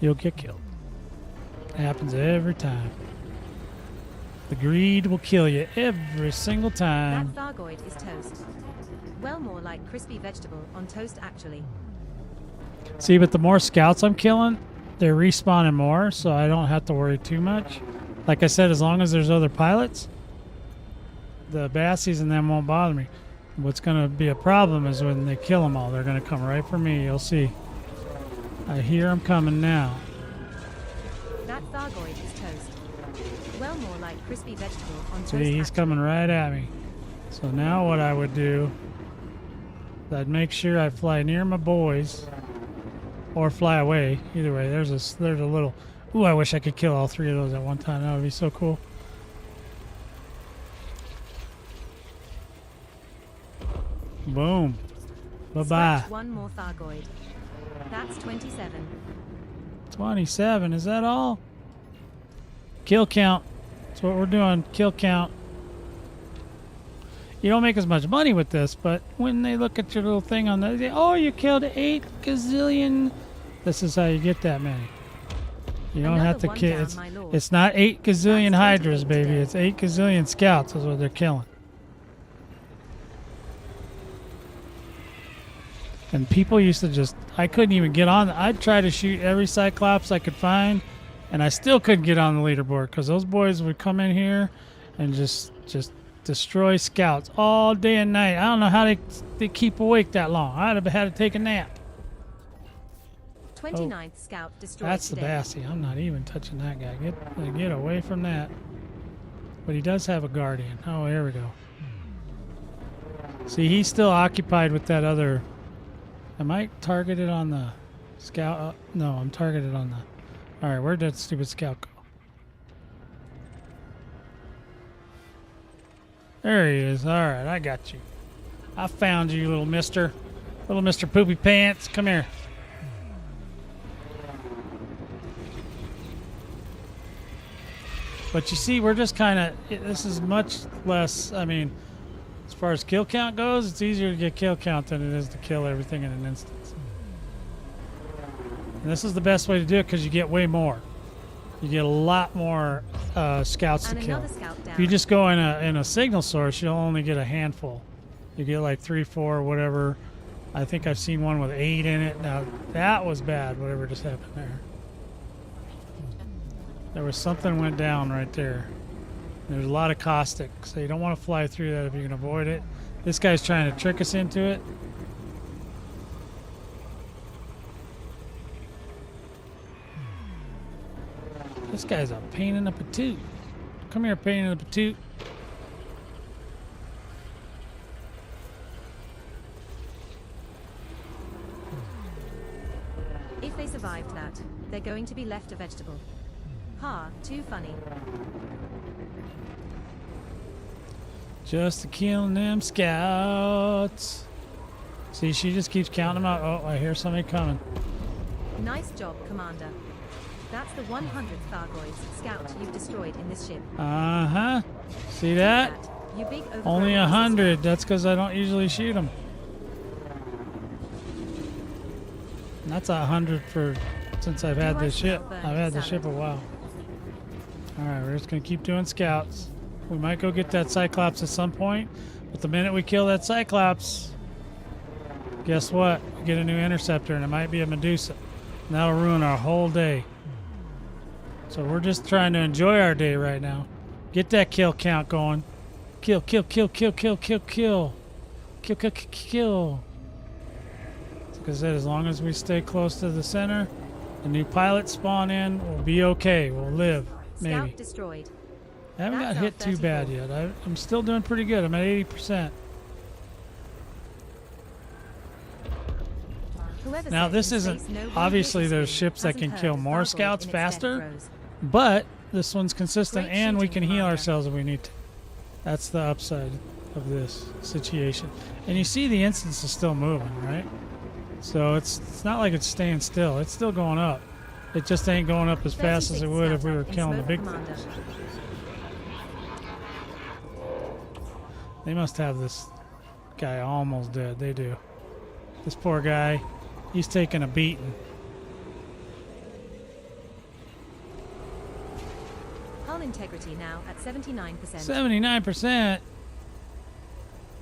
you'll get killed. It happens every time. The greed will kill you every single That time. thargoid is toast. Well, more like crispy vegetable on toast, actually. See, but the more scouts I'm killing, they're respawning more, so I don't have to worry too much. Like I said, as long as there's other pilots, the bassies and them won't bother me. What's going to be a problem is when they kill them all. They're going to come right for me. You'll see. I hear them coming now. That thargoid is toast. Well, more like crispy vegetable on toast, See, he's actually. coming right at me. So now what I would do, I'd make sure I fly near my boys or fly away. Either way, there's a little... Ooh, I wish I could kill all three of those at one time. That would be so cool. Boom. Bye-bye. Scratch one more thargoid. That's 27. 27, is that all? Kill count. That's what we're doing. Kill count. You don't make as much money with this, but when they look at your little thing on the, they, oh, you killed 8 gazillion. This is how you get that many. You don't have to Another one kill. down, my lord. It's not 8 gazillion That's hydras, 28 baby. today. It's 8 gazillion scouts is what they're killing. And people used to just, I couldn't even get on. I'd try to shoot every Cyclops I could find, and I still couldn't get on the leaderboard because those boys would come in here and just destroy scouts all day and night. I don't know how they keep awake that long. I'd have had to take a nap. 29th scout destroyed That's the today. Bassie. I'm not even touching that guy. Get away from that. But he does have a guardian. Oh, here we go. See, he's still occupied with that other. Am I targeted on the scout? No, I'm targeted on the. All right, where'd that stupid scout go? There he is. All right, I got you. I found you, little mister. Little Mr. Poopy Pants. Come here. But you see, we're just kind of, this is much less, I mean, as far as kill count goes, it's easier to get kill count than it is to kill everything in an instance. And this is the best way to do it because you get way more. You get a lot more scouts And to kill. another scout down. If you just go in a signal source, you'll only get a handful. You get like 3, 4, whatever. I think I've seen one with 8 in it. Now, that was bad, whatever just happened there. There was something went down right there. There's a lot of caustic, so you don't want to fly through that if you can avoid it. This guy's trying to trick us into it. This guy's a pain in the patoot. Come here, pain in the patoot. If they survived that, they're going to be left a vegetable. Ha, too funny. Just killing them scouts. See, she just keeps counting them out. Oh, I hear somebody coming. Nice job, Commander. That's the 100th Thargoids scout you've destroyed in this ship. Uh-huh. See that? You big overgrown Only pieces. 100. That's because I don't usually shoot them. And that's 100 for since I've had this ship. I've had the ship a while. All right, we're just gonna keep doing scouts. We might go get that Cyclops at some point, but the minute we kill that Cyclops, guess what? We get a new interceptor, and it might be a Medusa. And that'll ruin our whole day. So we're just trying to enjoy our day right now. Get that kill count going. Kill, kill, kill, kill, kill, kill, kill. Kill, kill, kill, kill. Like I said, as long as we stay close to the center, the new pilots spawn in, we'll be okay. We'll live, maybe. Scout destroyed. I haven't got That's hit our too bad 34. yet. I'm still doing pretty good. I'm at 80%. Whoever Now, said this in isn't... space no one Obviously, hit there's history ships that can hasn't kill heard of more Thargoid scouts in its death faster, throes. but this one's consistent, Great and we shooting, can heal Commander. ourselves if we need to. That's the upside of this situation. And you see the instance is still moving, right? So it's not like it's staying still. It's still going up. It just ain't going up as fast as it 36 would if scout we were up in killing the smoke, big Commander. things. They must have this guy almost dead. They do. This poor guy, he's taking a beating. Hull integrity now at 79%. 79%?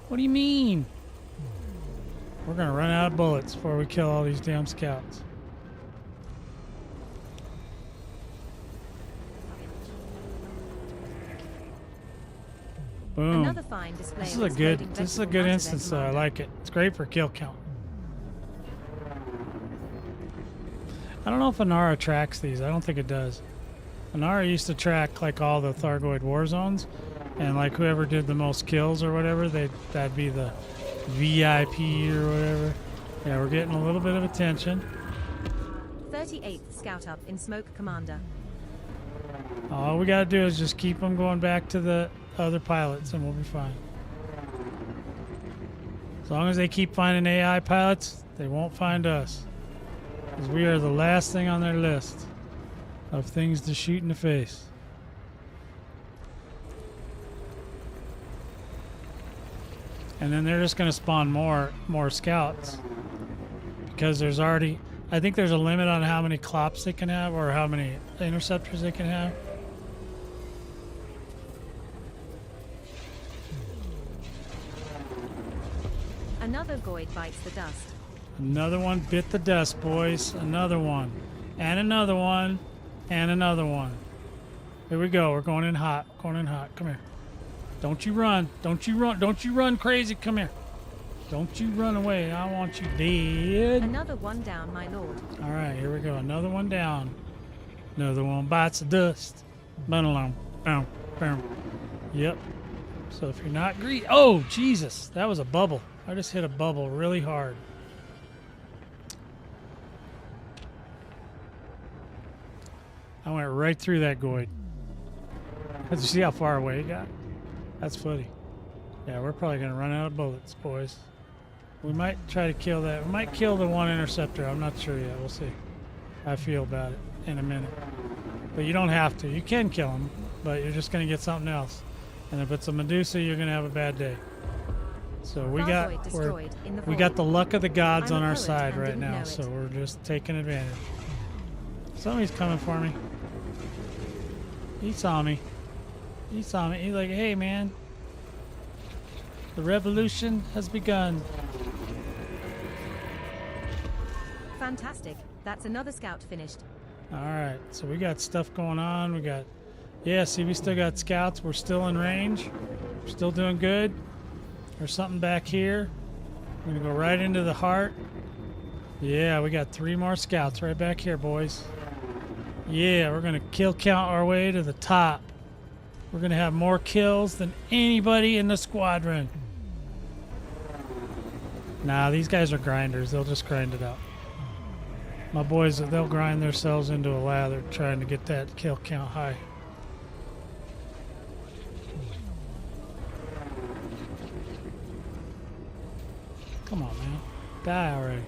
What do you mean? We're gonna run out of bullets before we kill all these damn scouts. Boom. Another fine display This is of a good exploding this is a vegetable good matter instance there, though. I Commander. like it. It's great for kill count. I don't know if Inara tracks these. I don't think it does. Inara used to track like all the Thargoid war zones, and like whoever did the most kills or whatever, that'd be the VIP or whatever. Yeah, we're getting a little bit of attention. 38th scout up in smoke, Commander. All we gotta do is just keep them going back to the other pilots, and we'll be fine. As long as they keep finding AI pilots, they won't find us. Because we are the last thing on their list of things to shoot in the face. And then they're just going to spawn more scouts. Because there's already... I think there's a limit on how many clops they can have or how many interceptors they can have. Another Goid bites the dust. Another one bit the dust, boys. Another one. And another one. And another one. Here we go. We're going in hot. Going in hot. Come here. Don't you run. Don't you run. Don't you run crazy. Come here. Don't you run away. I want you dead. Another one down, my lord. All right, here we go. Another one down. Another one bites the dust. Boom, boom, boom. Yep. So if you're not greedy... Oh, Jesus. That was a bubble. I just hit a bubble really hard. I went right through that Goid. Did you see how far away it got? That's funny. Yeah, we're probably going to run out of bullets, boys. We might try to kill that. We might kill the one interceptor. I'm not sure yet. We'll see how I feel about it in a minute. But you don't have to. You can kill him, but you're just going to get something else. And if it's a Medusa, you're going to have a bad day. So we got Thargoid destroyed in the we vault. got the luck of the gods I'm on a our poet side and right didn't now, know it. so we're just taking advantage. Somebody's coming for me. He saw me. He saw me. He's like, "Hey, man, the revolution has begun." Fantastic. That's another scout finished. All right, so we got stuff going on. We got, yeah. See, we still got scouts. We're still in range. We're still doing good. There's something back here. We're gonna go right into the heart. Yeah, we got 3 more scouts right back here, boys. Yeah, we're gonna kill count our way to the top. We're gonna have more kills than anybody in the squadron. Nah, these guys are grinders. They'll just grind it out. My boys, they'll grind themselves into a lather trying to get that kill count high. Come on, man. Die already.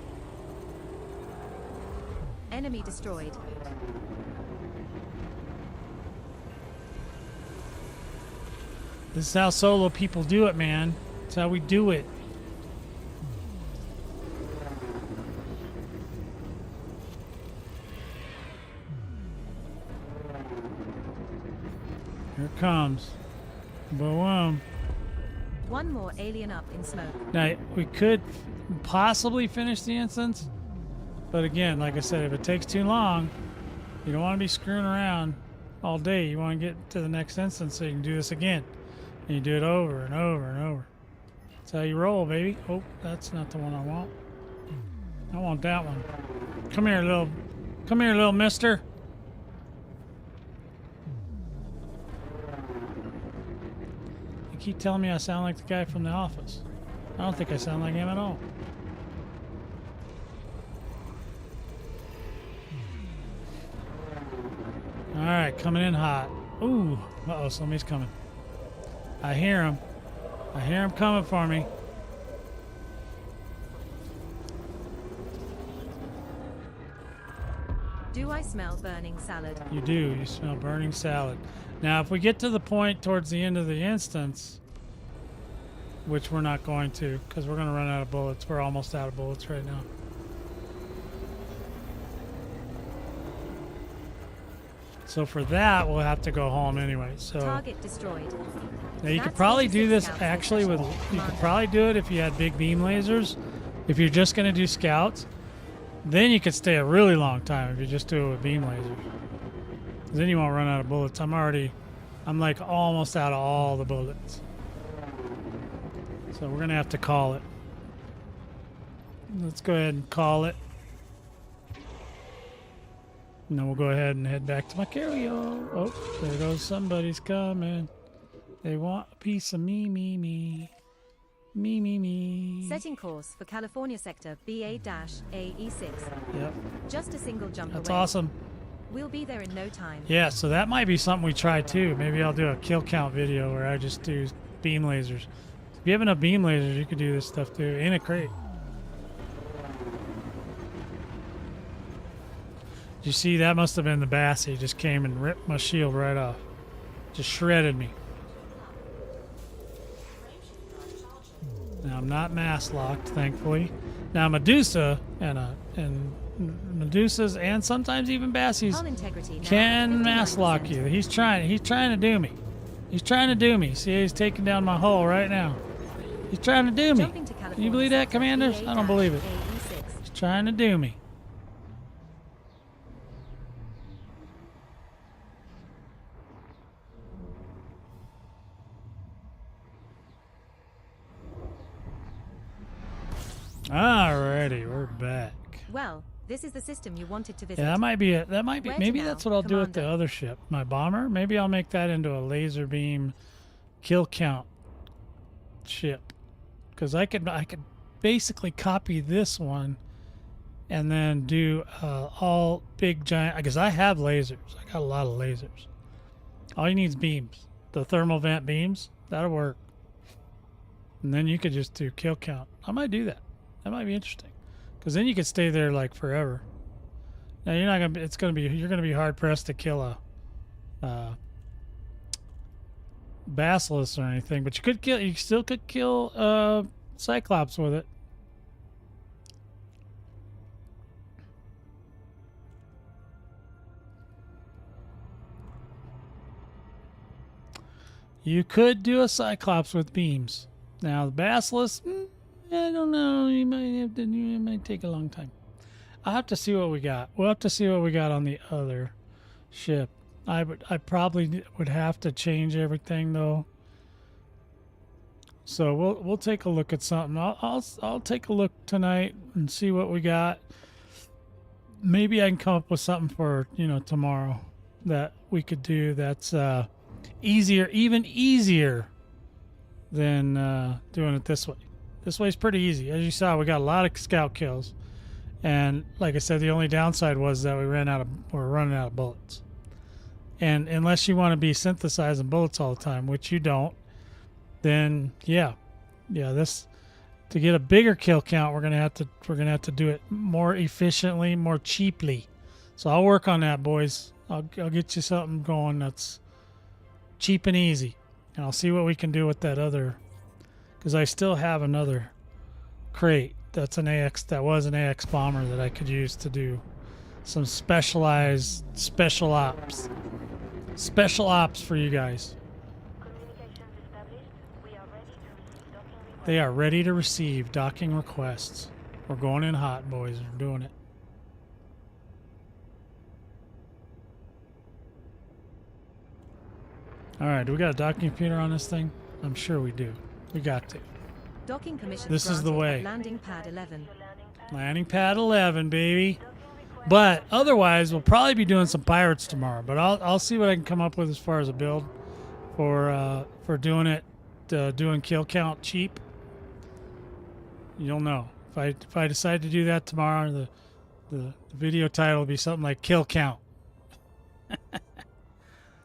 Enemy destroyed. 。 . 'Cause This is how solo people do it, man. It's how we do it. Here it comes. Boom. One more alien up in smoke. Now, we could possibly finish the instance, but again, like I said, if it takes too long, you don't want to be screwing around all day. You want to get to the next instance so you can do this again. And you do it over and over and over. That's how you roll, baby. Oh, that's not the one I want. I want that one. Come here, little mister. You keep telling me I sound like the guy from The Office. I don't think I sound like him at all. All right, coming in hot. Ooh, uh-oh, somebody's coming. I hear him. I hear him coming for me. Do I smell burning salad? You do. You smell burning salad. Now, if we get to the point towards the end of the instance, which we're not going to, because we're going to run out of bullets. We're almost out of bullets right now. So for that, we'll have to go home anyway. So Target destroyed. now you could That's probably 26 do this scouts actually with. special. You could Commander. probably do it if you had big beam lasers. If you're just going to do scouts, then you could stay a really long time if you just do it with beam lasers. 'Cause then you won't run out of bullets. I'm like almost out of all the bullets. So we're going to have to call it. Let's go ahead and call it. And then we'll go ahead and head back to my carry-on. Oh, there goes somebody's coming. They want a piece of me. Me. Setting course for California sector BA-AE6. Yep, Just a single jump that's away. awesome. We'll be there in no time. Yeah, so that might be something we try too. Maybe I'll do a kill count video where I just do beam lasers. If you have enough beam lasers, you could do this stuff too in a crate. You see, that must have been the bass. He just came and ripped my shield right off. Just shredded me. Now I'm not mass locked, thankfully. Now Medusa and Medusas and sometimes even bassies Hull integrity now can at mass lock 59%. you. He's trying to do me. He's trying to do me. See, he's taking down my hull right now. He's trying to do me. Jumping to Can you believe that, California Commanders? sector I don't believe it. BA-AE6. He's trying to do me. Alrighty, we're back. Well, this is the system you wanted to visit. Yeah, that might be it. That might be. Where Maybe to that's now, what I'll do with the Commander? other ship, my bomber. Maybe I'll make that into a laser beam kill count ship, because I could basically copy this one and then do all big giant. Because I have lasers. I got a lot of lasers. All you need is beams. The thermal vent beams. That'll work. And then you could just do kill count. I might do that. That might be interesting, because then you could stay there like forever. Now you're not gonna. It's gonna be. You're gonna be hard pressed to kill a basilisk or anything, but you could kill. You still could kill Cyclops with it. You could do a Cyclops with beams. Now the basilisk. I don't know. You might take a long time. I'll have to see what we got. We'll have to see what we got on the other ship. I probably would have to change everything though. So we'll take a look at something. I'll take a look tonight and see what we got. Maybe I can come up with something for tomorrow that we could do that's easier, even easier than doing it this way. This way's pretty easy. As you saw, we got a lot of scout kills. And like I said, the only downside was that we're running out of bullets. And unless you want to be synthesizing bullets all the time, which you don't, then this to get a bigger kill count, we're gonna have to do it more efficiently, more cheaply. So I'll work on that, boys. I'll get you something going that's cheap and easy. And I'll see what we can do with that other, because I still have another crate that's an AX, that was an AX bomber that I could use to do some specialized special ops for you guys. They are ready to receive docking requests. We're going in hot, boys. We're doing it. Alright, do we got a docking computer on this thing? I'm sure we do. We got to. Docking permission. This is the way. Landing pad 11. Landing pad 11, baby. But otherwise, we'll probably be doing some pirates tomorrow. But I'll see what I can come up with as far as a build for doing it, doing kill count cheap. You'll know if I decide to do that tomorrow. The video title will be something like kill count.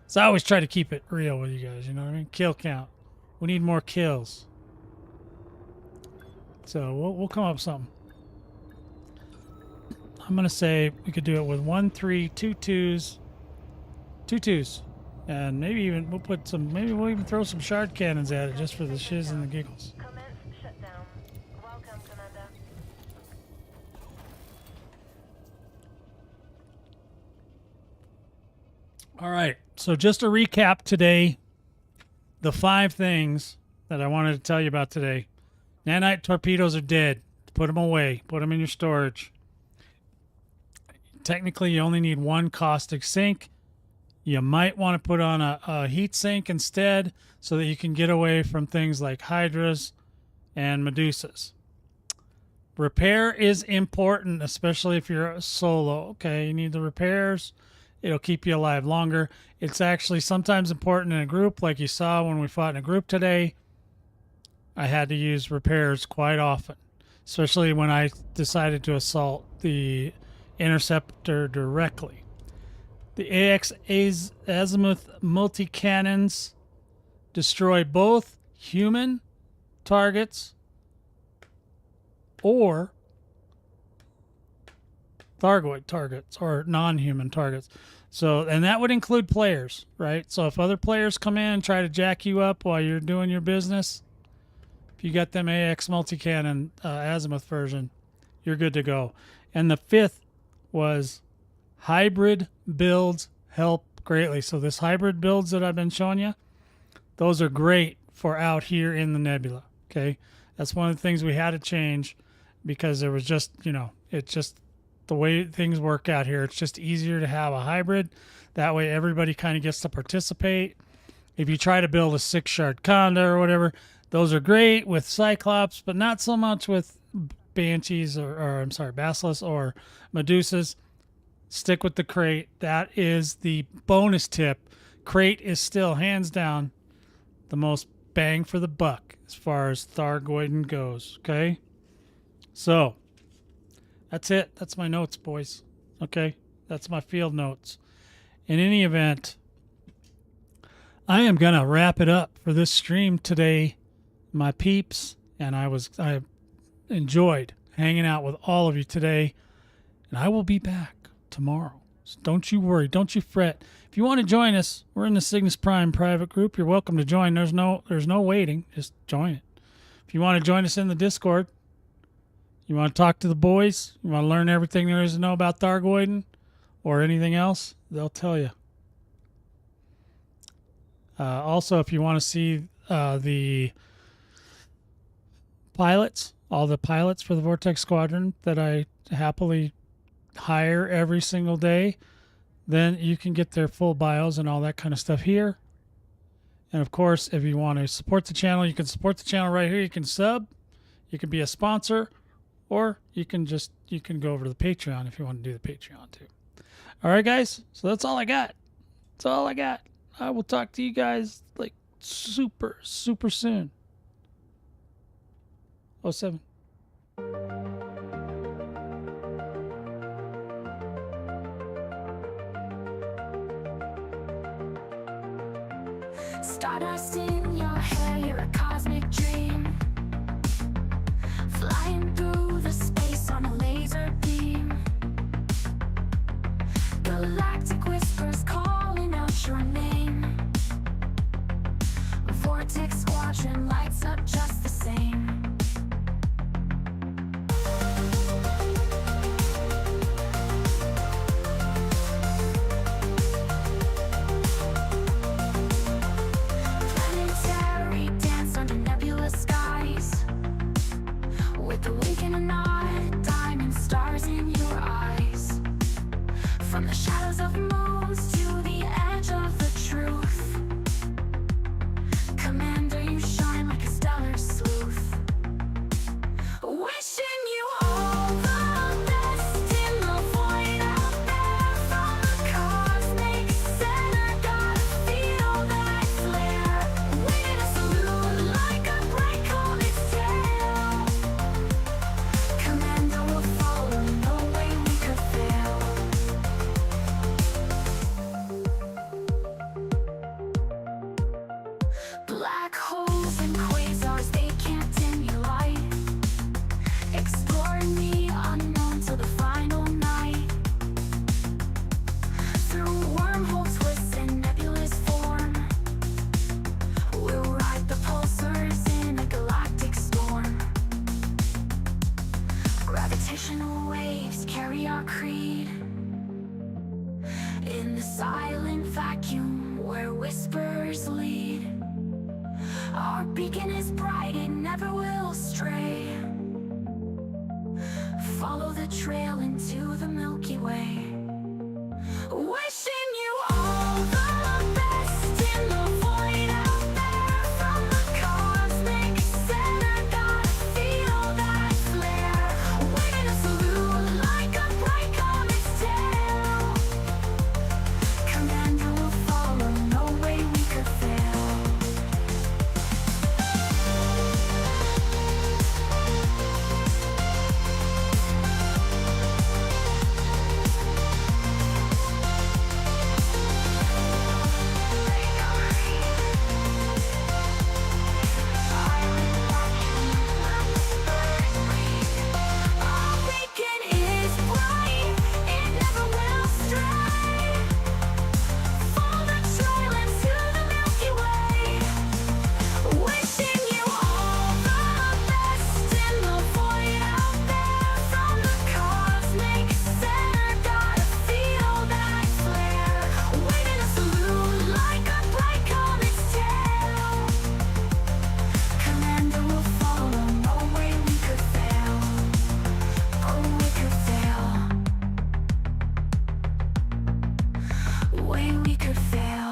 So I always try to keep it real with you guys. You know what I mean? Kill count. We need more kills. So we'll come up with something. I'm gonna say we could do it with 1, 3, 2 2s, 2 2s, and maybe even we'll put some. Maybe we'll even throw some shard cannons at it just for the shiz and the giggles. Commence shutdown. Welcome, Commander. All right. So just to recap today, the 5 things that I wanted to tell you about today. Nanite torpedoes are dead. Put them away. Put them in your storage. Technically, you only need 1 caustic sink. You might want to put on a heat sink instead so that you can get away from things like hydras and medusas. Repair is important, especially if you're solo. Okay, you need the repairs. It'll keep you alive longer. It's actually sometimes important in a group, like you saw when we fought in a group today. I had to use repairs quite often, especially when I decided to assault the interceptor directly. The AX azimuth multi-cannons destroy both human targets or thargoid targets or non-human targets. So, and that would include players, right? So if other players come in and try to jack you up while you're doing your business, if you got them AX multi-cannon azimuth version, you're good to go. And the 5th was hybrid builds help greatly. So this hybrid builds that I've been showing you, those are great for out here in the nebula. Okay, that's one of the things we had to change because there was just, you know, it's just the way things work out here. It's just easier to have a hybrid. That way everybody kind of gets to participate. If you try to build a 6 shard conda or whatever, those are great with Cyclops, but not so much with Banshees or I'm sorry, Basilisks or Medusas. Stick with the crate. That is the bonus tip. Crate is still hands down the most bang for the buck as far as thargoidin goes. Okay, so that's it. That's my notes, boys. Okay, that's my field notes. In any event, I am gonna wrap it up for this stream today, my peeps, and I enjoyed hanging out with all of you today, and I will be back tomorrow. So don't you worry, don't you fret. If you want to join us, we're in the Cygnus-Prime private group. You're welcome to join. There's no waiting. Just join it. If you want to join us in the Discord, you want to talk to the boys, you want to learn everything there is to know about thargoidin or anything else, they'll tell you. Also, if you want to see the pilots, all the pilots for the Vortex Squadron that I happily hire every single day, then you can get their full bios and all that kind of stuff here. And of course, if you want to support the channel, you can support the channel right here. You can sub, you can be a sponsor, or you can go over to the Patreon if you want to do the Patreon too. All right, guys. So that's all I got. That's all I got. I will talk to you guys like super soon. 07. Stardust in your hair, you're a cosmic dream. Flying through the space on a laser beam. Galactic whispers calling out your name. Arctic squadron lights up just the same. Planetary dance under nebula skies, with a wink and a nod, diamond stars in your eyes. From the shadows of moons to the edge of the truth, Commander, you shine like a stellar sleuth. Wishing you all the best in the void out there. From the cosmic center, gotta feel that flare. Waiting to salute like a bright comet's tail. Commander will follow, no way we could fail. Black holes and quasars, they can't dim your light. Exploring the unknown till the final night. Through wormhole twists and nebulous form, we'll ride the pulsars in a galactic storm. Gravitational waves carry our creed in the silent vacuum where whispers lead. Our beacon is bright, it never will stray. Follow the trail into the Milky Way. Wishing you all the best in the void out there. From the cosmic center, gotta feel that flare. Waiting to salute like a bright comet's tail. Commander will follow, no way we could fail. Our beacon is bright, it never will stray. Follow the trail into the Milky Way. Wishing you all the best in the void out there. From the cosmic center, gotta feel that flare. Waiting to salute like a bright comet's tail. Commander will follow, no way we could fail. Oh, we could fail. Way we could fail.